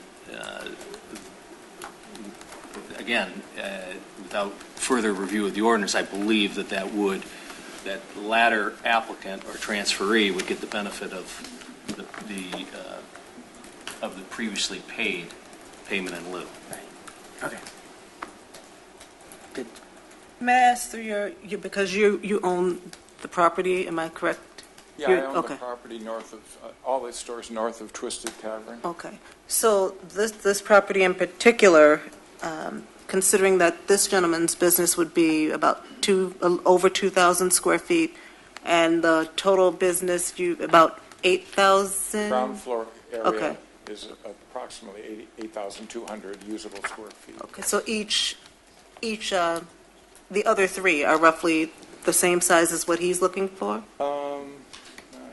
S19: again, without further review of the ordinance, I believe that latter applicant or transferee would get the benefit of the previously paid payment in lieu.
S1: Okay. Good.
S4: May I ask through because you own the property, am I correct?
S6: Yeah, I own the property north of, all the stores north of Twisted Tavern.
S4: Okay. So this property in particular, considering that this gentleman's business would be about over 2,000 square feet, and the total business, about 8,000?
S6: Ground floor area is approximately 8,200 usable square feet.
S4: Okay, so each the other three are roughly the same size as what he's looking for?
S6: I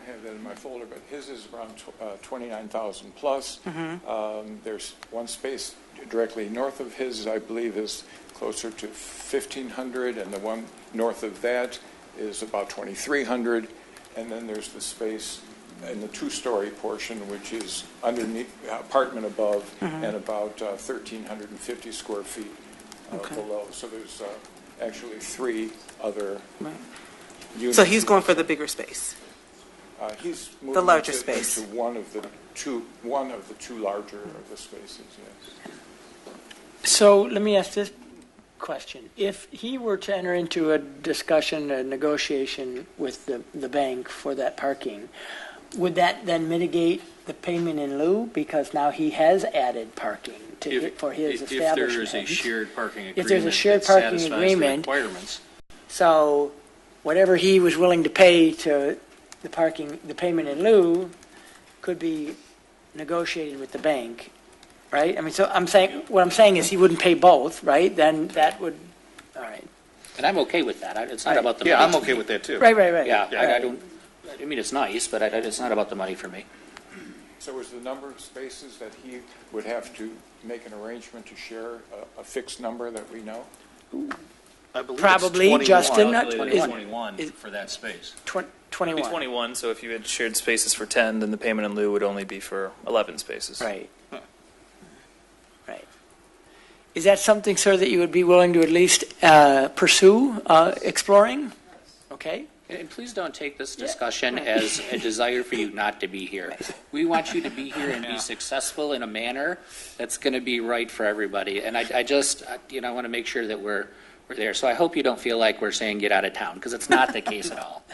S6: have that in my folder, but his is around 29,000 plus. There's one space directly north of his, I believe, is closer to 1,500, and the one north of that is about 2,300. And then there's the space in the two-story portion, which is underneath, apartment above, and about 1,350 square feet below. So there's actually three other units.
S4: So he's going for the bigger space.
S6: He's moving
S4: The larger
S6: into
S4: space.
S6: one of the two larger of the spaces. Yes.
S1: So let me ask this question. If he were to enter into a discussion, a negotiation with the bank for that parking, would that then mitigate the payment in lieu because now he has added parking for his establishment?
S19: If there is a shared parking agreement.
S1: If there's a shared
S19: that
S1: parking
S19: satisfies the
S1: agreement,
S19: requirements.
S1: so whatever he was willing to pay to the payment in lieu could be negotiated with the bank, right? I mean, so what I'm saying is he wouldn't pay both, right? Then that would, all right.
S5: And I'm okay with that. It's not
S1: Right.
S5: about the money.
S12: Yeah, I'm
S5: to
S12: okay
S5: me.
S12: with that too.
S1: Right.
S5: Yeah,
S1: All right.
S5: I don't, I mean, it's nice, but it's not about the money for me.
S6: So is the number of spaces that he would have to make an arrangement to share a fixed number that we know?
S12: I believe
S1: Probably,
S12: it's 21.
S1: Justin,
S19: Calculated
S1: is-
S19: 21 for that space.
S1: 21.
S16: It'd be 21, so if you had shared spaces for 10, then the payment in lieu would only be for 11 spaces.
S1: Right. Right. Is that something, sir, that you would be willing to at least pursue exploring? Okay.
S5: And please don't take this discussion as a desire for you not to be here. We want you to be here and be successful in a manner that's going to be right for everybody. And I just, I want to make sure that we're there. So I hope you don't feel like we're saying get out of town, because it's not the case at all.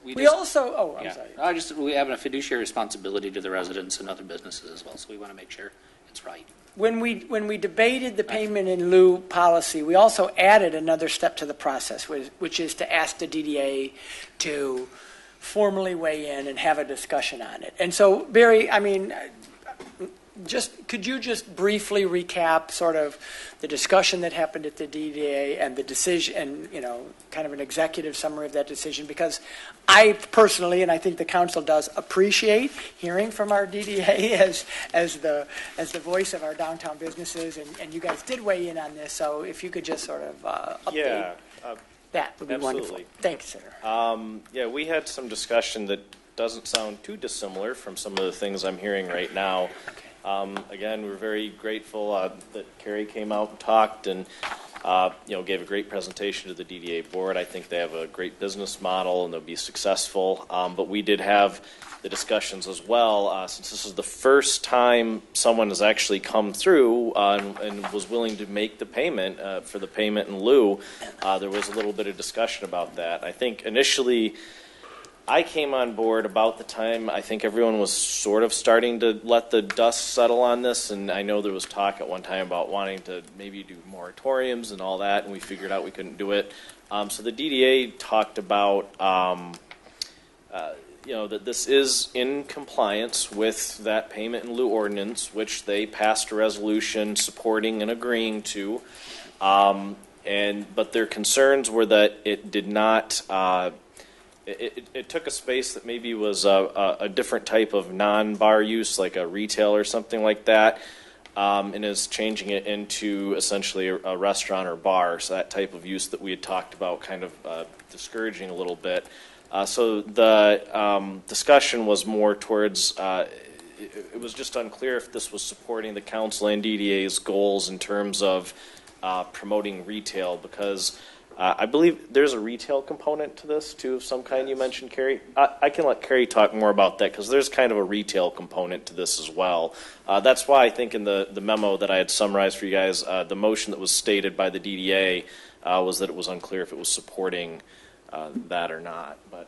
S5: We
S1: also, I'm sorry.
S5: We have a fiduciary responsibility to the residents and other businesses as well, so we want to make sure it's right.
S1: When we debated the payment in lieu policy, we also added another step to the process, which is to ask the DDA to formally weigh in and have a discussion on it. And so, Barry, I mean, could you just briefly recap sort of the discussion that happened at the DDA and the decision, and kind of an executive summary of that decision? Because I personally, and I think the council does, appreciate hearing from our DDA as the voice of our downtown businesses, and you guys did weigh in on this. So if you could just sort of update, that would be wonderful.
S8: Absolutely.
S1: Thanks, sir.
S8: We had some discussion that doesn't sound too dissimilar from some of the things I'm hearing right now. Again, we're very grateful that Carrie came out and talked and gave a great presentation to the DDA board. I think they have a great business model and they'll be successful. But we did have the discussions as well, since this is the first time someone has actually come through and was willing to make the payment for the payment in lieu. There was a little bit of discussion about that. I think initially I came on board about the time I think everyone was sort of starting to let the dust settle on this, and I know there was talk at one time about wanting to maybe do moratoriums and all that, and we figured out we couldn't do it. So the DDA talked about that this is in compliance with that payment in lieu ordinance, which they passed a resolution supporting and agreeing to, but their concerns were that it did not. It took a space that maybe was a different type of non-bar use, like a retail or something like that, and is changing it into essentially a restaurant or bar, so that type of use that we had talked about kind of discouraging a little bit. So the discussion was more towards, it was just unclear if this was supporting the council and DDA's goals in terms of promoting retail, because I believe there's a retail component to this, too, of some kind. You mentioned, Carrie. I can let Carrie talk more about that, because there's kind of a retail component to this as well. That's why I think in the memo that I had summarized for you guys, the motion that was stated by the DDA was that it was unclear if it was supporting that or not. But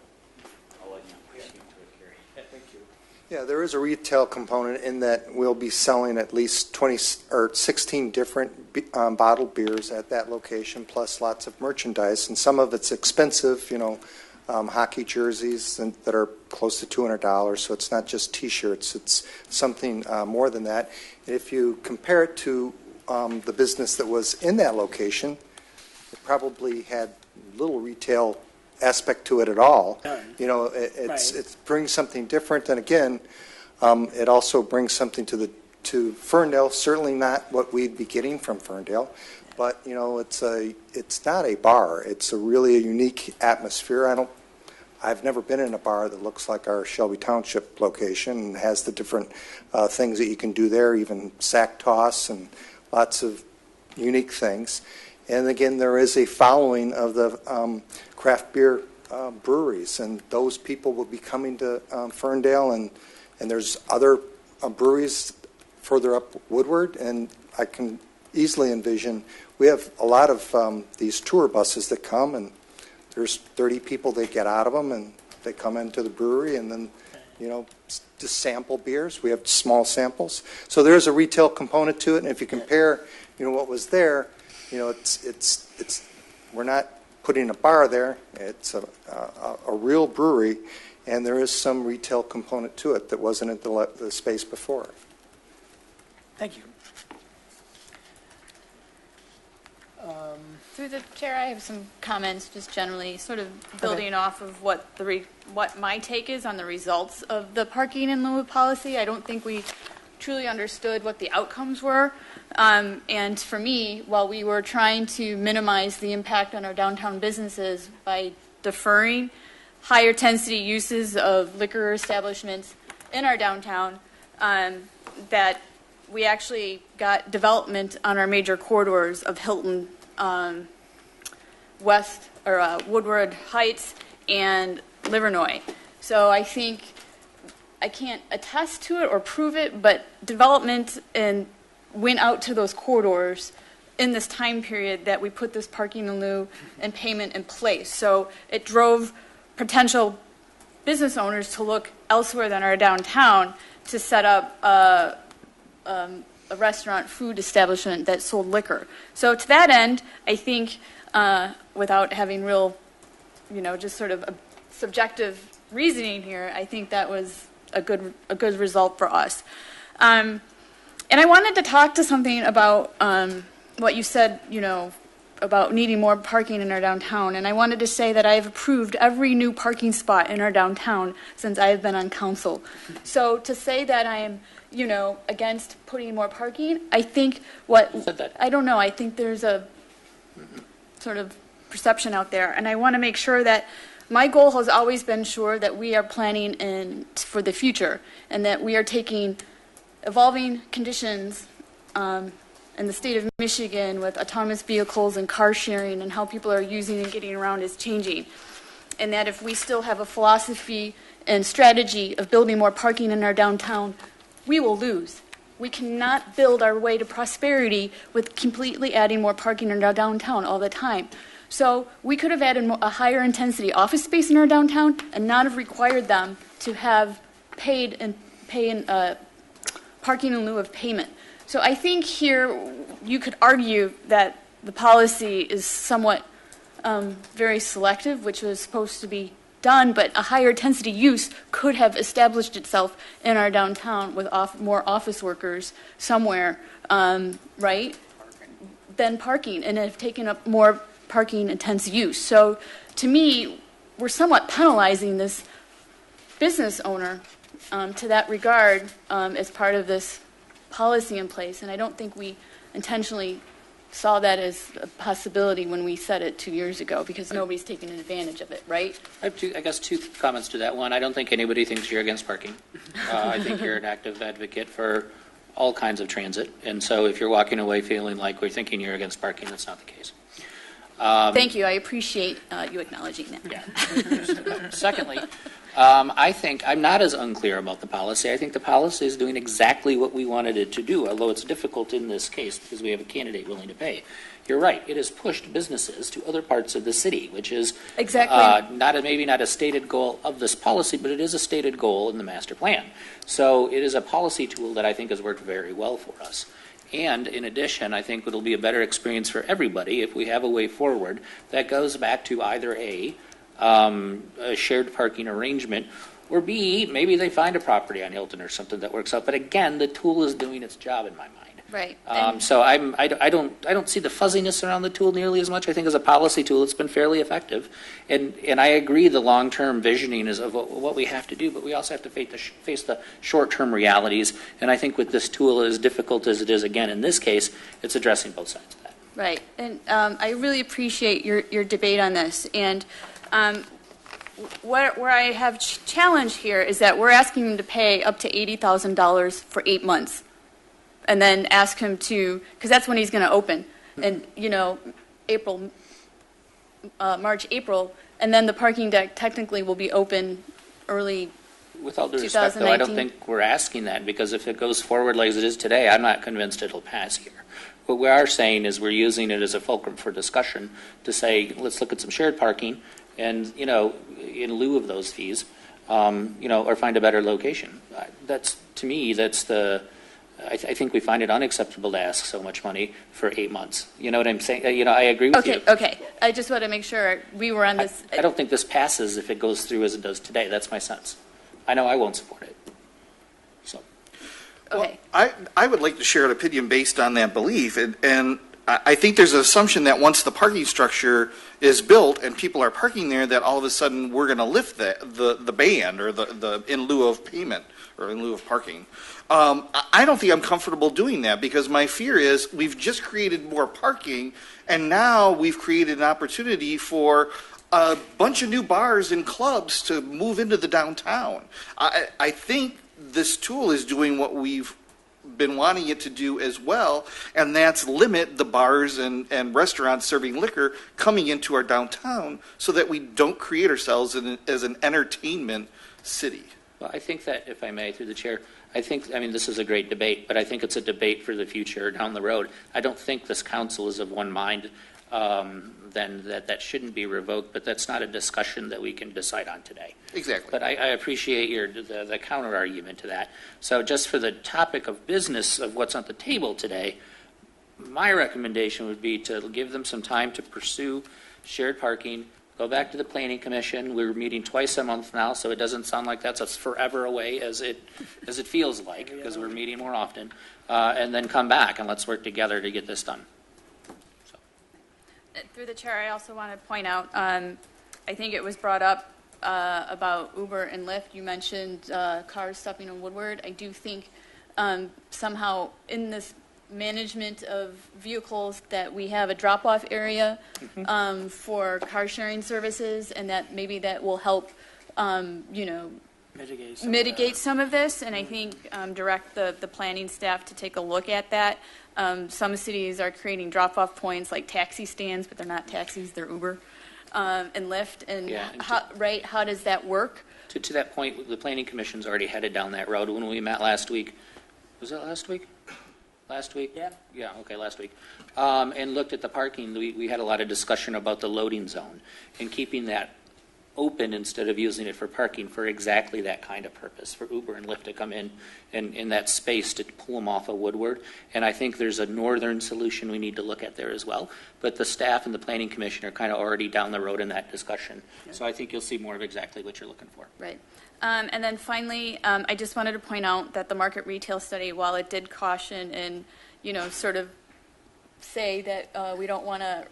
S8: I'll let you speak to it, Carrie. Thank you.
S21: Yeah, there is a retail component in that we'll be selling at least 20 or 16 different bottled beers at that location, plus lots of merchandise, and some of it's expensive, hockey jerseys that are close to $200, so it's not just T-shirts, it's something more than that. And if you compare it to the business that was in that location, it probably had little retail aspect to it at all.
S1: Done.
S21: You know, it
S1: Right.
S21: brings something different, and again, it also brings something to Ferndale. Certainly not what we'd be getting from Ferndale, but you know, it's not a bar. It's really a unique atmosphere. I've never been in a bar that looks like our Shelby Township location and has the different things that you can do there, even sack toss and lots of unique things. And again, there is a following of the craft beer breweries, and those people will be coming to Ferndale, and there's other breweries further up Woodward, and I can easily envision, we have a lot of these tour buses that come, and there's 30 people that get out of them, and they come into the brewery, and then, you know, just sample beers. We have small samples. So there's a retail component to it, and if you compare, you know, what was there, you know, it's we're not putting a bar there. It's a real brewery, and there is some retail component to it that wasn't at the space before.
S1: Thank you.
S10: Through the chair, I have some comments, just generally, sort of building off of what my take is on the results of the parking in lieu of policy. I don't think we truly understood what the outcomes were. And for me, while we were trying to minimize the impact on our downtown businesses by deferring higher intensity uses of liquor establishments in our downtown, that we actually got development on our major corridors of Hilton, West or Woodward Heights and Livernois. So I think I can't attest to it or prove it, but development and went out to those corridors in this time period that we put this parking in lieu and payment in place. So it drove potential business owners to look elsewhere than our downtown to set up a restaurant food establishment that sold liquor. So to that end, I think without having real, you know, just sort of a subjective reasoning here, I think that was a good result for us. And I wanted to talk to something about what you said, you know, about needing more parking in our downtown. And I wanted to say that I have approved every new parking spot in our downtown since I have been on council. So to say that I am, you know, against putting more parking, I think I don't know, I think there's a sort of perception out there. And I want to make sure that my goal has always been sure that we are planning for the future and that we are taking evolving conditions in the state of Michigan with autonomous vehicles and car sharing and how people are using and getting around is changing. And that if we still have a philosophy and strategy of building more parking in our downtown, we will lose. We cannot build our way to prosperity with completely adding more parking in our downtown all the time. So we could have added a higher intensity office space in our downtown and not have required them to have pay in parking in lieu of payment. So I think here you could argue that the policy is somewhat very selective, which was supposed to be done, but a higher intensity use could have established itself in our downtown with more office workers somewhere, right, than parking, and have taken up more parking intense use. So to me, we're somewhat penalizing this business owner to that regard as part of this policy in place, and I don't think we intentionally saw that as a possibility when we said it 2 years ago because nobody's taken advantage of it, right?
S5: I guess two comments to that. One, I don't think anybody thinks you're against parking. I think you're an active advocate for all kinds of transit, and so if you're walking away feeling like we're thinking you're against parking, that's not the case.
S10: Thank you. I appreciate you acknowledging that.
S5: Yeah. Secondly, I think I'm not as unclear about the policy. I think the policy is doing exactly what we wanted it to do, although it's difficult in this case because we have a candidate willing to pay. You're right. It has pushed businesses to other parts of the city, which is
S10: exactly
S5: maybe not a stated goal of this policy, but it is a stated goal in the master plan. So it is a policy tool that I think has worked very well for us. And in addition, I think it'll be a better experience for everybody if we have a way forward that goes back to either A, a shared parking arrangement, or B, maybe they find a property on Hilton or something that works out. But again, the tool is doing its job in my mind.
S10: Right.
S5: So I don't see the fuzziness around the tool nearly as much. I think as a policy tool, it's been fairly effective. And I agree the long-term visioning is of what we have to do, but we also have to face the short-term realities. And I think with this tool, as difficult as it is, again, in this case, it's addressing both sides of that.
S10: Right. And I really appreciate your debate on this. And where I have challenge here is that we're asking him to pay up to $80,000 for 8 months. And then ask him to, because that's when he's going to open, and March, April, and then the parking deck technically will be open early.
S5: With all due respect, though, I don't think we're asking that, because if it goes forward like it is today, I'm not convinced it'll pass here. What we are saying is we're using it as a fulcrum for discussion to say, let's look at some shared parking, and in lieu of those fees, or find a better location. That's, to me, that's the. I think we find it unacceptable to ask so much money for 8 months. You know what I'm saying? I agree with you.
S10: Okay. I just want to make sure we were on this.
S5: I don't think this passes if it goes through as it does today. That's my sense. I know I won't support it. So.
S10: Okay.
S12: Well, I would like to share an opinion based on that belief, and I think there's an assumption that once the parking structure is built and people are parking there, that all of a sudden we're going to lift the ban or the in lieu of payment or in lieu of parking. I don't think I'm comfortable doing that, because my fear is we've just created more parking, and now we've created an opportunity for a bunch of new bars and clubs to move into the downtown. I think this tool is doing what we've been wanting it to do as well, and that's limit the bars and restaurants serving liquor coming into our downtown so that we don't create ourselves as an entertainment city.
S5: Well, I think that, if I may, through the chair, this is a great debate, but I think it's a debate for the future down the road. I don't think this council is of one mind then that shouldn't be revoked, but that's not a discussion that we can decide on today.
S12: Exactly.
S5: But I appreciate the counter argument to that. So just for the topic of business of what's on the table today, my recommendation would be to give them some time to pursue shared parking. Go back to the Planning Commission. We're meeting twice a month now, so it doesn't sound like that's as forever away as it feels like, because we're meeting more often. And then come back and let's work together to get this done. So.
S10: Through the chair, I also want to point out, I think it was brought up about Uber and Lyft. You mentioned cars stopping on Woodward. I do think somehow in this management of vehicles that we have a drop-off area for car sharing services, and that maybe that will help mitigate some of this, and I think direct the planning staff to take a look at that. Some cities are creating drop-off points like taxi stands, but they're not taxis, they're Uber and Lyft. And how does that work?
S5: To that point, the Planning Commission's already headed down that road. When we met last week, was it last week? Last week? Yeah, okay, last week. And looked at the parking. We had a lot of discussion about the loading zone and keeping that open instead of using it for parking for exactly that kind of purpose, for Uber and Lyft to come in that space to pull them off of Woodward. And I think there's a northern solution we need to look at there as well. But the staff and the Planning Commission are kind of already down the road in that discussion. Yeah. So I think you'll see more of exactly what you're looking for.
S10: Right. And then finally, I just wanted to point out that the market retail study, while it did caution and, sort of say that we don't want a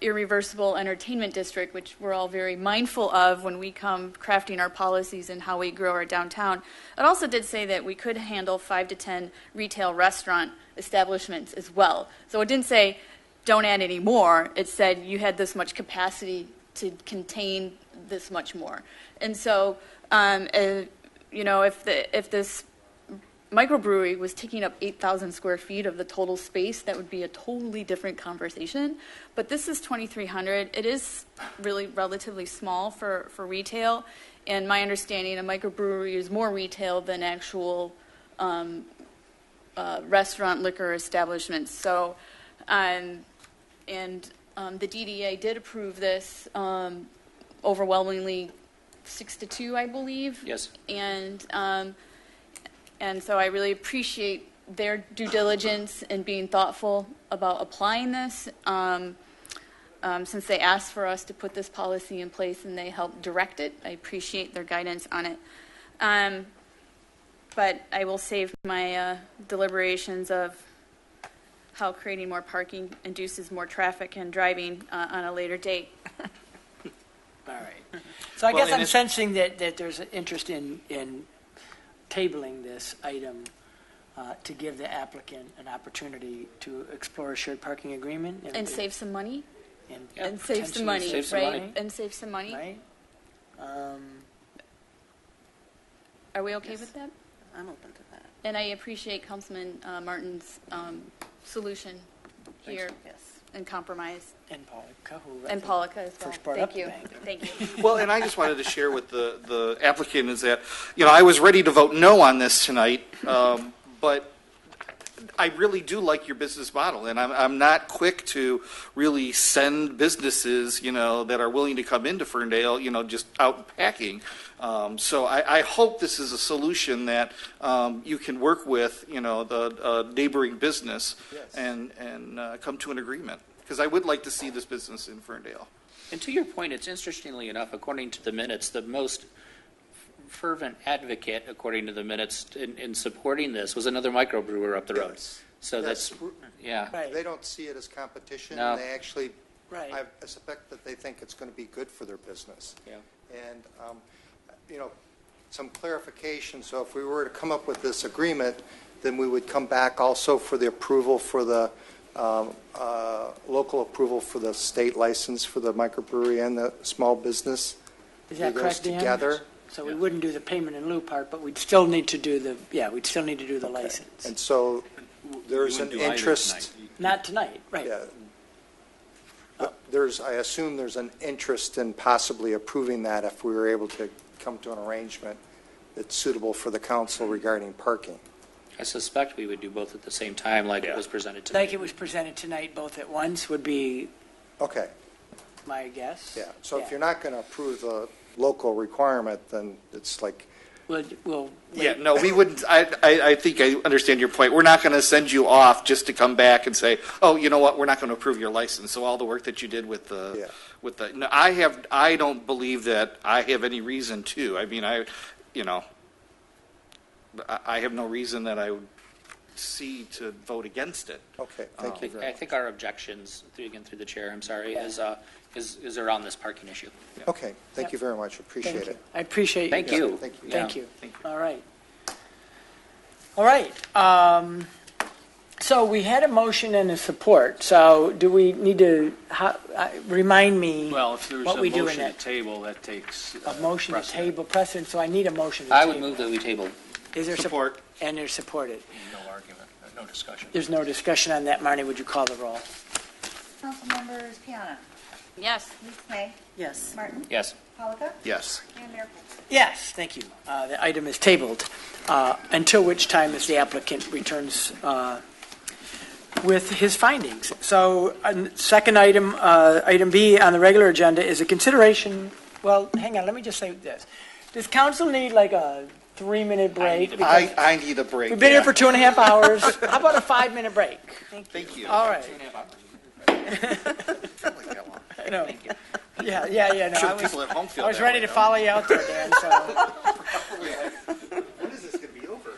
S10: irreversible entertainment district, which we're all very mindful of when we come crafting our policies and how we grow our downtown, it also did say that we could handle 5 to 10 retail restaurant establishments as well. So it didn't say don't add any more. It said you had this much capacity to contain this much more. And so, if this microbrewery was taking up 8,000 square feet of the total space, that would be a totally different conversation. But this is 2,300. It is really relatively small for retail. And my understanding, a microbrewery is more retail than actual restaurant liquor establishments. So, the DDA did approve this overwhelmingly 6-2, I believe.
S5: Yes.
S10: And so I really appreciate their due diligence and being thoughtful about applying this. Since they asked for us to put this policy in place and they helped direct it, I appreciate their guidance on it. but I will save my deliberations of how creating more parking induces more traffic and driving on a later date.
S1: All right. So I
S5: Well,
S1: guess
S5: and
S1: I'm
S5: if-
S1: sensing that there's an interest in tabling this item to give the applicant an opportunity to explore a shared parking agreement.
S10: And save some money?
S1: And,
S10: And save some
S1: potentially
S10: money,
S1: save some
S10: right?
S1: money.
S10: And save some money?
S1: Right.
S10: Are we okay with that?
S4: I'm open to that.
S10: And I appreciate Councilman Martin's solution here.
S4: Yes.
S10: And compromise.
S1: And Polika, who
S10: And Polika as well.
S1: first brought up
S10: Thank
S1: the
S10: you.
S1: bank.
S10: Thank you.
S12: Well, and I just wanted to share with the applicant is that, I was ready to vote no on this tonight, but I really do like your business model, and I'm not quick to really send businesses, that are willing to come into Ferndale, just out packing. So I hope this is a solution that you can work with, the neighboring business and come to an agreement. Because I would like to see this business in Ferndale.
S5: And to your point, it's interestingly enough, according to the minutes, the most fervent advocate, according to the minutes, in supporting this was another microbrewer up the road. So that's, yeah.
S21: They don't see it as competition.
S5: No.
S21: They actually,
S1: Right.
S21: I suspect that they think it's going to be good for their business.
S5: Yeah.
S21: And, some clarification. So if we were to come up with this agreement, then we would come back also for the approval for the local approval for the state license for the microbrewery and the small business.
S1: Is that
S21: Do those
S1: correct, Dan?
S21: together?
S1: So we wouldn't do the payment in lieu part, but we'd still need to do the license.
S21: And so there's an interest.
S1: Not tonight, right.
S21: Yeah. But I assume there's an interest in possibly approving that if we were able to come to an arrangement that's suitable for the council regarding parking.
S5: I suspect we would do both at the same time, like it was presented tonight.
S1: Like it was presented tonight, both at once would be
S21: Okay,
S1: my guess.
S21: yeah. So if you're not going to approve the local requirement, then it's like,
S1: We'll
S12: Yeah, no, we wouldn't. I think I understand your point. We're not going to send you off just to come back and say, oh, you know what, we're not going to approve your license. So all the work that you did with the, no, I don't believe that I have any reason to. I mean, I have no reason that I would see to vote against it.
S21: okay, thank you very
S5: I
S21: much.
S5: think our objections, through the chair, I'm sorry, is around this parking issue.
S21: Okay, thank you very much, appreciate
S1: Thank you.
S21: it.
S1: I appreciate
S5: Thank
S1: your-
S5: you.
S21: Thank you.
S1: Thank
S5: Yeah.
S1: you.
S12: Thank you.
S1: All right. All right. So we had a motion and a support. So do we need to remind me
S19: Well, if there's
S1: what
S19: a
S1: we do in
S19: motion to
S1: that?
S19: table, that takes
S1: A motion to
S19: precedent.
S1: table precedent, so I need a motion to
S5: I
S1: table.
S5: would move that we table.
S1: Is there
S12: Support.
S1: And there's supported.
S19: No argument, no discussion.
S1: There's no discussion on that. Marnie, would you call the roll?
S2: Councilmembers Piana,
S10: Yes.
S2: Ms. May,
S4: Yes.
S2: Martin,
S5: Yes.
S2: Polika,
S12: Yes.
S2: and Mayor Coulter.
S1: Yes, thank you. The item is tabled, until which time is the applicant returns with his findings. So, second item, item B on the regular agenda is a consideration, well, hang on, let me just say this. Does council need like a 3-minute break? Because
S12: I need a break.
S1: we've been here
S12: yeah.
S1: for 2.5 hours. How about a 5-minute break?
S12: Thank you.
S1: All right. I know. Yeah, no,
S12: Sure
S1: I
S12: the people at home feel
S1: I was
S12: that
S1: ready
S12: way,
S1: to
S12: though.
S1: follow you out there, Dan, so.
S12: When is this going to be over?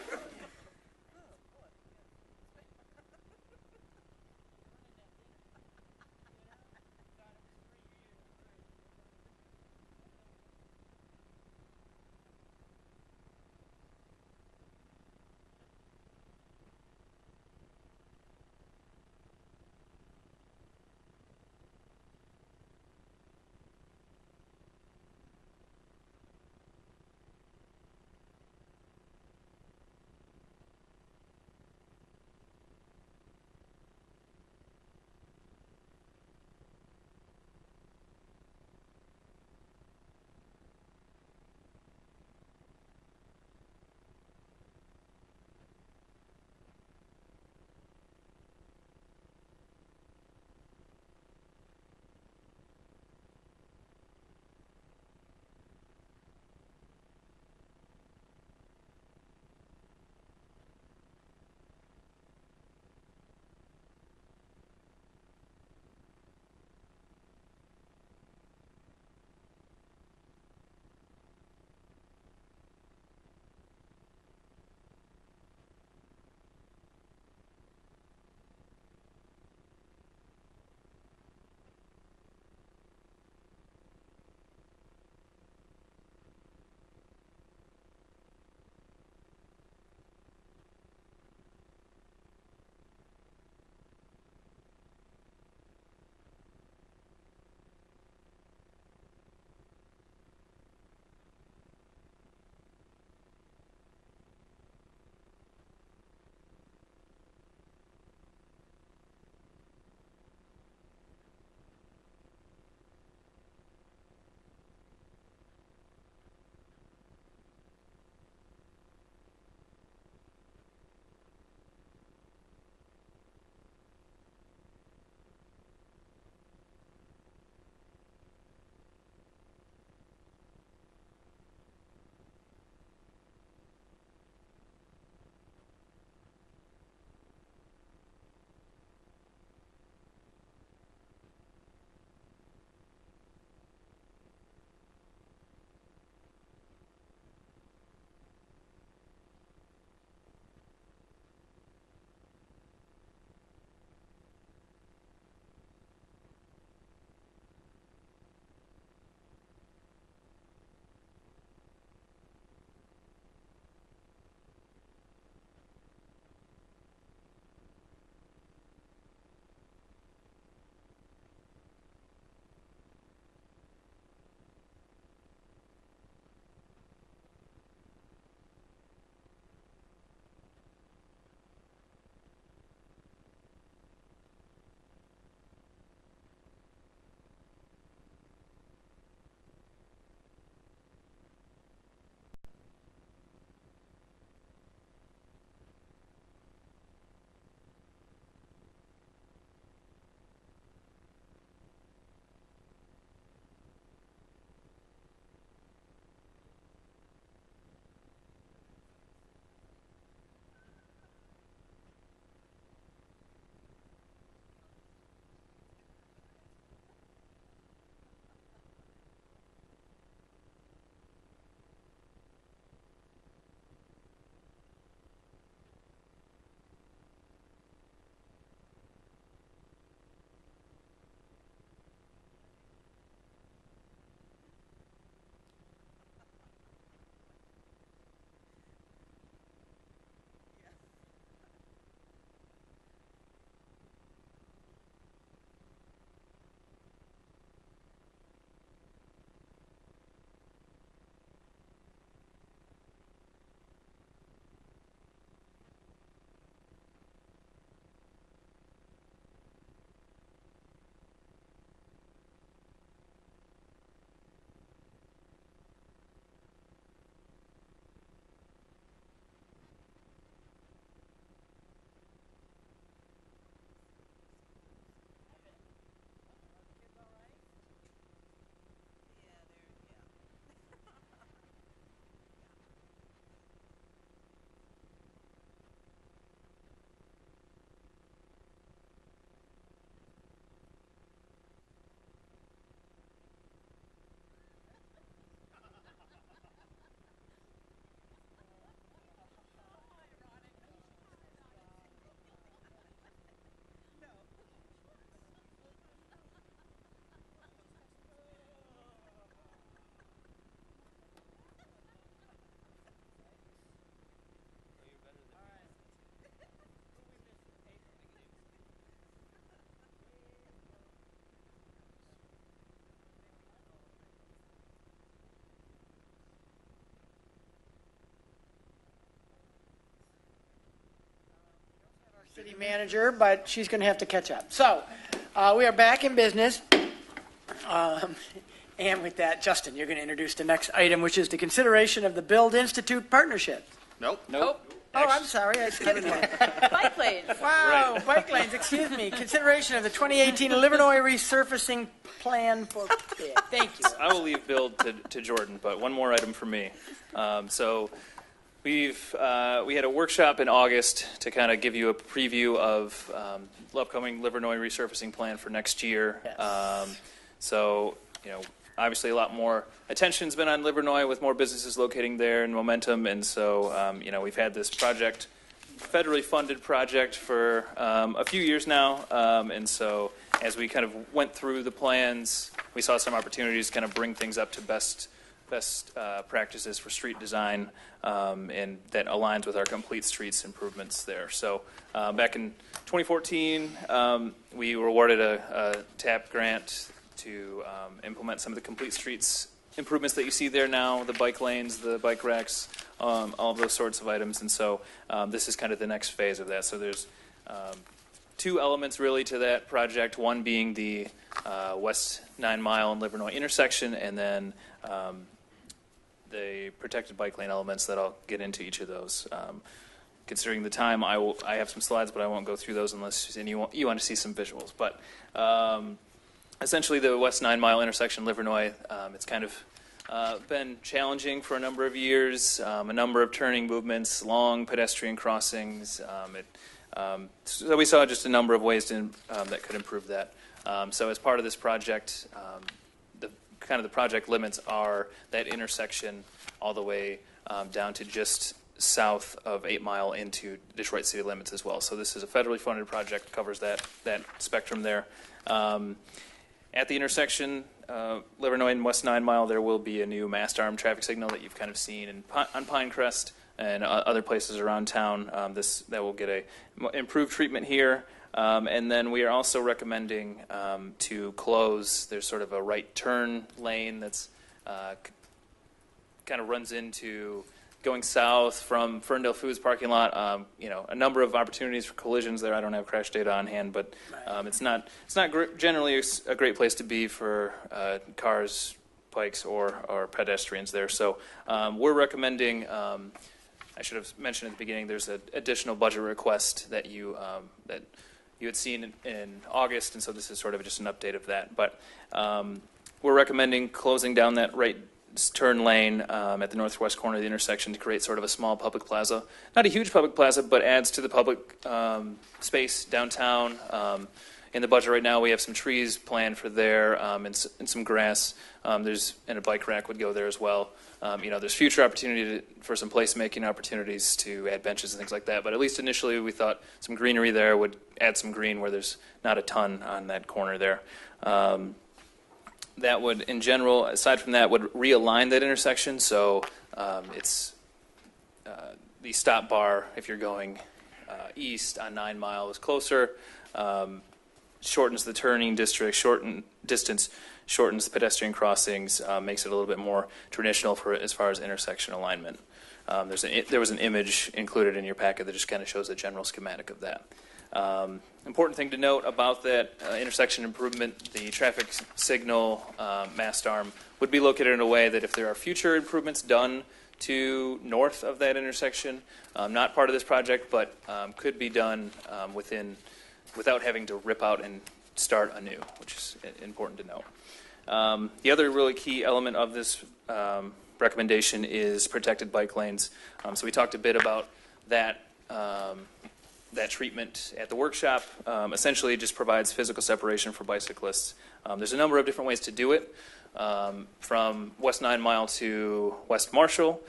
S1: city manager, but she's going to have to catch up. So we are back in business. And with that, Justin, you're going to introduce the next item, which is the consideration of the Build Institute partnership.
S12: Nope.
S1: Oh, I'm sorry. I skipped one.
S10: Bike lanes.
S1: Wow, bike lanes, excuse me. Consideration of the 2018 Livernois resurfacing plan for bid. Thank you.
S16: I will leave build to Jordan, but one more item for me. So we had a workshop in August to kind of give you a preview of the upcoming Livernois resurfacing plan for next year.
S1: Yes.
S16: So, obviously a lot more attention's been on Livernois with more businesses locating there and momentum, and so we've had this project, federally funded project for a few years now, and so as we kind of went through the plans, we saw some opportunities to kind of bring things up to best practices for street design, and that aligns with our complete streets improvements there. So back in 2014, we were awarded a TAP grant to implement some of the complete streets improvements that you see there now, the bike lanes, the bike racks, all of those sorts of items. And so this is kind of the next phase of that. So there's two elements really to that project, one being the West 9 Mile and Livernois intersection, and then the protected bike lane elements that I'll get into each of those. Considering the time, I have some slides, but I won't go through those unless you want to see some visuals. But essentially, the West 9 Mile intersection, Livernois, it's kind of been challenging for a number of years, a number of turning movements, long pedestrian crossings. So we saw just a number of ways that could improve that. So as part of this project, the project limits are that intersection all the way down to just south of 8 Mile into Detroit city limits as well. So this is a federally funded project, covers that spectrum there. At the intersection, Livernois and West 9 Mile, there will be a new mast arm traffic signal that you've kind of seen on Pinecrest and other places around town. That will get a improved treatment here. And then we are also recommending to close. There's sort of a right turn lane that's kind of runs into going south from Ferndale Foods parking lot. A number of opportunities for collisions there. I don't have crash data on hand, but it's not generally a great place to be for cars, bikes, or pedestrians there. So we're recommending. I should have mentioned at the beginning. There's an additional budget request that you had seen in August, and so this is sort of just an update of that. But we're recommending closing down that right turn lane at the northwest corner of the intersection to create sort of a small public plaza. Not a huge public plaza, but adds to the public space downtown. In the budget right now, we have some trees planned for there and some grass. And a bike rack would go there as well. There's future opportunity for some placemaking opportunities to add benches and things like that. But at least initially, we thought some greenery there would add some green where there's not a ton on that corner there. That would, in general, aside from that, would realign that intersection. So it's the stop bar, if you're going east on 9 Mile, is closer. Shortens the turning distance, shortens the pedestrian crossings, makes it a little bit more traditional as far as intersection alignment. There was an image included in your packet that just kind of shows a general schematic of that. Important thing to note about that intersection improvement, the traffic signal mast arm would be located in a way that if there are future improvements done to north of that intersection, not part of this project, but could be done without having to rip out and start anew, which is important to note. The other really key element of this recommendation is protected bike lanes. So we talked a bit about that treatment at the workshop. Essentially, it just provides physical separation for bicyclists. There's a number of different ways to do it, from West 9 Mile to West Marshall.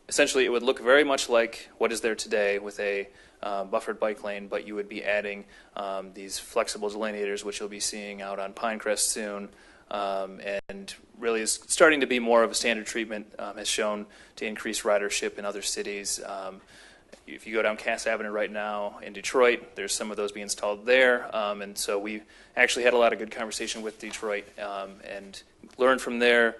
S16: Essentially, it would look very much like what is there today with a buffered bike lane, but you would be adding these flexible delineators, which you'll be seeing out on Pinecrest soon, and really is starting to be more of a standard treatment, has shown to increase ridership in other cities. If you go down Cass Avenue right now in Detroit, there's some of those being installed there, and so we actually had a lot of good conversation with Detroit and learned from their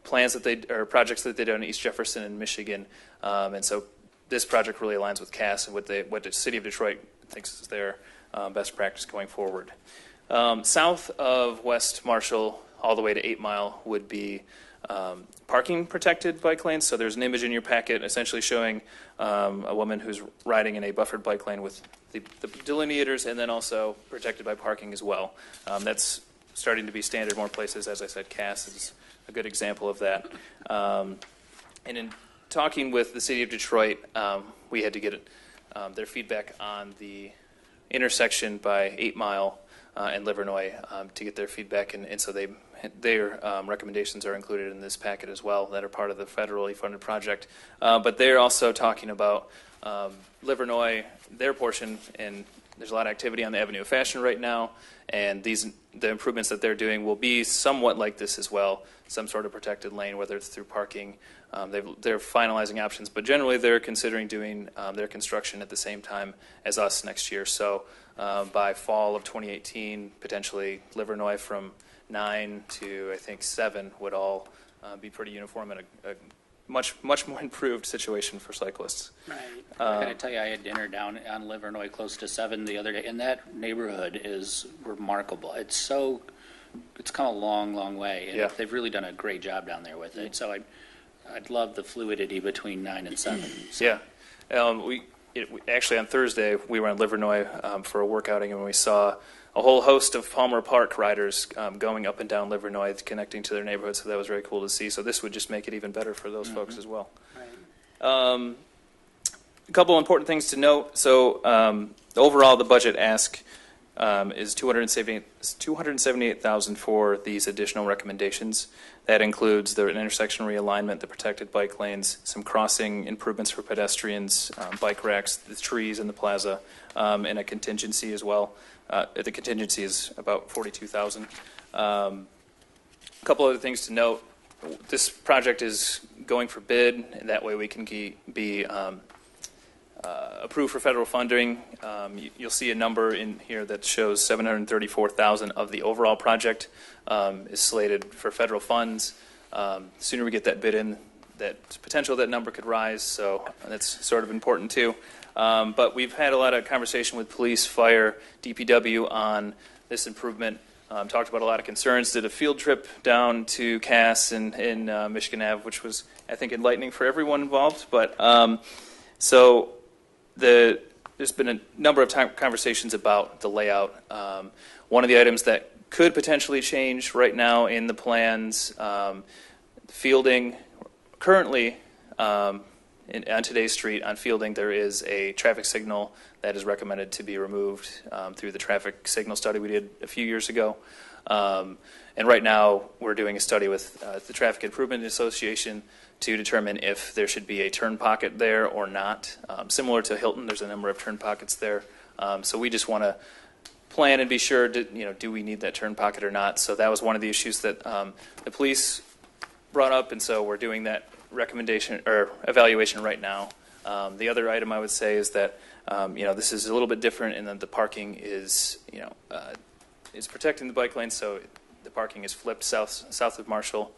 S16: projects that they did in East Jefferson and Michigan, and so this project really aligns with CAS and what the city of Detroit thinks is their best practice going forward. South of West Marshall, all the way to 8 Mile, would be parking protected bike lanes. So there's an image in your packet essentially showing a woman who's riding in a buffered bike lane with the delineators, and then also protected by parking as well. That's starting to be standard more places. As I said, CAS is a good example of that. And in talking with the city of Detroit, we had to get their feedback on the intersection by 8 Mile and Livernois to get their feedback, and so their recommendations are included in this packet as well that are part of the federally funded project. But they're also talking about Livernois, their portion, and there's a lot of activity on the Avenue of Fashion right now, and the improvements that they're doing will be somewhat like this as well, some sort of protected lane, whether it's through parking. They're finalizing options, but generally they're considering doing their construction at the same time as us next year. So by fall of 2018, potentially Livernois from 9 to I think 7 would all be pretty uniform and a much more improved situation for cyclists.
S5: Right. I gotta tell you, I had dinner down on Livernois close to 7 the other day, and that neighborhood is remarkable. It's come a long way, and
S16: Yeah.
S5: they've really done a great job down there with it. So I'd love the fluidity between 9 and 7. So.
S16: Yeah. We actually on Thursday we were on Livernois for a work outing, and we saw a whole host of Palmer Park riders going up and down Livernois, connecting to their neighborhood. So that was very cool to see. So this would just make it even better for those folks as well.
S5: Right.
S16: A couple important things to note. So overall, the budget ask is $278,000 for these additional recommendations. That includes the intersection realignment, the protected bike lanes, some crossing improvements for pedestrians, bike racks, the trees in the plaza, and a contingency as well. The contingency is about $42,000. A couple other things to note. This project is going for bid, and that way we can be approved for federal funding. You'll see a number in here that shows $734,000 of the overall project is slated for federal funds. The sooner we get that bid in, that potential that number could rise, so that's sort of important too. But we've had a lot of conversation with police, fire, DPW on this improvement. Talked about a lot of concerns. Did a field trip down to Cass in Michigan Ave, which was, I think, enlightening for everyone involved. But so there's been a number of conversations about the layout. One of the items that could potentially change right now in the plans, Fielding, currently on today's street on Fielding, there is a traffic signal that is recommended to be removed through the traffic signal study we did a few years ago. And right now we're doing a study with the Traffic Improvement Association to determine if there should be a turn pocket there or not. Similar to Hilton, there's a number of turn pockets there. So we just want to plan and be sure, do we need that turn pocket or not? So that was one of the issues that the police brought up, and so we're doing that recommendation or evaluation right now. The other item I would say is that this is a little bit different in that the parking is is protecting the bike lane, so the parking is flipped south of Marshall,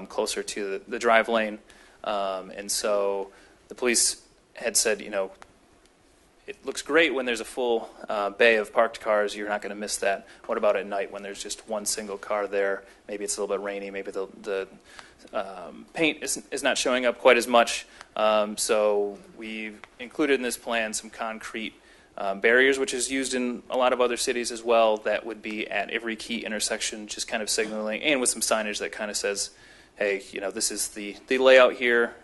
S16: closer to the drive lane, and so the police had said, it looks great when there's a full bay of parked cars. You're not going to miss that. What about at night when there's just one single car there? Maybe it's a little bit rainy. Maybe the paint is not showing up quite as much. So we've included in this plan some concrete barriers, which is used in a lot of other cities as well, that would be at every key intersection, just kind of signaling, and with some signage that kind of says, hey, this is the layout here.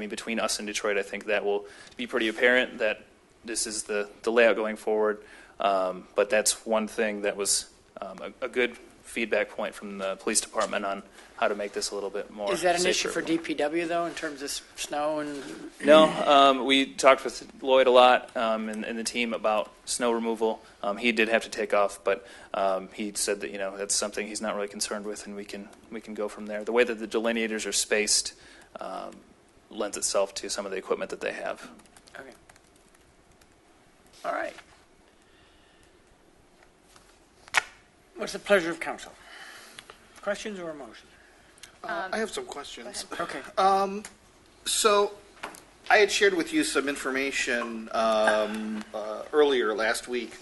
S16: Between us and Detroit, I think that will be pretty apparent that this is the layout going forward. But that's one thing that was a good feedback point from the police department on how to make this a little bit more
S1: Is that an
S16: safer.
S1: issue for DPW, though, in terms of snow and...
S16: No, we talked with Lloyd a lot and the team about snow removal. He did have to take off, but he said that that's something he's not really concerned with, and we can go from there. The way that the delineators are spaced lends itself to some of the equipment that they have.
S1: Okay. All right. What's the pleasure of council? Questions or a motion?
S12: I have some questions.
S1: Okay.
S12: So I had shared with you some information earlier last week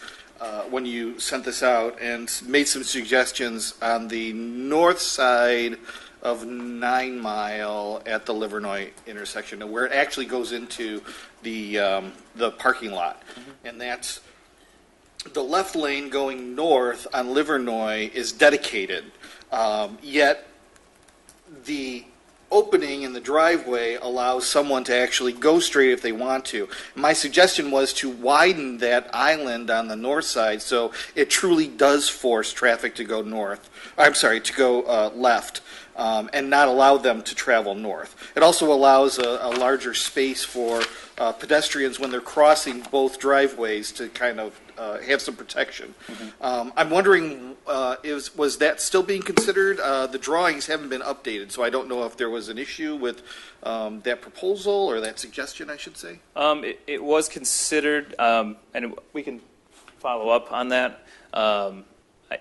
S12: when you sent this out and made some suggestions on the north side of 9 Mile at the Livernois intersection, where it actually goes into the parking lot. And that's the left lane going north on Livernois is dedicated, yet the opening in the driveway allows someone to actually go straight if they want to. My suggestion was to widen that island on the north side so it truly does force traffic to go north. I'm sorry, to go left. And not allow them to travel north. It also allows a larger space for pedestrians when they're crossing both driveways to kind of have some protection. I'm wondering, was that still being considered? The drawings haven't been updated, so I don't know if there was an issue with that proposal or that suggestion, I should say.
S16: It was considered, and we can follow up on that.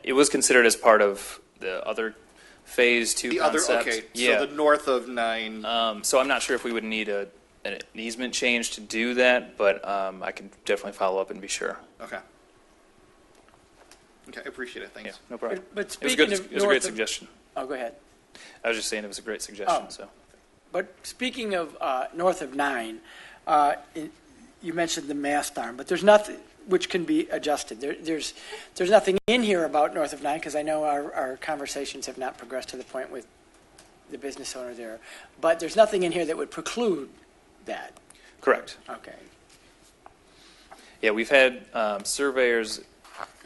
S16: It was considered as part of the other Phase 2 concept.
S12: Okay,
S16: yeah.
S12: So the north of 9.
S16: So I'm not sure if we would need an easement change to do that, but I can definitely follow up and be sure.
S12: Okay. Okay, I appreciate it. Thanks.
S16: Yeah, no problem.
S1: But
S16: it was a great suggestion.
S1: Oh, go ahead.
S16: I was just saying it was a great suggestion.
S1: Oh.
S16: So.
S1: But speaking of north of 9, you mentioned the mast arm, but there's nothing which can be adjusted. There's nothing in here about north of 9 because I know our conversations have not progressed to the point with the business owner there. But there's nothing in here that would preclude that.
S16: Correct.
S1: Okay.
S16: Yeah, we've had surveyors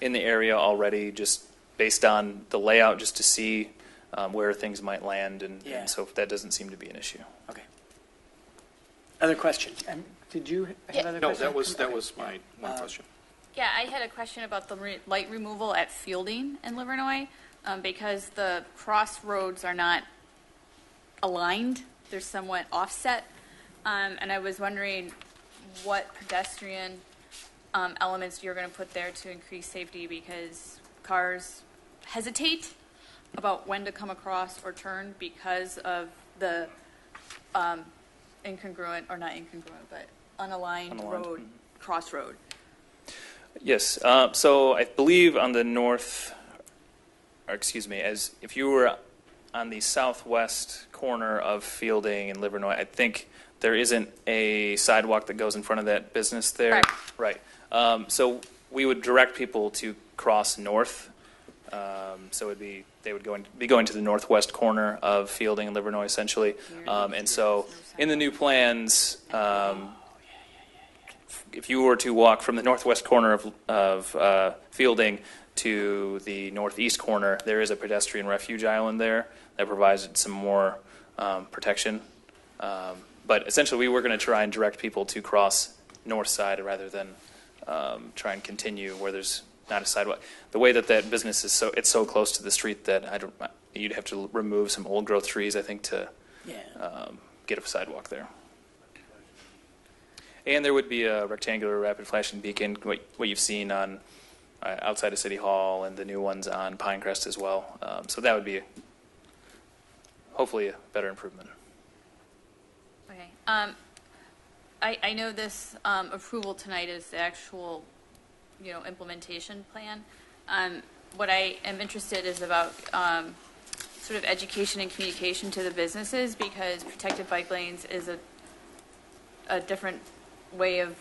S16: in the area already just based on the layout just to see where things might land, and so that doesn't seem to be an issue.
S1: Okay. Other questions? Did you have other questions?
S12: No, that was my one question.
S10: Yeah, I had a question about the light removal at Fielding in Livernois because the crossroads are not aligned. They're somewhat offset. And I was wondering what pedestrian elements you're going to put there to increase safety because cars hesitate about when to come across or turn because of the incongruent, or not incongruent, but unaligned road, crossroad.
S16: Yes. So I believe on the north, or excuse me, as if you were on the southwest corner of Fielding and Livernois, I think there isn't a sidewalk that goes in front of that business there.
S10: Correct.
S16: Right. So we would direct people to cross north. So they would be going to the northwest corner of Fielding and Livernois, essentially. And so in the new plans, if you were to walk from the northwest corner of Fielding to the northeast corner, there is a pedestrian refuge island there that provides some more protection. But essentially, we were going to try and direct people to cross north side rather than try and continue where there's not a sidewalk. The way that business is it's so close to the street that you'd have to remove some old growth trees, I think, to get a sidewalk there. And there would be a rectangular rapid flashing beacon, what you've seen on outside of City Hall, and the new ones on Pinecrest as well. So that would be hopefully a better improvement.
S10: Okay. I know this approval tonight is the actual, implementation plan. What I am interested is about sort of education and communication to the businesses because protected bike lanes is a different way of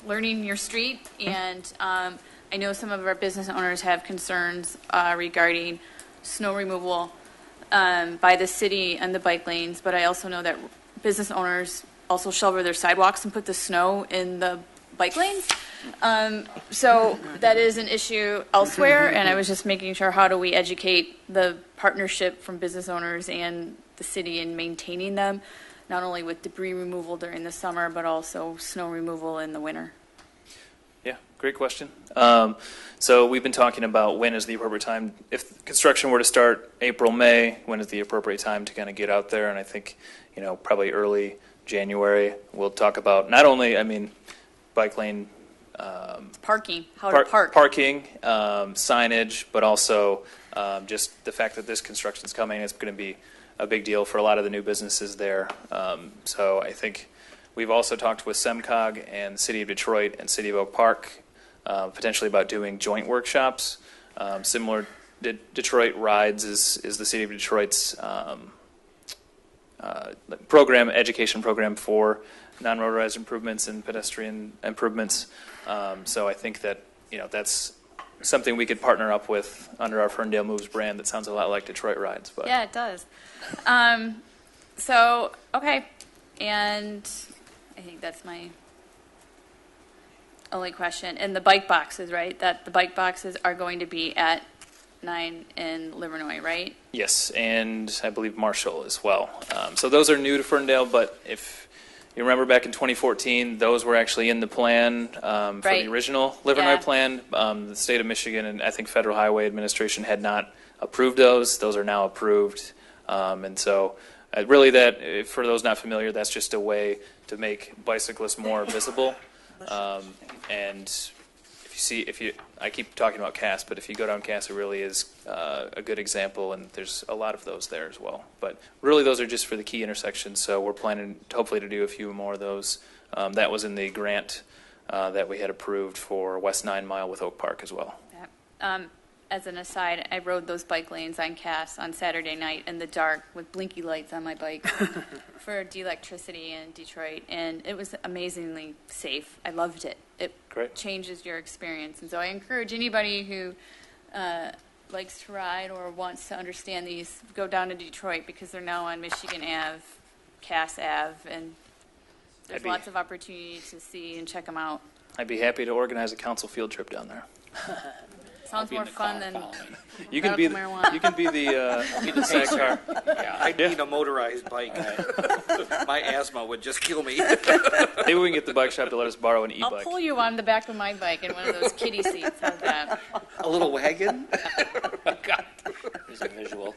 S10: learning your street, and I know some of our business owners have concerns regarding snow removal by the city and the bike lanes, but I also know that business owners also shovel their sidewalks and put the snow in the bike lanes. So that is an issue elsewhere, and I was just making sure, how do we educate the partnership from business owners and the city in maintaining them, not only with debris removal during the summer, but also snow removal in the winter?
S16: Yeah, great question. So we've been talking about when is the appropriate time. If construction were to start April, May, when is the appropriate time to kind of get out there? And I think, probably early January, we'll talk about not only, bike lane
S10: parking, how to park.
S16: Parking, signage, but also just the fact that this construction is coming. It's going to be a big deal for a lot of the new businesses there. So I think We've also talked with SEMCOG and the City of Detroit and City of Oak Park, potentially about doing joint workshops. Similar, Detroit Rides is the City of Detroit's education program for non-motorized improvements and pedestrian improvements. So I think that, that's something we could partner up with under our Ferndale Moves brand that sounds a lot like Detroit Rides. But
S10: Yeah, it does. Okay, and I think that's my only question. And the bike boxes, right? That the bike boxes are going to be at 9 in Livernois, right?
S16: yes, and I believe Marshall as well. So those are new to Ferndale, but if you remember back in 2014, those were actually in the plan for
S10: Right.
S16: the original Livernois
S10: Yeah.
S16: plan. The state of Michigan and I think Federal Highway Administration had not approved those. Those are now approved. And so really that, for those not familiar, that's just a way to make bicyclists more visible. And I keep talking about Cass, but if you go down Cass, it really is a good example, and there's a lot of those there as well. But really, those are just for the key intersections, so we're planning hopefully to do a few more of those. That was in the grant that we had approved for West 9 Mile with Oak Park as well.
S10: As an aside, I rode those bike lanes on Cass on Saturday night in the dark with blinky lights on my bike for de-electricity in Detroit, and it was amazingly safe. I loved it. It
S16: Great.
S10: changes your experience, and so I encourage anybody who likes to ride or wants to understand these, go down to Detroit because they're now on Michigan Ave, Cass Ave, and there's
S16: I'd be-
S10: lots of opportunity to see and check them out.
S16: I'd be happy to organize a council field trip down there.
S10: Sounds more fun than
S16: You can be
S10: medical marijuana.
S16: you can be the sidecar.
S3: Yeah, I need a motorized bike. My asthma would just kill me.
S16: Maybe we can get the bike shop to let us borrow an
S10: I'll
S16: e-bike.
S10: pull you on the back of my bike in one of those kiddie seats. How's that?
S3: A little wagon?
S5: There's a visual.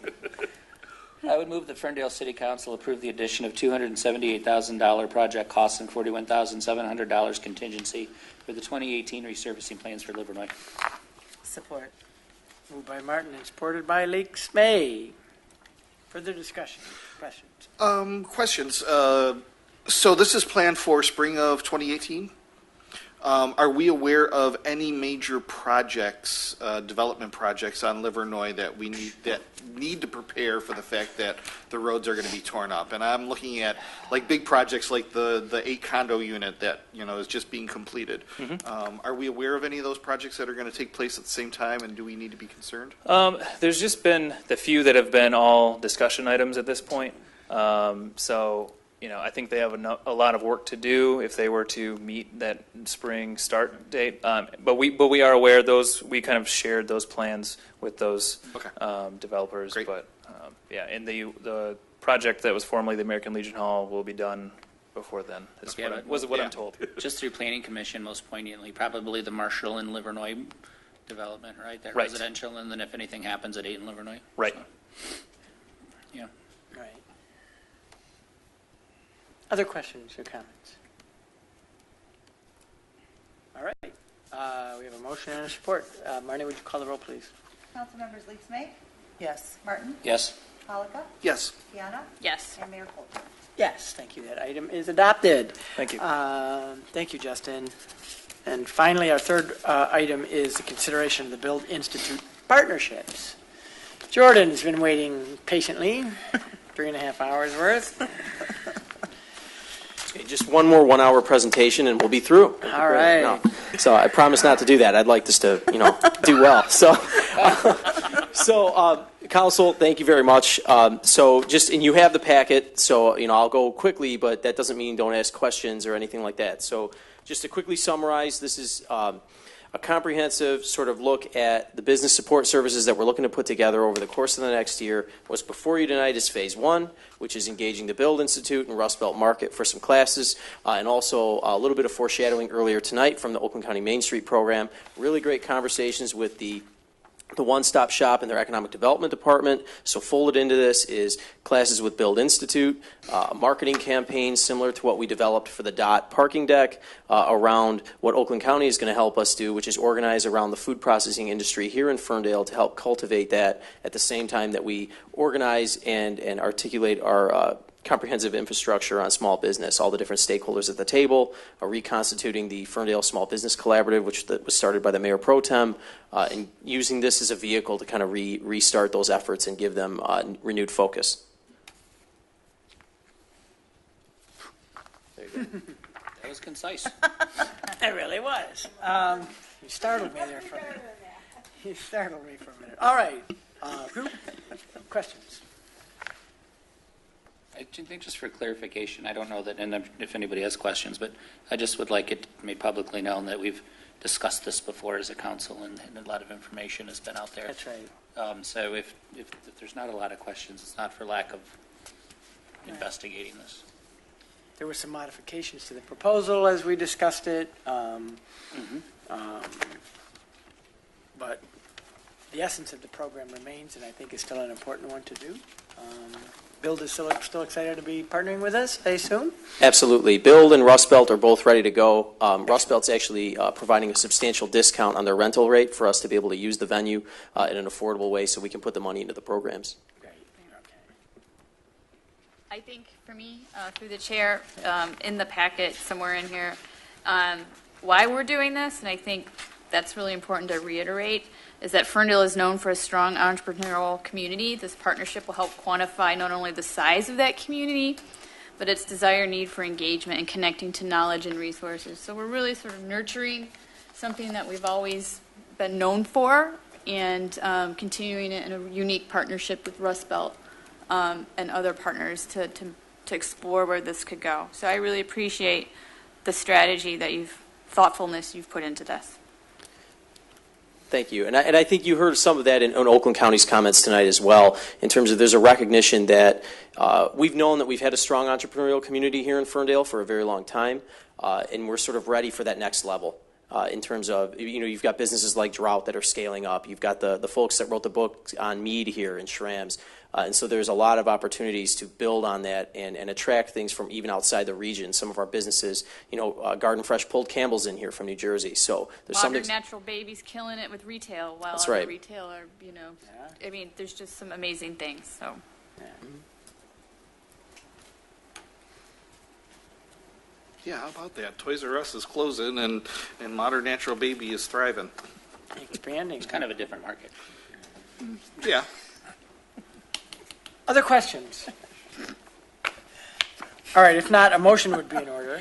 S5: I would move that Ferndale City Council approve the addition of $278,000 project costs and $41,700 contingency for the 2018 resurfacing plans for Livernois.
S2: Support.
S1: Moved by Martin and supported by Leaks May. Further discussion, questions?
S12: Questions. So this is planned for spring of 2018. Are we aware of any major projects, development projects on Livernois that need to prepare for the fact that the roads are going to be torn up? And I'm looking at like big projects like the 8 condo unit that is just being completed. Are we aware of any of those projects that are going to take place at the same time, and do we need to be concerned?
S16: There's just been the few that have been all discussion items at this point. So, I think they have a lot of work to do if they were to meet that spring start date. But we are aware those. We kind of shared those plans with those developers.
S12: Great.
S16: But and the project that was formerly the American Legion Hall will be done before then. Is what I'm told.
S5: Just through Planning Commission, most poignantly, probably the Marshall and Livernois development, right? That
S16: Right.
S5: residential, and then if anything happens at 8 in Livernois.
S16: Right.
S5: So, yeah.
S1: Right. Other questions or comments? All right. We have a motion and a support. Marnie, would you call the roll, please?
S2: Councilmembers Leaks May, Yes. Martin,
S5: Yes.
S2: Polika,
S12: Yes.
S2: Piana,
S10: Yes.
S2: and Mayor Coulter.
S1: Yes, thank you. That item is adopted.
S16: Thank you.
S1: Thank you, Justin. And finally, our third item is the consideration of the Build Institute partnerships. Jordan has been waiting patiently, 3.5 hours worth.
S22: Okay, just one more 1-hour presentation and we'll be through.
S1: All right.
S22: No. So I promise not to do that. I'd like this to, do well. So, Council, thank you very much. And you have the packet, so, I'll go quickly, but that doesn't mean don't ask questions or anything like that. So just to quickly summarize, this is a comprehensive sort of look at the business support services that we're looking to put together over the course of the next year. What's before you tonight is phase 1, which is engaging the Build Institute and Rust Belt Market for some classes, and also a little bit of foreshadowing earlier tonight from the Oakland County Main Street program. Really great conversations with the one-stop shop in their economic development department. So folded into this is classes with Build Institute, marketing campaigns similar to what we developed for the DOT parking deck around what Oakland County is going to help us do, which is organize around the food processing industry here in Ferndale to help cultivate that at the same time that we organize and articulate our comprehensive infrastructure on small business, all the different stakeholders at the table, reconstituting the Ferndale Small Business Collaborative, which was started by the Mayor Pro Tem, and using this as a vehicle to kind of restart those efforts and give them renewed focus. There you go.
S5: That was concise.
S1: It really was. You startled me there for a minute. You startled me for a minute. All right. Group questions?
S5: I think just for clarification, I don't know that, and if anybody has questions, but I just would like it made publicly known that we've discussed this before as a council, and a lot of information has been out there.
S1: That's right.
S5: So if there's not a lot of questions, it's not for lack of investigating this.
S1: There were some modifications to the proposal as we discussed it, but the essence of the program remains, and I think is still an important one to do. Bill is still excited to be partnering with us, I assume?
S22: Absolutely. Build and Rust Belt are both ready to go. Rust Belt's actually providing a substantial discount on their rental rate for us to be able to use the venue in an affordable way so we can put the money into the programs.
S1: Great. Okay.
S10: I think for me, through the chair, in the packet somewhere in here, why we're doing this, and I think that's really important to reiterate, is that Ferndale is known for a strong entrepreneurial community. This partnership will help quantify not only the size of that community, but its desire need for engagement and connecting to knowledge and resources. So we're really sort of nurturing something that we've always been known for and continuing it in a unique partnership with Rust Belt and other partners to explore where this could go. So I really appreciate the strategy that thoughtfulness you've put into this.
S22: Thank you. And I think you heard some of that in Oakland County's comments tonight as well, in terms of there's a recognition that we've known that we've had a strong entrepreneurial community here in Ferndale for a very long time, and we're sort of ready for that next level. In terms of, you've got businesses like Drought that are scaling up. You've got the folks that wrote the book on mead here in Schramm's. And so there's a lot of opportunities to build on that and attract things from even outside the region. Some of our businesses, Garden Fresh pulled Campbell's in here from New Jersey. So there's
S10: Modern
S22: something.
S10: Natural Babies killing it with retail, while
S22: That's
S10: other
S22: right.
S10: retail are, I mean, there's just some amazing things. So.
S12: Yeah, how about that? Toys R Us is closing, and Modern Natural Baby is thriving.
S1: Expanding.
S5: It's kind of a different market.
S12: Yeah.
S1: Other questions? All right, if not, a motion would be in order.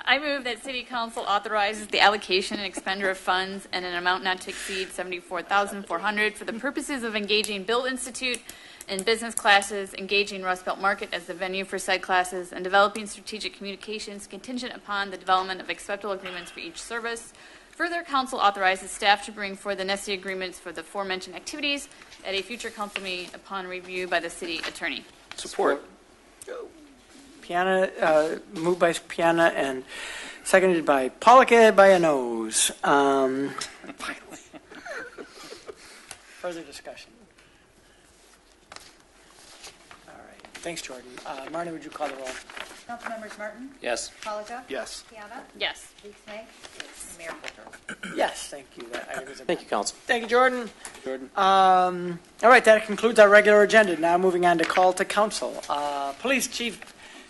S10: I move that City Council authorizes the allocation and expenditure of funds in an amount not to exceed $74,400 for the purposes of engaging Build Institute in business classes, engaging Rust Belt Market as the venue for said classes, and developing strategic communications contingent upon the development of acceptable agreements for each service. Further, Council authorizes staff to bring forth the necessary agreements for the aforementioned activities at a future council meeting upon review by the city attorney.
S12: Support.
S1: Piana, moved by Piana and seconded by Polika by a nose. Further discussion. All right. Thanks, Jordan. Marnie, would you call the roll?
S2: Councilmembers Martin?
S5: Yes.
S2: Polika?
S12: Yes.
S2: Piana?
S10: Yes.
S2: Leesmay? Yes. Mayor Coulter?
S1: Yes, thank you. That item is
S22: Thank you, Council.
S1: Thank you, Jordan. All right, that concludes our regular agenda. Now moving on to call to council. Police Chief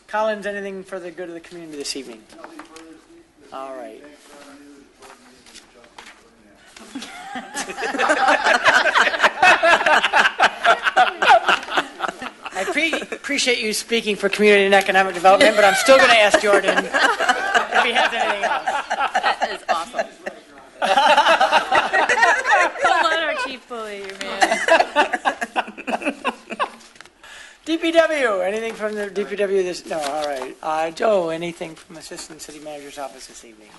S1: Collins, anything for the good of the community this evening? All right. I appreciate you speaking for community and economic development, but I'm still going to ask Jordan if he has anything else.
S10: That is awesome. Don't let our chief bully you, man.
S1: DPW, anything from the DPW this? No, all right. Joe, anything from Assistant City Manager's office this evening?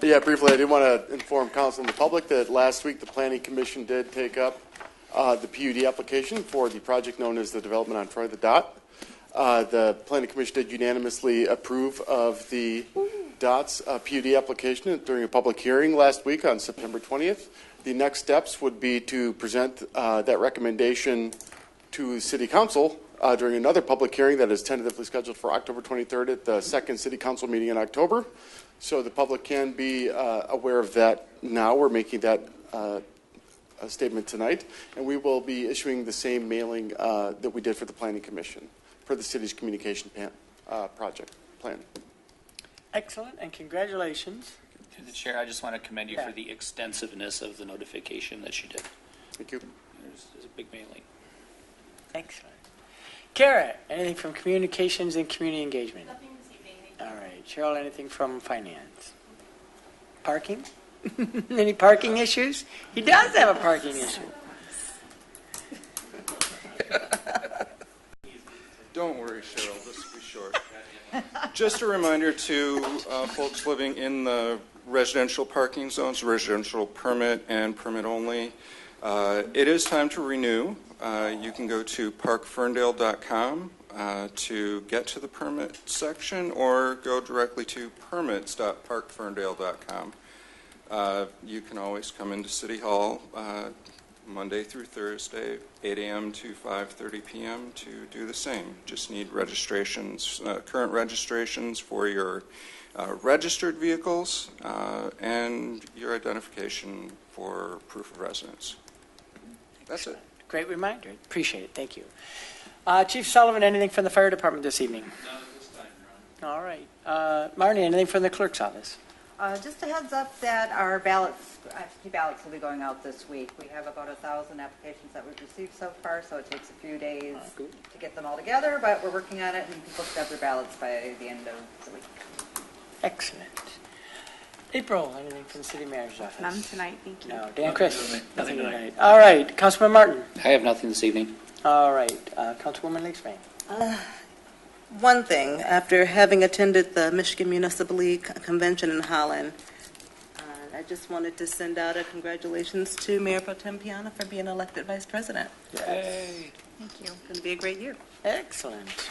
S7: Yeah, briefly, I did want to inform council and the public that last week the Planning Commission did take up the PUD application for the project known as the development on Troy the Dot. The Planning Commission did unanimously approve of the DOT's PUD application during a public hearing last week on September 20th. The next steps would be to present that recommendation to City Council during another public hearing that is tentatively scheduled for October 23rd at the second City Council meeting in October. So the public can be aware of that now. We're making that statement tonight, and we will be issuing the same mailing that we did for the Planning Commission for the city's communication project plan.
S1: Excellent, and congratulations.
S5: To the chair, I just want to commend you
S1: Yeah.
S5: for the extensiveness of the notification that you did.
S7: Thank you.
S5: There's a big mailing.
S1: Excellent. Kara, anything from communications and community engagement?
S10: Nothing this evening.
S1: All right. Cheryl, anything from finance? Parking? Any parking issues? He does have a parking issue.
S9: Don't worry, Cheryl, this will be short. Just a reminder to folks living in the residential parking zones, residential permit and permit only, it is time to renew. You can go to parkferndale.com to get to the permit section, or go directly to permits.parkferndale.com. You can always come into City Hall Monday through Thursday, 8 a.m. to 5:30 p.m. to do the same. Just need registrations, current registrations for your registered vehicles and your identification for proof of residence. That's it.
S1: Great reminder. Appreciate it. Thank you. Chief Sullivan, anything from the fire department this evening?
S19: Not at this time, Your Honor.
S1: All right. Marnie, anything from the clerk's office?
S2: Just a heads up that our ballots, absentee ballots will be going out this week. We have about 1,000 applications that we've received so far, so it takes a few days to get them all together, but we're working on it, and people should have their ballots by the end of the week.
S1: Excellent. April, anything from the city manager's office?
S11: None tonight, thank you.
S1: No. Dan Chris? Nothing tonight. All right. Councilman Martin?
S5: I have nothing this evening.
S1: All right. Councilwoman Leakspan?
S4: One thing, after having attended the Michigan Municipal League convention in Holland, I just wanted to send out a congratulations to Mayor Pro Tem Piana for being elected vice president.
S1: Yay.
S4: Thank you. It's going to be a great year.
S1: Excellent.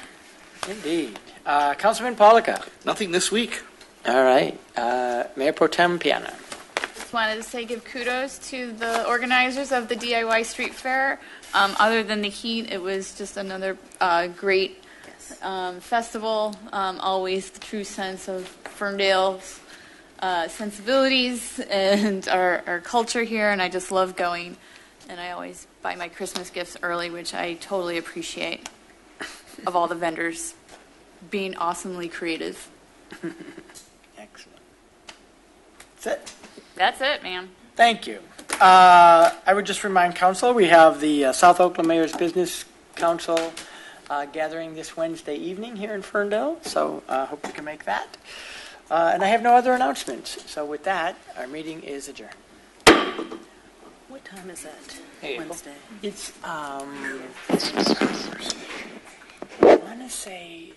S1: Indeed. Councilman Polika?
S12: Nothing this week.
S1: All right. Mayor Pro Tem Piana?
S10: Just wanted to say give kudos to the organizers of the DIY Street Fair. Other than the heat, it was just another great festival. Always the true sense of Ferndale's sensibilities and our culture here, and I just love going. And I always buy my Christmas gifts early, which I totally appreciate, of all the vendors being awesomely creative.
S1: Excellent. That's it.
S10: That's it, man.
S1: Thank you. I would just remind council, we have the South Oakland Mayor's Business Council gathering this Wednesday evening here in Ferndale, so hope you can make that. And I have no other announcements. So with that, our meeting is adjourned.
S4: What time is that?
S5: Hey,
S4: Wednesday.
S1: It's, I want to say